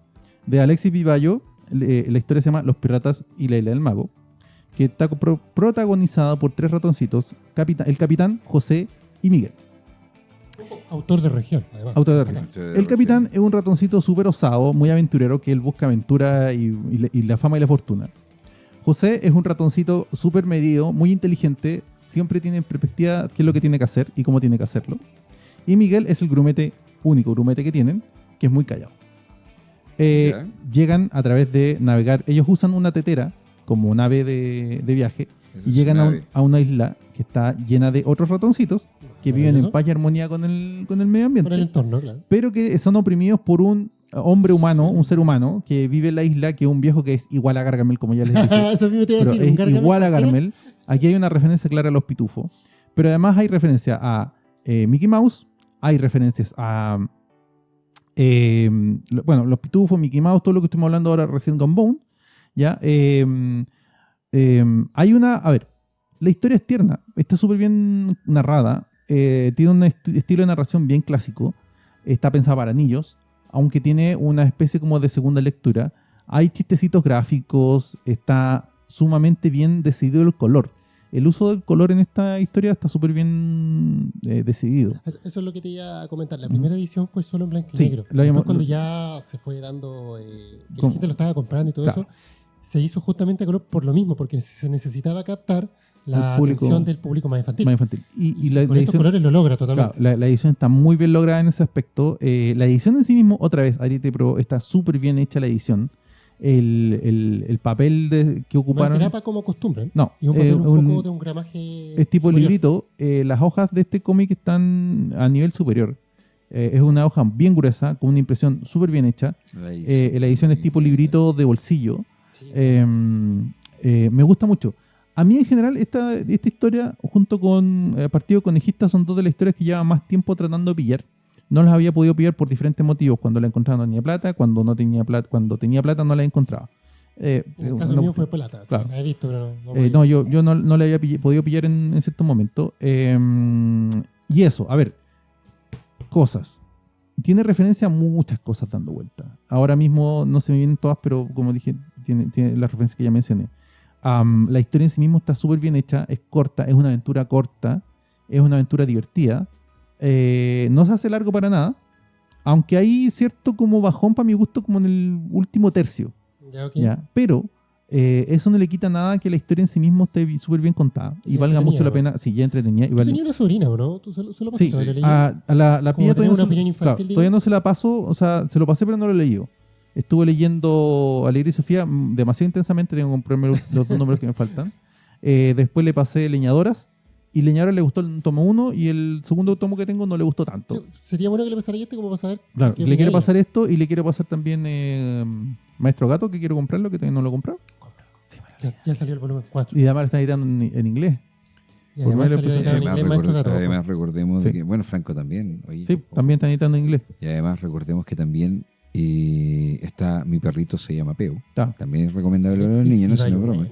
de Alexis Vivallo. La historia se llama Los Piratas y la Isla del Mago, que está protagonizada por 3 ratoncitos, el capitán, José y Miguel. Autor de región, además. El capitán es un ratoncito súper osado, muy aventurero, que él busca aventura y la fama y la fortuna. José es un ratoncito súper medido, muy inteligente, siempre tiene en perspectiva qué es lo que tiene que hacer y cómo tiene que hacerlo. Y Miguel es el único grumete que tienen, que es muy callado. Llegan a través de navegar, ellos usan una tetera como nave de viaje, y llegan a una isla que está llena de otros ratoncitos que viven en paz y armonía con el medio ambiente. Con el entorno, claro. Pero que son oprimidos por un hombre humano, un ser humano, que vive en la isla, que es un viejo que es igual a Gargamel, como ya les dije. Eso mismo te iba a decir, es igual a Gargamel. Aquí hay una referencia clara a los pitufos. Pero además hay referencia a Mickey Mouse, hay referencias a... los pitufos, Mickey Mouse, todo lo que estamos hablando ahora recién con Bone. ¿Ya? Hay una... A ver, la historia es tierna, está súper bien narrada, tiene un estilo de narración bien clásico, está pensada para niños, aunque tiene una especie como de segunda lectura. Hay chistecitos gráficos, está sumamente bien decidido el color. El uso del color en esta historia está súper bien decidido. Eso es lo que te iba a comentar. La primera edición fue solo en blanco y negro. Después, cuando ya se fue dando, que la gente lo estaba comprando y todo eso, se hizo justamente a color por lo mismo, porque se necesitaba captar la atención del público más infantil. Y con estos colores lo logra totalmente. Claro, la edición está muy bien lograda en ese aspecto. La edición en sí mismo, otra vez, Ariete Pro, está súper bien hecha la edición. el papel que ocuparon. No es grapa como costumbre. No. Y un papel un poco de un gramaje. Es tipo superior. librito. Las hojas de este cómic están a nivel superior. Es una hoja bien gruesa, con una impresión súper bien hecha. La edición es tipo librito de bolsillo. Sí. Me gusta mucho. A mí en general esta historia, junto con Partido Conejista, son dos de las historias que llevan más tiempo tratando de pillar. No las había podido pillar por diferentes motivos. Cuando la encontraba no tenía plata, cuando tenía plata no la encontraba. En el caso mío fue plata. Claro. La he visto, pero no yo no la había podido pillar en cierto momento. Y eso, a ver, cosas. Tiene referencia a muchas cosas dando vuelta. Ahora mismo no se me vienen todas, pero como dije, tiene las referencias que ya mencioné. La historia en sí mismo está súper bien hecha, es corta, es una aventura corta, es una aventura divertida. No se hace largo para nada, aunque hay cierto como bajón para mi gusto como en el último tercio. ¿Ya? Pero eso no le quita nada que la historia en sí mismo esté súper bien contada y valga mucho la pena. Sí, ya entretenida. Yo tenía una sobrina, bro. ¿Tú se lo pasaste? Sí, la pilla todavía no se la paso, o sea, se lo pasé pero no lo he leído. Estuve leyendo Alegría y Sofía demasiado intensamente, tengo que comprarme los dos números que me faltan. Después le pasé Leñadoras, y Leñadoras le gustó el tomo 1 y el segundo tomo que tengo no le gustó tanto. Sería bueno que le pasara este como para saber. Claro, le quiero pasar esto y le quiero pasar también Maestro Gato, que quiero comprarlo, que todavía no lo he comprado. Sí, ya salió el volumen 4. Y además lo están editando en inglés. Y además recordemos de que, bueno, Franco también. También están editando en inglés. Y además recordemos que también está Mi Perrito se llama Peu. También es recomendable para los niños, no es una broma.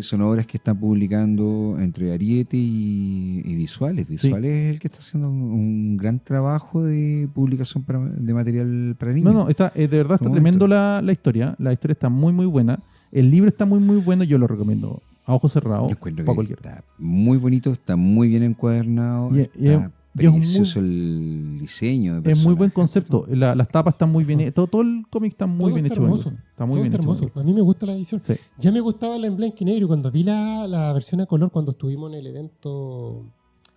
Son obras que están publicando entre Ariete y Visuales. Visuales es el que está haciendo un gran trabajo de publicación de material para niños. No, de verdad está tremendo la historia. La historia está muy, muy buena. El libro está muy, muy bueno. Yo lo recomiendo a ojos cerrados. Para cualquiera. Está muy bonito, está muy bien encuadernado. Está precioso el diseño. Es muy buen concepto. Las tapas están muy bien. Todo el cómic está muy bien hecho. Está muy bien hermoso. hecho. A mí me gusta la edición. Sí. Ya me gustaba la en blanco y negro. Cuando vi la versión a color, cuando estuvimos en el evento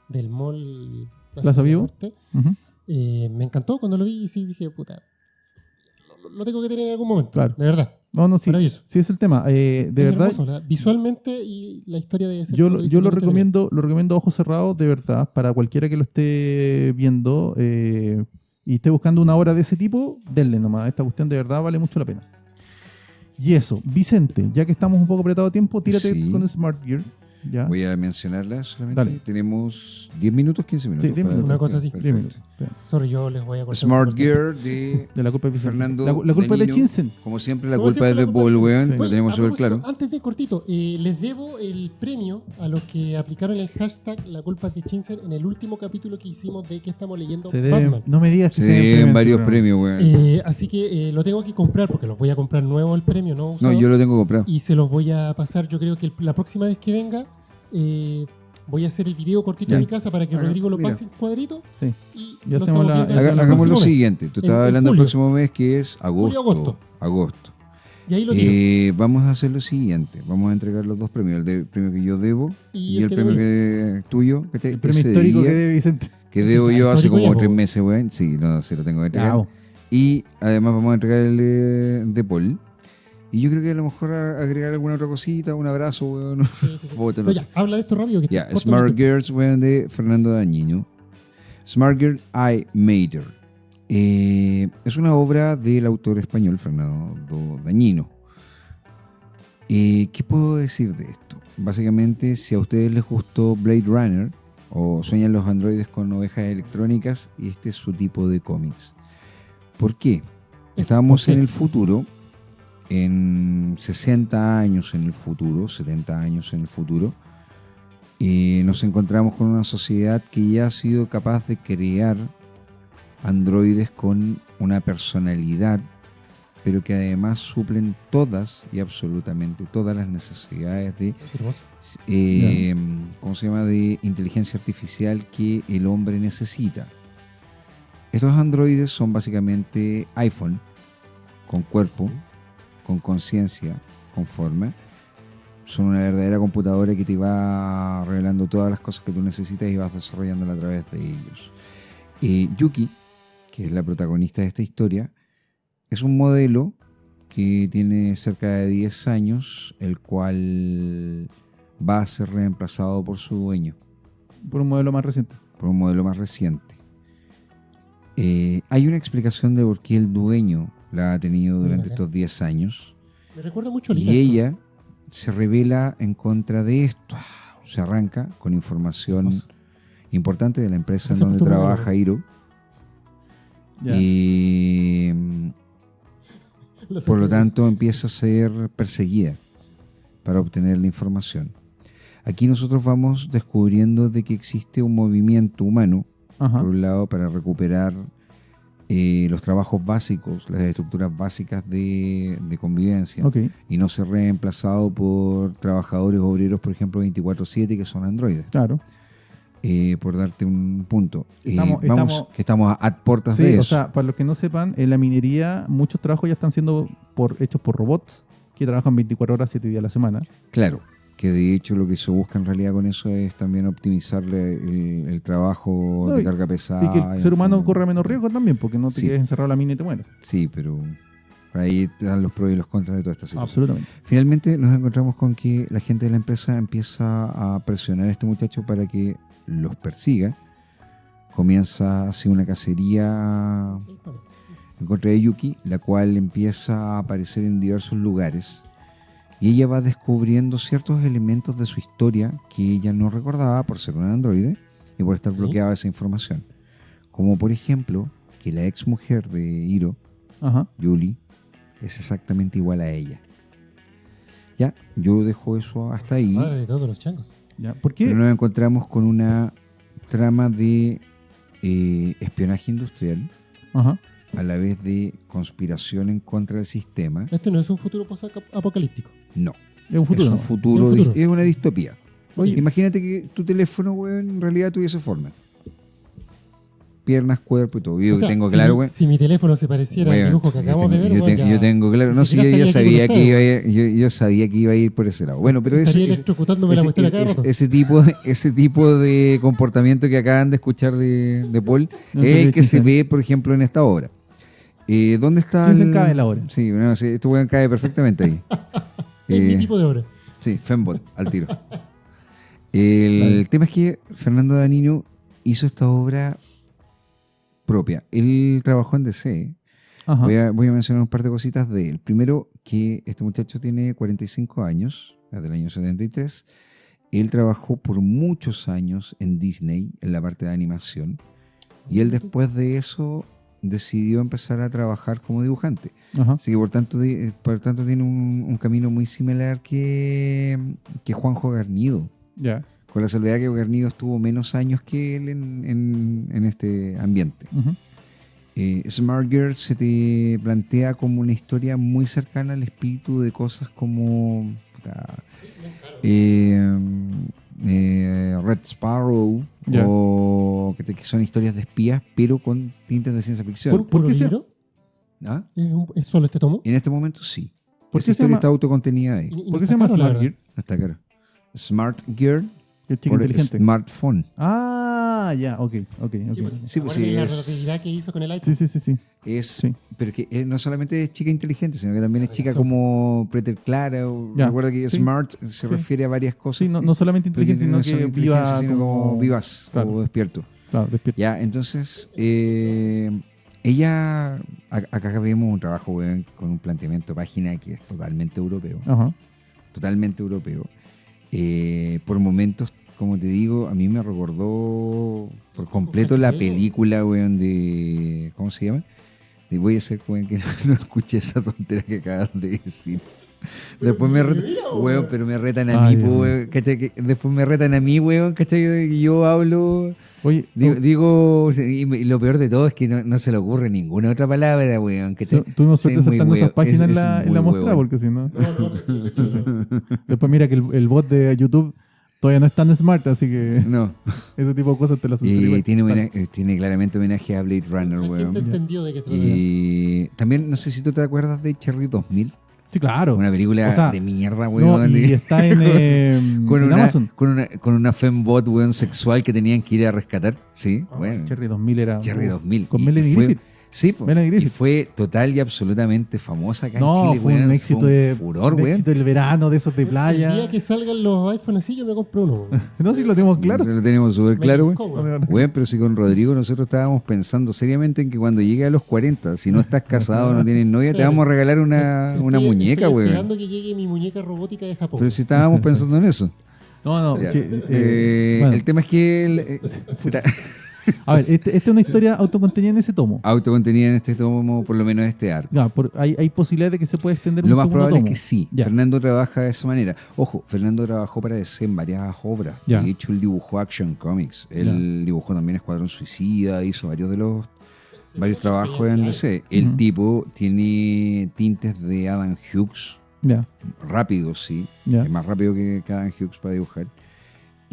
del mall Plaza Vivo, me encantó cuando lo vi y sí dije, puta, lo tengo que tener en algún momento. Claro. De verdad. No, sí. Sí es el tema. De verdad. Hermoso, visualmente y la historia de ese. Yo lo recomiendo a ojos cerrados, de verdad, para cualquiera que lo esté viendo y esté buscando una obra de ese tipo, denle nomás. Esta cuestión de verdad vale mucho la pena. Y eso, Vicente, ya que estamos un poco apretados de tiempo, tírate con Smart Gear. ¿Ya? Voy a mencionarla solamente. Dale. Tenemos 10 minutos, 15 minutos. Sí, 10 minutos. Una cosa así. 10 minutos. Sorry, yo les voy a cortar. Smart Gear de la culpa de Fernando. La culpa es de Chinsen. Como siempre, la culpa es de Paul, weón. Lo tenemos súper claro. Antes de cortito, les debo el premio a los que aplicaron el hashtag La culpa es de Chinsen en el último capítulo que hicimos de que estamos leyendo Batman. No me digas que se deben varios premios, weón. Así que lo tengo que comprar porque los voy a comprar nuevo el premio, no usado. No, yo lo tengo comprado. Y se los voy a pasar, yo creo que la próxima vez que venga. Voy a hacer el video cortito en mi casa para que Rodrigo lo pase en cuadrito. Sí. Y ya hagamos lo siguiente. Tú estabas hablando del próximo mes, que es agosto. Y ahí lo tiro. Vamos a hacer lo siguiente. Vamos a entregar los dos premios. El premio que yo debo y el premio que tuyo. El premio histórico que debe Vicente. Que debo yo hace como 3 meses, weón. Sí, no, se lo tengo que entregar. Claro. Y además vamos a entregar el de Paul. Y yo creo que a lo mejor agregar alguna otra cosita, un abrazo, weón. Foto, no sé. Habla de esto rápido. Que Smart Girls, weón, de Fernando Dañino. Smart Girl, I Made Her. Es una obra del autor español Fernando Dañino. ¿Qué puedo decir de esto? Básicamente, si a ustedes les gustó Blade Runner o sueñan los androides con ovejas electrónicas, este es su tipo de cómics. ¿Por qué? Estábamos en el futuro. En 60 años en el futuro, 70 años en el futuro, nos encontramos con una sociedad que ya ha sido capaz de crear androides con una personalidad, pero que además suplen todas y absolutamente todas las necesidades de ¿cómo se llama? De inteligencia artificial que el hombre necesita. Estos androides son básicamente iPhone con cuerpo, con conciencia, con forma. Son una verdadera computadora que te va revelando todas las cosas que tú necesitas y vas desarrollándola a través de ellos. Yuki, que es la protagonista de esta historia, es un modelo que tiene cerca de 10 años, el cual va a ser reemplazado por su dueño. Por un modelo más reciente. Por un modelo más reciente. Hay una explicación de por qué el dueño la ha tenido durante estos 10 años. Me recuerda mucho a Y ella se revela en contra de esto. Se arranca con información importante de la empresa en donde trabaja Hiro. Y por lo tanto empieza a ser perseguida para obtener la información. Aquí nosotros vamos descubriendo de que existe un movimiento humano, por un lado, para recuperar los trabajos básicos, las estructuras básicas de convivencia, y no ser reemplazado por trabajadores obreros, por ejemplo, 24/7, que son androides. Claro. Por darte un punto. Estamos a puertas de eso. O sea, para los que no sepan, en la minería muchos trabajos ya están siendo hechos por robots que trabajan 24 horas, 7 días a la semana. Claro, que de hecho lo que se busca en realidad con eso es también optimizarle el trabajo de carga pesada. Y que el ser humano corre menos riesgo también, porque no te quedes encerrado en la mina y te mueres. Sí, pero ahí te dan los pros y los contras de toda esta situación. Absolutamente. Finalmente nos encontramos con que la gente de la empresa empieza a presionar a este muchacho para que los persiga. Comienza así una cacería en contra de Yuki, la cual empieza a aparecer en diversos lugares, y ella va descubriendo ciertos elementos de su historia que ella no recordaba por ser una androide y por estar bloqueada esa información, como por ejemplo que la ex mujer de Hiro, Yuli, es exactamente igual a ella. Ya, yo dejo eso hasta ahí. Madre de todos los changos. Ya, ¿por qué? Pero nos encontramos con una trama de espionaje industrial, a la vez de conspiración en contra del sistema. Esto no es un futuro post-apocalíptico. No. Es un futuro. Es un futuro. Es una distopía. Oye, imagínate que tu teléfono, weón, en realidad tuviese forma. Piernas, cuerpo y todo. Yo tengo claro, güey. Si mi teléfono se pareciera al dibujo que acabamos de ver, yo tengo claro. No, sí, yo sabía que iba a ir, yo sabía que iba a ir por ese lado. Bueno, pero ese tipo de comportamiento que acaban de escuchar de Paul es el que se ve, por ejemplo, en esta obra. ¿Dónde está? ¿Quién se cabe la obra? Sí, bueno, este weón cae perfectamente ahí. Es mi tipo de obra. Sí, Fembot, al tiro. El tema es que Fernando Danino hizo esta obra propia. Él trabajó en DC. Voy a mencionar un par de cositas de él. Primero, que este muchacho tiene 45 años, del año 73. Él trabajó por muchos años en Disney, en la parte de animación. Y él después de eso decidió empezar a trabajar como dibujante. Así que por tanto tiene un camino muy similar que Juanjo Garnido. Con la salvedad que Garnido estuvo menos años que él en este ambiente. Smart Girl se te plantea como una historia muy cercana al espíritu de cosas como Red Sparrow, o que son historias de espías, pero con tintes de ciencia ficción. ¿Por qué libro? ¿Ah? ¿Es solo este tomo? En este momento sí. ¿Por qué historia está autocontenida ahí? ¿Por qué se llama Smart Girl? No está caro. Smart Girl. Chica inteligente. Smartphone. Ya, ok. Sí, la relatividad que hizo con el iPhone. Sí. Pero que no solamente es chica inteligente, sino que también es chica como Preter Clara. Recuerda que Smart se refiere a varias cosas. Sí, no solamente inteligente, sino que viva, sino como vivas, o despierto. Claro, despierto. Ya, entonces, ella, acá vemos un trabajo con un planteamiento de página que es totalmente europeo. Totalmente europeo. Por momentos, como te digo, a mí me recordó por completo la película, weón, de... ¿Cómo se llama? Voy a hacer, weón, que no escuché esa tontera que acabas de decir. Después me retan, weón, pero me retan a mí, weón, ¿cachai? Después me retan a mí, weón, ¿cachai? Y yo hablo... Oye, digo, y lo peor de todo es que no se le ocurre ninguna otra palabra, weón. Tú no sueltas saltando esas páginas en la muestra, porque si no... Después mira que el bot de YouTube todavía no es tan smart, así que no. Ese tipo de cosas te las Y tiene claramente homenaje a Blade Runner, weón. Entendió de qué se y también, no sé si tú te acuerdas de Cherry 2000. Sí, claro. Una película de mierda, weón. No, y está en Amazon. Con una fembot, weón, sexual que tenían que ir a rescatar. Sí, bueno. Cherry 2000 era... Cherry 2000. Con Melanie Griffith. Sí, y fue total y absolutamente famosa acá en Chile. Fue un éxito de furor, un éxito del verano, de esos de playa. El día que salgan los iPhone así, yo me compro uno. No, si lo tenemos claro. Lo tenemos súper claro, güey. Pero si con Rodrigo nosotros estábamos pensando seriamente en que cuando llegue a los 40, si no estás casado, no tienes novia, te vamos a regalar una muñeca, güey. Esperando que llegue mi muñeca robótica de Japón. Pero si estábamos pensando en eso. No. Bueno. El tema es que... A ver, esta es una historia autocontenida en ese tomo. Autocontenida en este tomo, por lo menos este arco. Ya, hay posibilidad de que se pueda extender lo un más segundo probable tomo. Es que sí. Ya. Fernando trabaja de esa manera. Ojo, Fernando trabajó para DC en varias obras. Ya. De hecho, él dibujó Action Comics. Él dibujó también Escuadrón Suicida, hizo varios trabajos en DC. El tipo tiene tintes de Adam Hughes. Rápido, sí. Es más rápido que Adam Hughes para dibujar.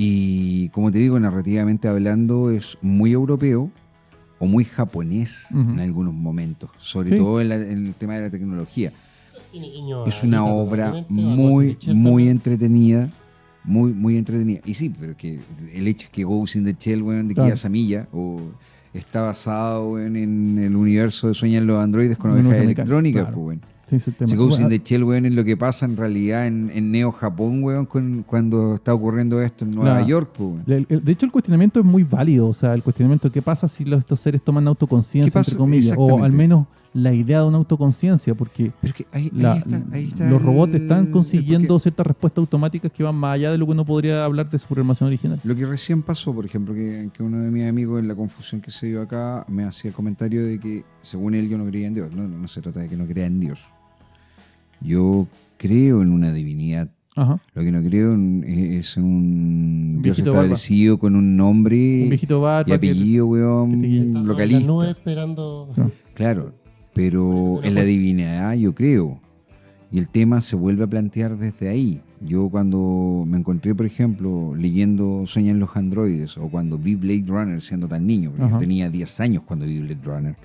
Y como te digo, narrativamente hablando, es muy europeo o muy japonés en algunos momentos, sobre todo en el tema de la tecnología. Es una obra muy entretenida, muy entretenida. Y sí, pero que el hecho es que Ghost in the Shell, de Kiya Samilla, o está basado en el universo de Sueñan los androides con ovejas electrónicas, claro. pues, si Ghost in the Shell, es lo que pasa en realidad en Neo Japón, cuando está ocurriendo esto en Nueva York, pues. De hecho, el cuestionamiento es muy válido. O sea, el cuestionamiento de qué pasa si estos seres toman autoconciencia, entre comillas, o al menos la idea de una autoconciencia, porque ahí está los robots están consiguiendo ciertas respuestas automáticas que van más allá de lo que uno podría hablar de su programación original. Lo que recién pasó, por ejemplo, que uno de mis amigos en la confusión que se dio acá me hacía el comentario de que según él yo no creía en Dios. No se trata de que no crea en Dios. Yo creo en una divinidad. Ajá. Lo que no creo es en un Dios establecido con un nombre y apellido, localista. No esperando. Claro, pero en la divinidad yo creo. Y el tema se vuelve a plantear desde ahí. Yo cuando me encontré, por ejemplo, leyendo Sueñan los androides, o cuando vi Blade Runner siendo tan niño, porque yo tenía 10 años cuando vi Blade Runner,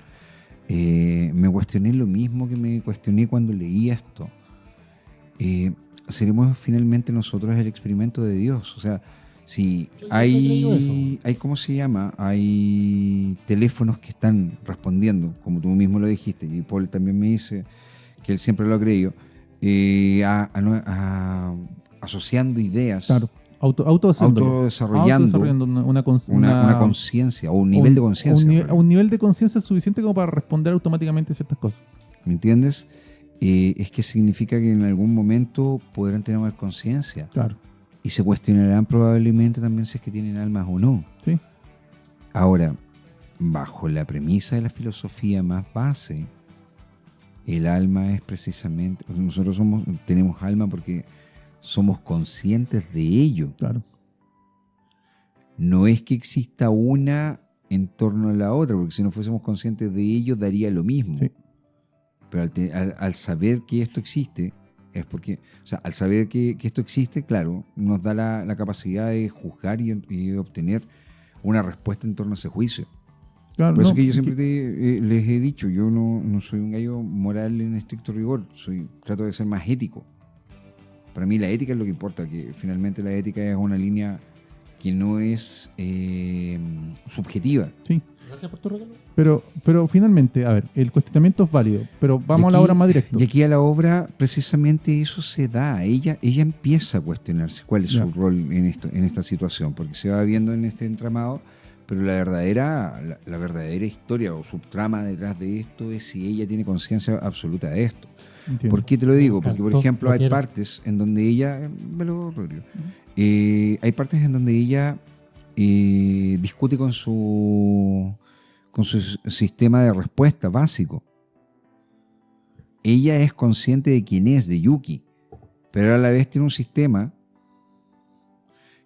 me cuestioné lo mismo que me cuestioné cuando leí esto. ¿Seremos finalmente nosotros el experimento de Dios? O sea, si hay ¿cómo se llama? Hay teléfonos que están respondiendo, como tú mismo lo dijiste, y Paul también me dice que él siempre lo ha creído, asociando ideas. Claro. Autodesarrollando una conciencia o un nivel de conciencia. Un nivel de conciencia suficiente como para responder automáticamente a ciertas cosas. ¿Me entiendes? Es que significa que en algún momento podrán tener más conciencia. Claro. Y se cuestionarán probablemente también si es que tienen almas o no. Sí. Ahora, bajo la premisa de la filosofía más base, el alma es precisamente... Nosotros tenemos alma porque somos conscientes de ello. Claro. No es que exista una en torno a la otra, porque si no fuésemos conscientes de ello daría lo mismo. Sí. Pero al saber que esto existe, es porque, o sea, al saber que esto existe, claro, nos da la capacidad de juzgar y obtener una respuesta en torno a ese juicio. Claro, por eso que yo siempre les he dicho, yo no soy un gallo moral en estricto rigor, trato de ser más ético. Para mí la ética es lo que importa, que finalmente la ética es una línea que no es subjetiva. Sí. Gracias por tu regalo. Pero finalmente, a ver, el cuestionamiento es válido, pero vamos a la obra más directo. Y aquí a la obra, precisamente eso se da. Ella empieza a cuestionarse cuál es su rol en esta situación, porque se va viendo en este entramado, pero la verdadera historia o subtrama detrás de esto es si ella tiene conciencia absoluta de esto. Entiendo. ¿Por qué te lo digo? Porque, por ejemplo, hay partes en donde ella... hay partes en donde ella discute con su sistema de respuesta básico. Ella es consciente de quién es, de Yuki, pero a la vez tiene un sistema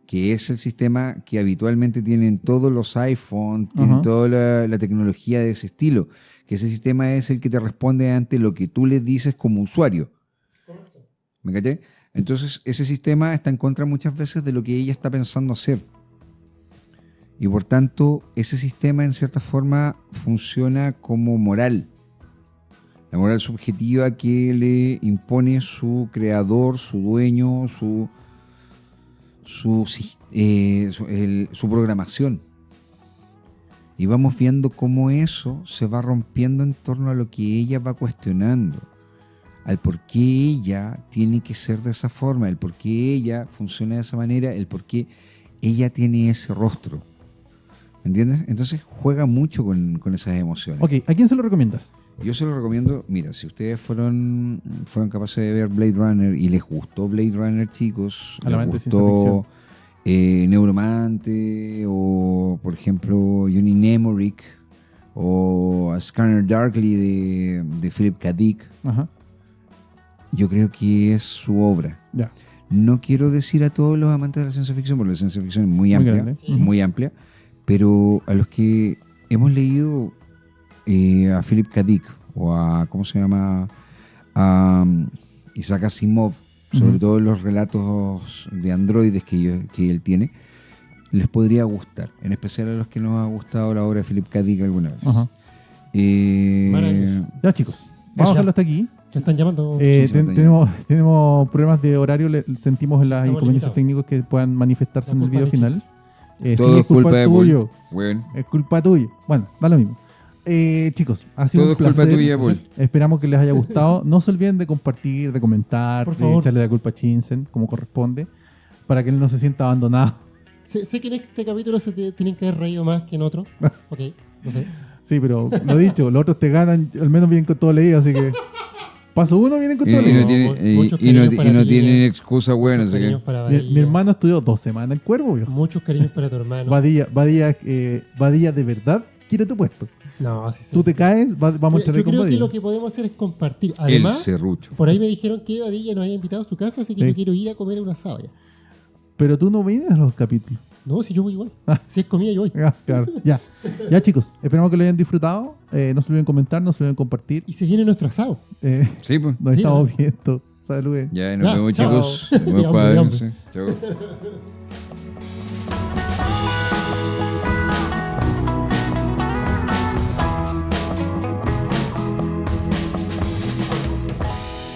que es el sistema que habitualmente tienen todos los iPhones, tienen toda la tecnología de ese estilo, que ese sistema es el que te responde ante lo que tú le dices como usuario. ¿Me caché? Entonces ese sistema está en contra muchas veces de lo que ella está pensando hacer. Y por tanto, ese sistema en cierta forma funciona como moral. La moral subjetiva que le impone su creador, su dueño, su programación. Y vamos viendo cómo eso se va rompiendo en torno a lo que ella va cuestionando, al por qué ella tiene que ser de esa forma, el por qué ella funciona de esa manera, el por qué ella tiene ese rostro. ¿Me entiendes? Entonces juega mucho con esas emociones. Ok, ¿a quién se lo recomiendas? Yo se lo recomiendo, mira, si ustedes fueron capaces de ver Blade Runner y les gustó Blade Runner, chicos, les gustó Neuromante o, por ejemplo, Johnny Mnemonic o A Scanner Darkly de Philip K. Dick, yo creo que es su obra. Ya. No quiero decir a todos los amantes de la ciencia ficción, porque la ciencia ficción es muy amplia, muy amplia, pero a los que hemos leído a Philip K. Dick o a, ¿cómo se llama? A Isaac Asimov, sobre todo los relatos de androides que él tiene, les podría gustar, en especial a los que nos ha gustado la obra de Philip K. Dick alguna vez. Maravilloso. Ya, chicos, vamos a dejarlo hasta aquí. Se están llamando. Tenemos problemas de horario, sentimos los inconvenientes técnicos que puedan manifestarse en el video final. Todo es culpa tuyo. Bueno. Es culpa tuya. Bueno, da lo mismo. Chicos, ha sido todo un placer. Culpa tuya, Paul. Esperamos que les haya gustado. No se olviden de compartir, de comentar, de echarle la culpa a Chinsen como corresponde, para que él no se sienta abandonado. Sé que en este capítulo se tienen que haber reído más que en otro. Ok, no sé. Sí, pero lo dicho, los otros te ganan, al menos vienen con todo leído, así que paso uno vienen con todo leído. Y no tienen excusa buena. Mi hermano estudió 2 semanas el Cuervo, viejo. Muchos cariños para tu hermano. Badía de verdad quiere tu puesto. No, sí. Tú te caes, vamos a entrar yo con creo Badía. que lo que podemos hacer es compartir. Además, el serrucho. Por ahí me dijeron que Badilla nos había invitado a su casa, así que yo quiero ir a comer un asado ya. Pero tú no vienes a los capítulos. No, si yo voy igual. Si es comida, yo voy. Claro. Ya, chicos, esperamos que lo hayan disfrutado. No se olviden comentar, no se olviden compartir. Y se viene nuestro asado. Sí, pues. Nos estamos viendo. Salud. Ya, nos vemos, chicos. Nos vemos, cuádrense. Chao.